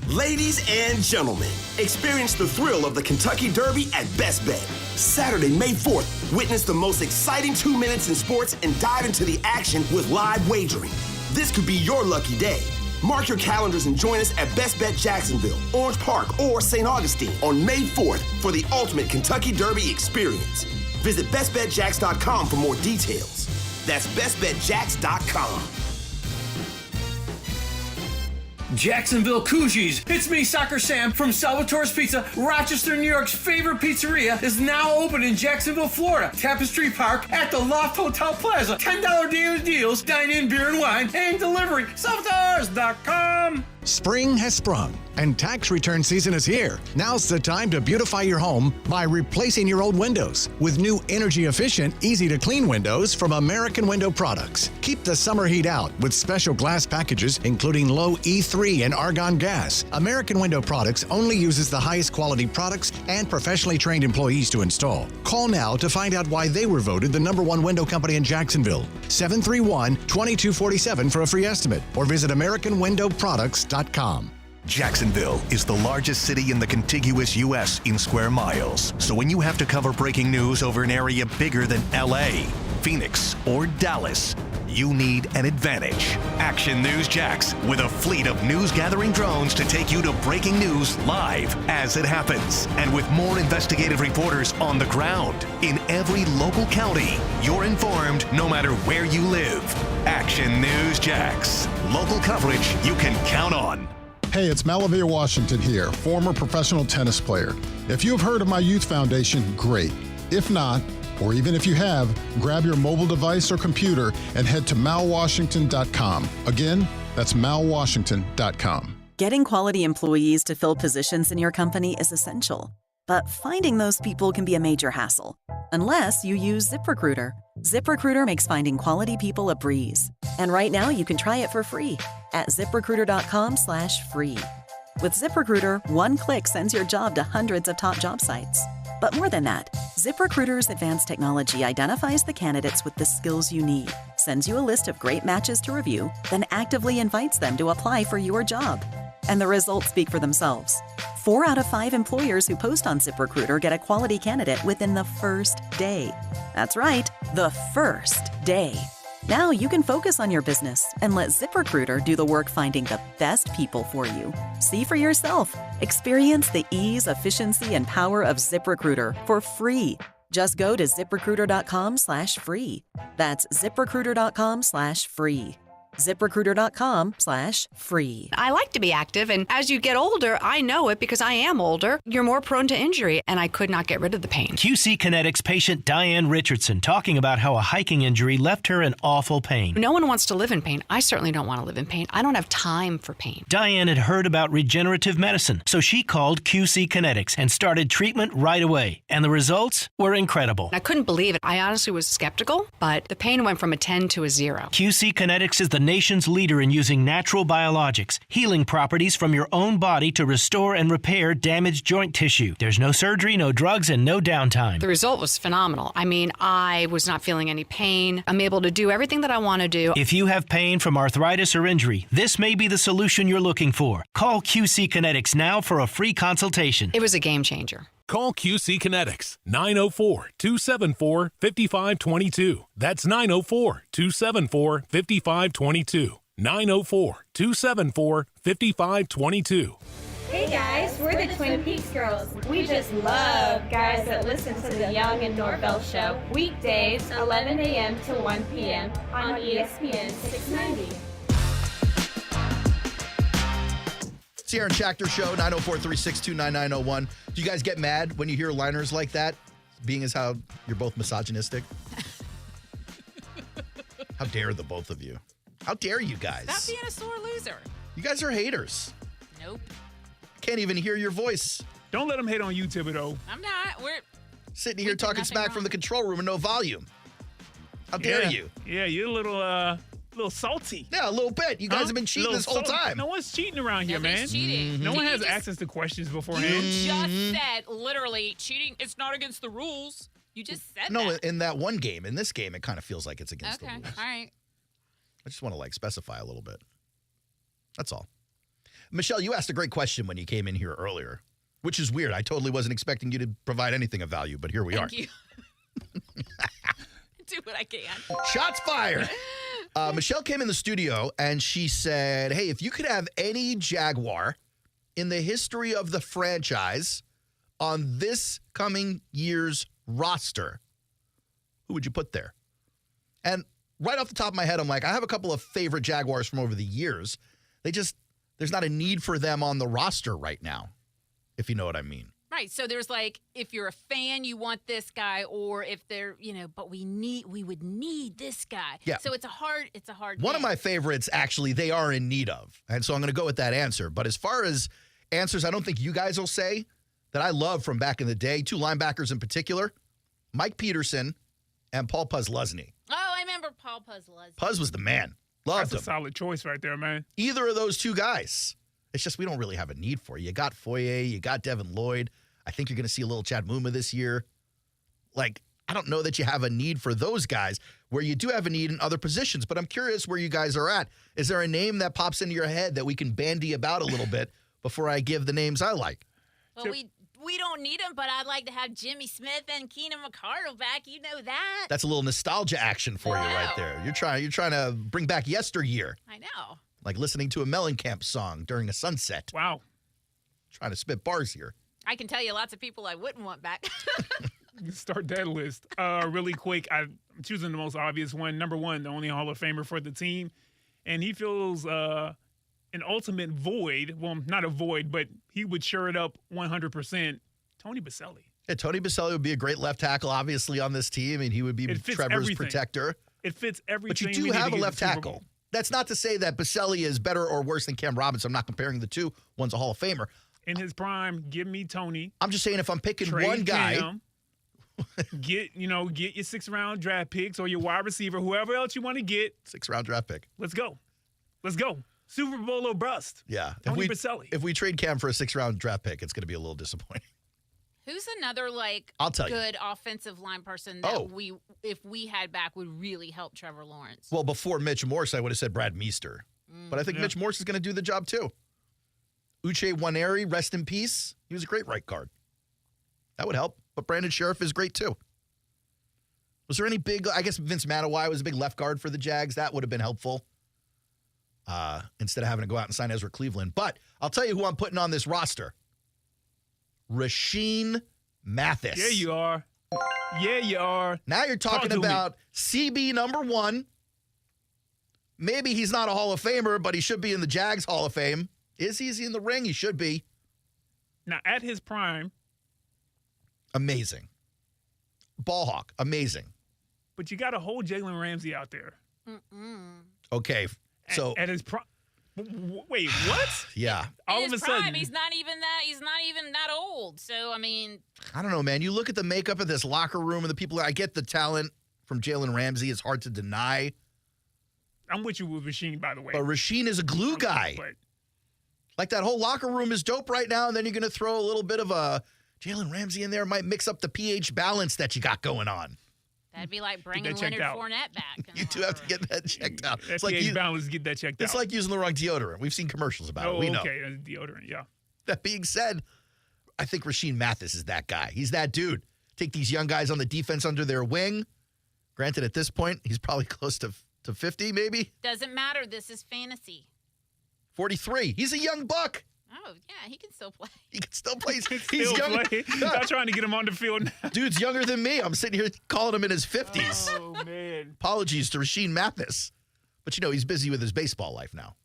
Ladies and gentlemen, experience the thrill of the Kentucky Derby at Best Bet. Saturday, May 4th, witness the most exciting 2 minutes in sports and dive into the action with live wagering. This could be your lucky day. Mark your calendars and join us at Best Bet Jacksonville, Orange Park, or St. Augustine on May 4th for the ultimate Kentucky Derby experience. Visit bestbetjacks.com for more details. That's bestbetjacks.com. Jacksonville Cougars. It's me, Soccer Sam from Salvatore's Pizza. Rochester, New York's favorite pizzeria is now open in Jacksonville, Florida. Tapestry Park at the Loft Hotel Plaza. $10 daily deals, dine-in beer and wine, and delivery. Salvatores.com. Mom! Spring has sprung, and tax return season is here. Now's the time to beautify your home by replacing your old windows with new energy-efficient, easy-to-clean windows from American Window Products. Keep the summer heat out with special glass packages, including low E3 and argon gas. American Window Products only uses the highest quality products and professionally trained employees to install. Call now to find out why they were voted the #1 window company in Jacksonville. 731-2247 for a free estimate, or visit AmericanWindowProducts.com. Jacksonville is the largest city in the contiguous U.S. in square miles. So when you have to cover breaking news over an area bigger than L.A., Phoenix, or Dallas, you need an advantage. Action News Jax, with a fleet of news-gathering drones to take you to breaking news live as it happens. And with more investigative reporters on the ground. In every local county, you're informed no matter where you live. Action News Jax. Local coverage you can count on. Hey, it's Malavia Washington here, former professional tennis player. If you have heard of my youth foundation, great. If not, or even if you have, grab your mobile device or computer and head to malwashington.com. Again, that's malwashington.com. Getting quality employees to fill positions in your company is essential, but finding those people can be a major hassle, unless you use ZipRecruiter. ZipRecruiter makes finding quality people a breeze. And right now you can try it for free at ziprecruiter.com/free. With ZipRecruiter, one click sends your job to hundreds of top job sites. But more than that, ZipRecruiter's advanced technology identifies the candidates with the skills you need, sends you a list of great matches to review, then actively invites them to apply for your job. And the results speak for themselves. 4 out of 5 employers who post on ZipRecruiter get a quality candidate within the first day. That's right, the first day. Now you can focus on your business and let ZipRecruiter do the work finding the best people for you. See for yourself. Experience the ease, efficiency, and power of ZipRecruiter for free. Just go to ziprecruiter.com/free. That's ziprecruiter.com/free. ZipRecruiter.com/free. I like to be active, and as you get older, I know it because I am older. You're more prone to injury, and I could not get rid of the pain. QC Kinetics patient Diane Richardson talking about how a hiking injury left her in awful pain. No one wants to live in pain. I certainly don't want to live in pain. I don't have time for pain. Diane had heard about regenerative medicine, so she called QC Kinetics and started treatment right away. And the results were incredible. I couldn't believe it. I honestly was skeptical, but the pain went from a 10 to a 0. QC Kinetics is the nation's leader in using natural biologics, healing properties from your own body to restore and repair damaged joint tissue. There's no surgery, no drugs, and no downtime. The result was phenomenal. I mean, I was not feeling any pain. I'm able to do everything that I want to do. If you have pain from arthritis or injury, this may be the solution you're looking for. Call QC Kinetics now for a free consultation. It was a game changer. Call QC Kinetics, 904-274-5522. That's 904-274-5522. 904-274-5522. Hey guys, we're the Twin Peaks Girls. We just love guys that listen to the Young and Norvell Show. Weekdays, 11 a.m. to 1 p.m. on ESPN 690. Sierra and Schachter Show, 904-362-9901. Do you guys get mad when you hear liners like that, being as how you're both misogynistic? How dare the both of you? How dare you guys? Stop being a sore loser. You guys are haters. Nope. Can't even hear your voice. Don't let them hate on you, Thibodeau. I'm not. We're sitting here talking smack from the control room and no volume. How dare you? Yeah, you're a little salty. Yeah, a little bit. You guys have been cheating this whole time. No one's cheating around here, man. Cheating. No one has access to questions beforehand. You just said, literally, cheating, it's not against the rules. You just said that. No, in that one game. In this game, it kind of feels like it's against the rules. Okay, all right. I just want to, specify a little bit. That's all. Michelle, you asked a great question when you came in here earlier, which is weird. I totally wasn't expecting you to provide anything of value, but here we are. Thank you. Do what I can. Shots fired. Michelle came in the studio and she said, hey, if you could have any Jaguar in the history of the franchise on this coming year's roster, who would you put there? And right off the top of my head, I'm like, I have a couple of favorite Jaguars from over the years. There's not a need for them on the roster right now, if you know what I mean. Right. Right. So there's like, if you're a fan, you want this guy, or if they're, but we would need this guy. Yeah. So it's a hard One thing. of my favorites, actually, they are in need of. And so I'm going to go with that answer. But as far as answers, I don't think you guys will say that I love from back in the day, 2 linebackers in particular, Mike Peterson and Paul Puzzlesny. Oh, I remember Paul Puzzlesny. Puzz was the man. Loved That's him. a solid choice right there, man. Either of those 2 guys. It's just we don't really have a need for you. You got Foye, you got Devin Lloyd. I think you're going to see a little Chad Muma this year. Like, I don't know that you have a need for those guys where you do have a need in other positions, but I'm curious where you guys are at. Is there a name that pops into your head that we can bandy about a little bit before I give the names I like? Well, we don't need him, but I'd like to have Jimmy Smith and Keenan McCardle back. You know that. That's a little nostalgia action for you right there. You're trying to bring back yesteryear. I know. Like listening to a Mellencamp song during a sunset. Wow. Trying to spit bars here. I can tell you lots of people I wouldn't want back. Start that list really quick. I'm choosing the most obvious one. Number 1, the only Hall of Famer for the team. And he feels an ultimate void. Well, not a void, but he would shore it up 100%. Tony Baselli. Yeah, Tony Baselli would be a great left tackle, obviously, on this team, and he would be Trevor's everything. protector. It fits everything. But you do have a left tackle. That's not to say that Baselli is better or worse than Cam Robinson. I'm not comparing the two. One's a Hall of Famer. In his prime, give me Tony. I'm just saying if I'm picking Trade one guy. Cam, get your 6th-round draft picks or your wide receiver, whoever else you want to get. 6th-round draft pick. Let's go. Super Bowl or bust. Yeah. Tony Baselli. If we trade Cam for a 6th-round draft pick, it's going to be a little disappointing. Who's another I'll tell you. good offensive line person that if we had back, would really help Trevor Lawrence? Well, before Mitch Morse, I would have said Brad Meester. But I think Mitch Morse is going to do the job too. Uche Nwaneri, rest in peace. He was a great right guard. That would help. But Brandon Sheriff is great too. Was there any big, I guess Vince Matawai was a big left guard for the Jags. That would have been helpful. Instead of having to go out and sign Ezra Cleveland. But I'll tell you who I'm putting on this roster. Rashean Mathis. Yeah, you are. Yeah, you are. Now you're talking about CB number 1. Maybe he's not a Hall of Famer, but he should be in the Jags Hall of Fame. Is he in the ring? He should be. Now, at his prime. Amazing. Ball hawk. Amazing. But you got to hold Jalen Ramsey out there. Okay. So at his prime. Wait, what? Yeah. All of a sudden, he's not even that old. So I mean, I don't know, man. You look at the makeup of this locker room and the people. I get the talent from Jalen Ramsey. It's hard to deny. I'm with you with Rashean, by the way. But Rashean is a glue guy. Like that whole locker room is dope right now, and then you're going to throw a little bit of a Jalen Ramsey in there. Might mix up the pH balance that you got going on. That'd be like bringing Leonard Fournette back. You do have to get that checked out. It's like balance, get that checked out. It's like using the wrong deodorant. We've seen commercials about it. We know. Okay, deodorant, yeah. That being said, I think Rashean Mathis is that guy. He's that dude. Take these young guys on the defense under their wing. Granted, at this point, he's probably close to 50, maybe. Doesn't matter. This is fantasy. 43. He's a young buck. Oh, yeah, he can still play. He can still play. He's young. Not trying to get him on the field now. Dude's younger than me. I'm sitting here calling him in his 50s. Oh, man. Apologies to Rashean Mathis. But, he's busy with his baseball life now.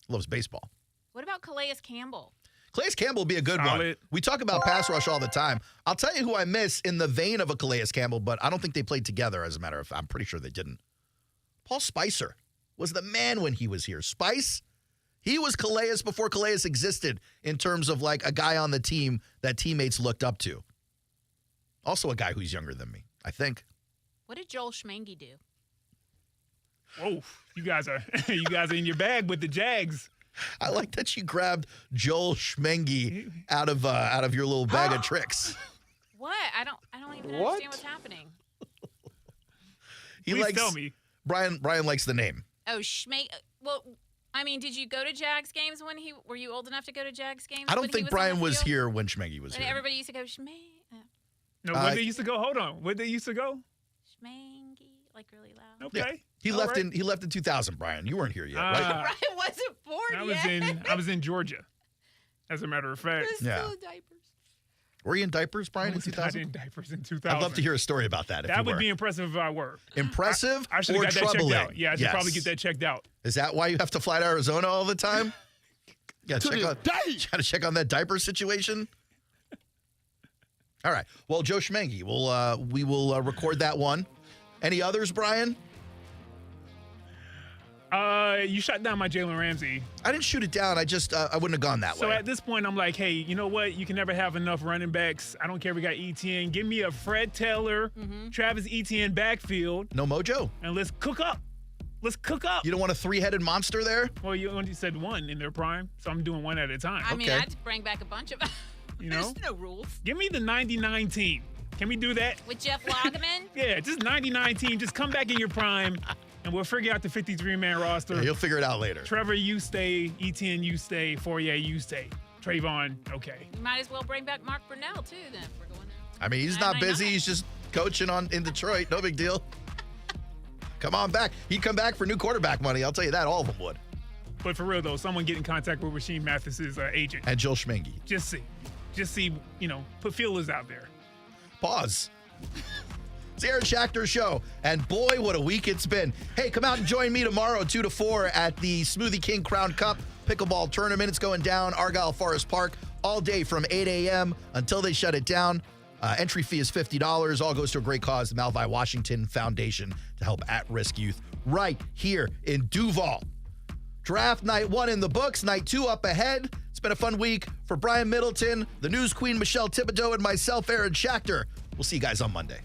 Loves baseball. What about Calais Campbell? Calais Campbell will be a good one. We talk about pass rush all the time. I'll tell you who I miss in the vein of a Calais Campbell, but I don't think they played together, as a matter of fact. I'm pretty sure they didn't. Paul Spicer was the man when he was here. Spice, he was Calais before Calais existed in terms of like a guy on the team that teammates looked up to. Also a guy who's younger than me, I think. What did Joel Schmange do? Whoa, you guys are in your bag with the Jags. I like that you grabbed Joel Schmange out of your little bag of tricks. What? I don't even understand what's happening. Tell me. Brian likes the name. Oh, Schmange. Well, I mean, did you go to Jags games were you old enough to go to Jags games? I don't think Brian was here when Schmange was here. Everybody used to go Schmange. No, when they used to go, hold on. When they used to go? Schmange, like really loud. Okay. Yeah. He left in 2000, Brian. You weren't here yet, right? Brian wasn't born yet. I was in Georgia, as a matter of fact. Yeah. Diapers. Were you in diapers, Brian, in 2000? I was in diapers in 2000. I'd love to hear a story about that. That would be impressive if I were. Impressive I should or have got that troubling? checked out. Yeah, I should probably get that checked out. Is that why you have to fly to Arizona all the time? You got to check on that diaper situation? All right. Well, Joe Schmengi, we will record that one. Any others, Brian? You shut down my Jalen Ramsey. I didn't shoot it down. I wouldn't have gone that way. So at this point, I'm like, hey, you know what? You can never have enough running backs. I don't care if we got ETN. Give me a Fred Taylor, Travis Etienne backfield. No mojo. And let's cook up. Let's cook up. You don't want a three-headed monster there? Well, you only said one in their prime, so I'm doing one at a time. I mean, I'd bring back a bunch of. You know? There's no rules. Give me the 99 team. Can we do that? With Jeff Lageman? Yeah, just 99 team. Just come back in your prime, and we'll figure out the 53-man roster. Yeah, you'll figure it out later. Trevor, you stay. Etienne, you stay. Fourier, you stay. Trayvon, okay. You might as well bring back Mark Brunell, too, then, if we're going there. I mean, he's not busy. He's just coaching in Detroit. No big deal. Come on back. He'd come back for new quarterback money. I'll tell you that. All of them would. But for real, though, someone get in contact with Rasheem Mathis's agent. And Joe Schmengi. Just see, put feelers out there. Pause. It's the Aaron Schachter Show. And boy, what a week it's been. Hey, come out and join me tomorrow, 2 to 4, at the Smoothie King Crown Cup pickleball tournament. It's going down Argyle Forest Park all day from 8 a.m. until they shut it down. Entry fee is $50. All goes to a great cause, the Malvi Washington Foundation, to help at-risk youth right here in Duval. Draft night 1 in the books, night 2 up ahead. It's been a fun week for Brian Middleton, the news queen Michelle Thibodeau, and myself, Aaron Schachter. We'll see you guys on Monday.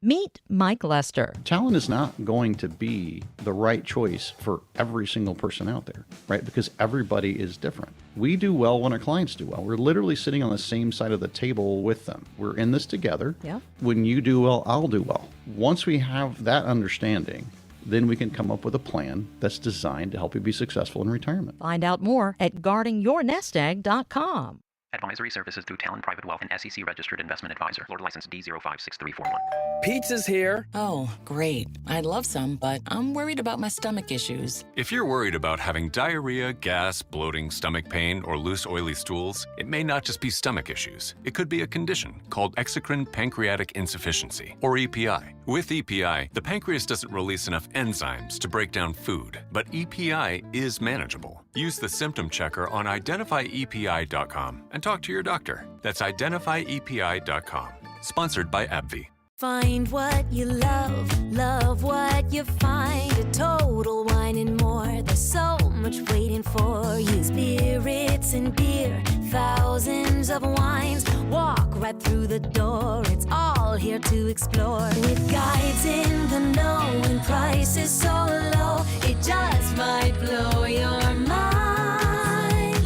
Meet Mike Lester. Talent is not going to be the right choice for every single person out there, right? Because everybody is different. We do well when our clients do well. We're literally sitting on the same side of the table with them. We're in this together. Yeah. When you do well, I'll do well. Once we have that understanding, then we can come up with a plan that's designed to help you be successful in retirement. Find out more at guardingyournestegg.com. Advisory services through Talon Private Wealth and SEC Registered Investment Advisor. Florida license D056341. Pizza's here. Oh, great. I'd love some, but I'm worried about my stomach issues. If you're worried about having diarrhea, gas, bloating, stomach pain, or loose, oily stools, it may not just be stomach issues. It could be a condition called exocrine pancreatic insufficiency, or EPI. With EPI, the pancreas doesn't release enough enzymes to break down food, but EPI is manageable. Use the symptom checker on identifyepi.com and talk to your doctor. That's identifyepi.com. Sponsored by AbbVie. Find what you love what you find. A Total Wine and More. There's so much waiting for you. Spirits and beer, thousands of wines. Walk right through the door. It's all here to explore. With guides in the know and prices so low, it just might blow your mind.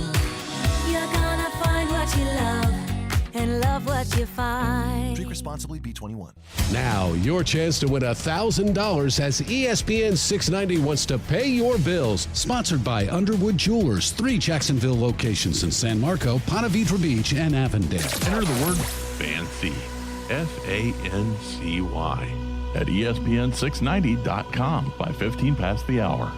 You're gonna find what you love and love what you find. Drink responsibly, B21. Now, your chance to win $1,000 as ESPN 690 wants to pay your bills. Sponsored by Underwood Jewelers, 3 Jacksonville locations in San Marco, Ponte Vedra Beach, and Avondale. Enter the word FANCY, FANCY, at ESPN690.com by 15 past the hour.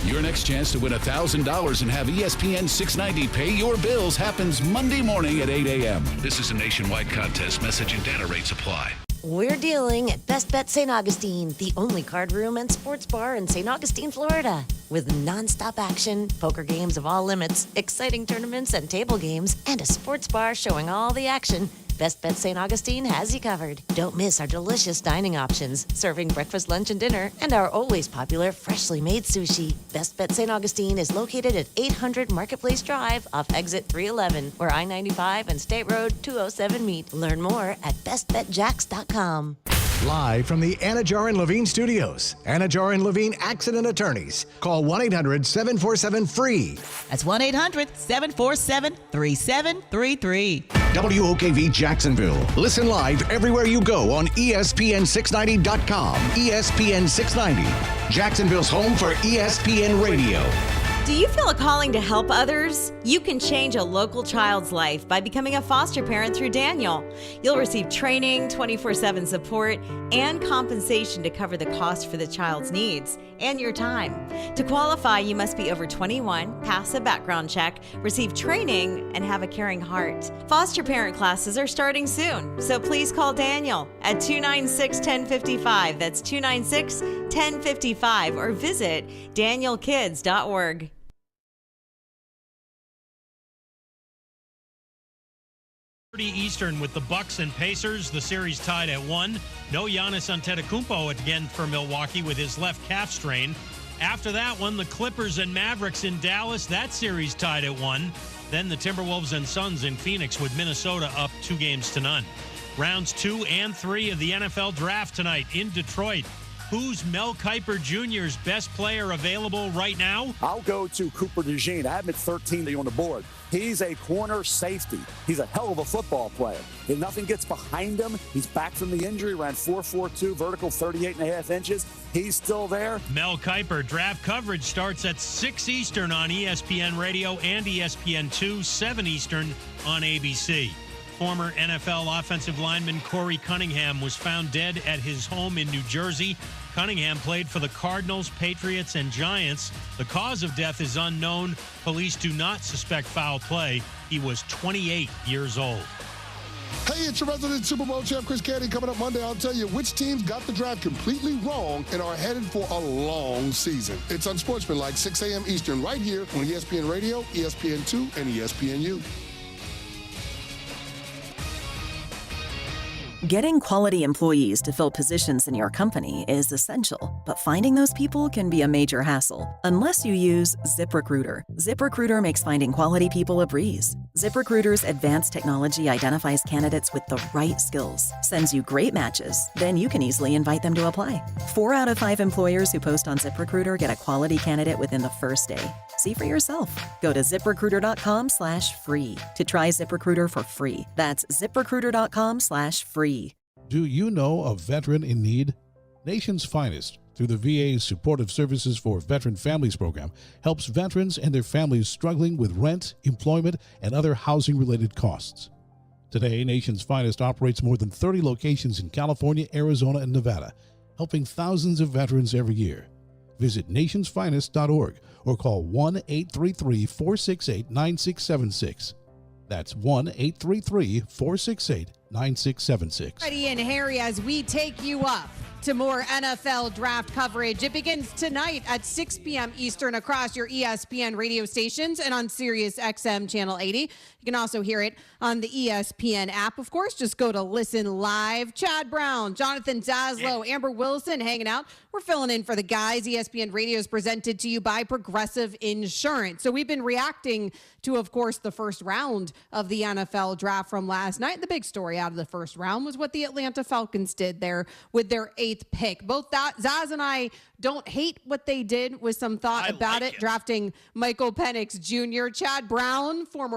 Your next chance to win $1,000 and have ESPN 690 pay your bills happens Monday morning at 8 a.m. This is a nationwide contest. Message and data rates apply. We're dealing at Best Bet St. Augustine, the only card room and sports bar in St. Augustine, Florida. With nonstop action, poker games of all limits, exciting tournaments and table games, and a sports bar showing all the action, Best Bet St. Augustine has you covered. Don't miss our delicious dining options, serving breakfast, lunch, and dinner, and our always popular freshly made sushi. Best Bet St. Augustine is located at 800 Marketplace Drive off exit 311, where I-95 and State Road 207 meet. Learn more at bestbetjacks.com. Live from the Anajar and Levine Studios, Anajar and Levine Accident Attorneys. Call 1-800-747-FREE. That's 1-800-747-3733. WOKV Jacksonville. Listen live everywhere you go on ESPN690.com. ESPN 690, Jacksonville's home for ESPN Radio. Do you feel a calling to help others? You can change a local child's life by becoming a foster parent through Daniel. You'll receive training, 24/7 support, and compensation to cover the cost for the child's needs and your time. To qualify, you must be over 21, pass a background check, receive training, and have a caring heart. Foster parent classes are starting soon, so please call Daniel at 296-1055. That's 296-1055, or visit danielkids.org. Eastern with the Bucks and Pacers. The series tied at 1. No Giannis Antetokounmpo again for Milwaukee with his left calf strain. After that one, the Clippers and Mavericks in Dallas. That series tied at 1. Then the Timberwolves and Suns in Phoenix with Minnesota up 2-0. Rounds 2 and 3 of the NFL Draft tonight in Detroit. Who's Mel Kiper Jr.'s best player available right now? I'll go to Cooper DeJean. I have him at 13 on the board. He's a corner safety. He's a hell of a football player. If nothing gets behind him, he's back from the injury, ran 4.42, vertical 38.5 inches. He's still there. Mel Kiper draft coverage starts at 6 Eastern on ESPN Radio and ESPN2, 7 Eastern on ABC. Former NFL offensive lineman Corey Cunningham was found dead at his home in New Jersey. Cunningham played for the Cardinals, Patriots, and Giants. The cause of death is unknown. Police do not suspect foul play. He was 28 years old. Hey, it's your resident Super Bowl champ, Chris Candy. Coming up Monday, I'll tell you which teams got the draft completely wrong and are headed for a long season. It's Unsportsmanlike, 6 a.m. Eastern, right here on ESPN Radio, ESPN2, and ESPNU. Getting quality employees to fill positions in your company is essential, but finding those people can be a major hassle unless you use ZipRecruiter. ZipRecruiter makes finding quality people a breeze. ZipRecruiter's advanced technology identifies candidates with the right skills, sends you great matches, then you can easily invite them to apply. 4 out of 5 employers who post on ZipRecruiter get a quality candidate within the first day. See for yourself. Go to ZipRecruiter.com/free to try ZipRecruiter for free. That's ZipRecruiter.com/free. Do you know a veteran in need? Nation's Finest, through the VA's Supportive Services for Veteran Families program, helps veterans and their families struggling with rent, employment, and other housing-related costs. Today, Nation's Finest operates more than 30 locations in California, Arizona, and Nevada, helping thousands of veterans every year. Visit nationsfinest.org or call 1-833-468-9676. That's 1-833-468-9676. Freddie and Harry, as we take you up to more NFL draft coverage. It begins tonight at 6 p.m. Eastern across your ESPN radio stations and on Sirius XM Channel 80. You can also hear it on the ESPN app. Of course, just go to Listen Live. Chad Brown, Jonathan Zaslow, Amber Wilson hanging out. We're filling in for the guys. ESPN Radio is presented to you by Progressive Insurance. So we've been reacting to, of course, the first round of the NFL draft from last night. The big story out of the first round was what the Atlanta Falcons did there with their 8th pick. Both Zaz and I don't hate what they did with some thought about it, drafting Michael Penix Jr. Chad Brown, former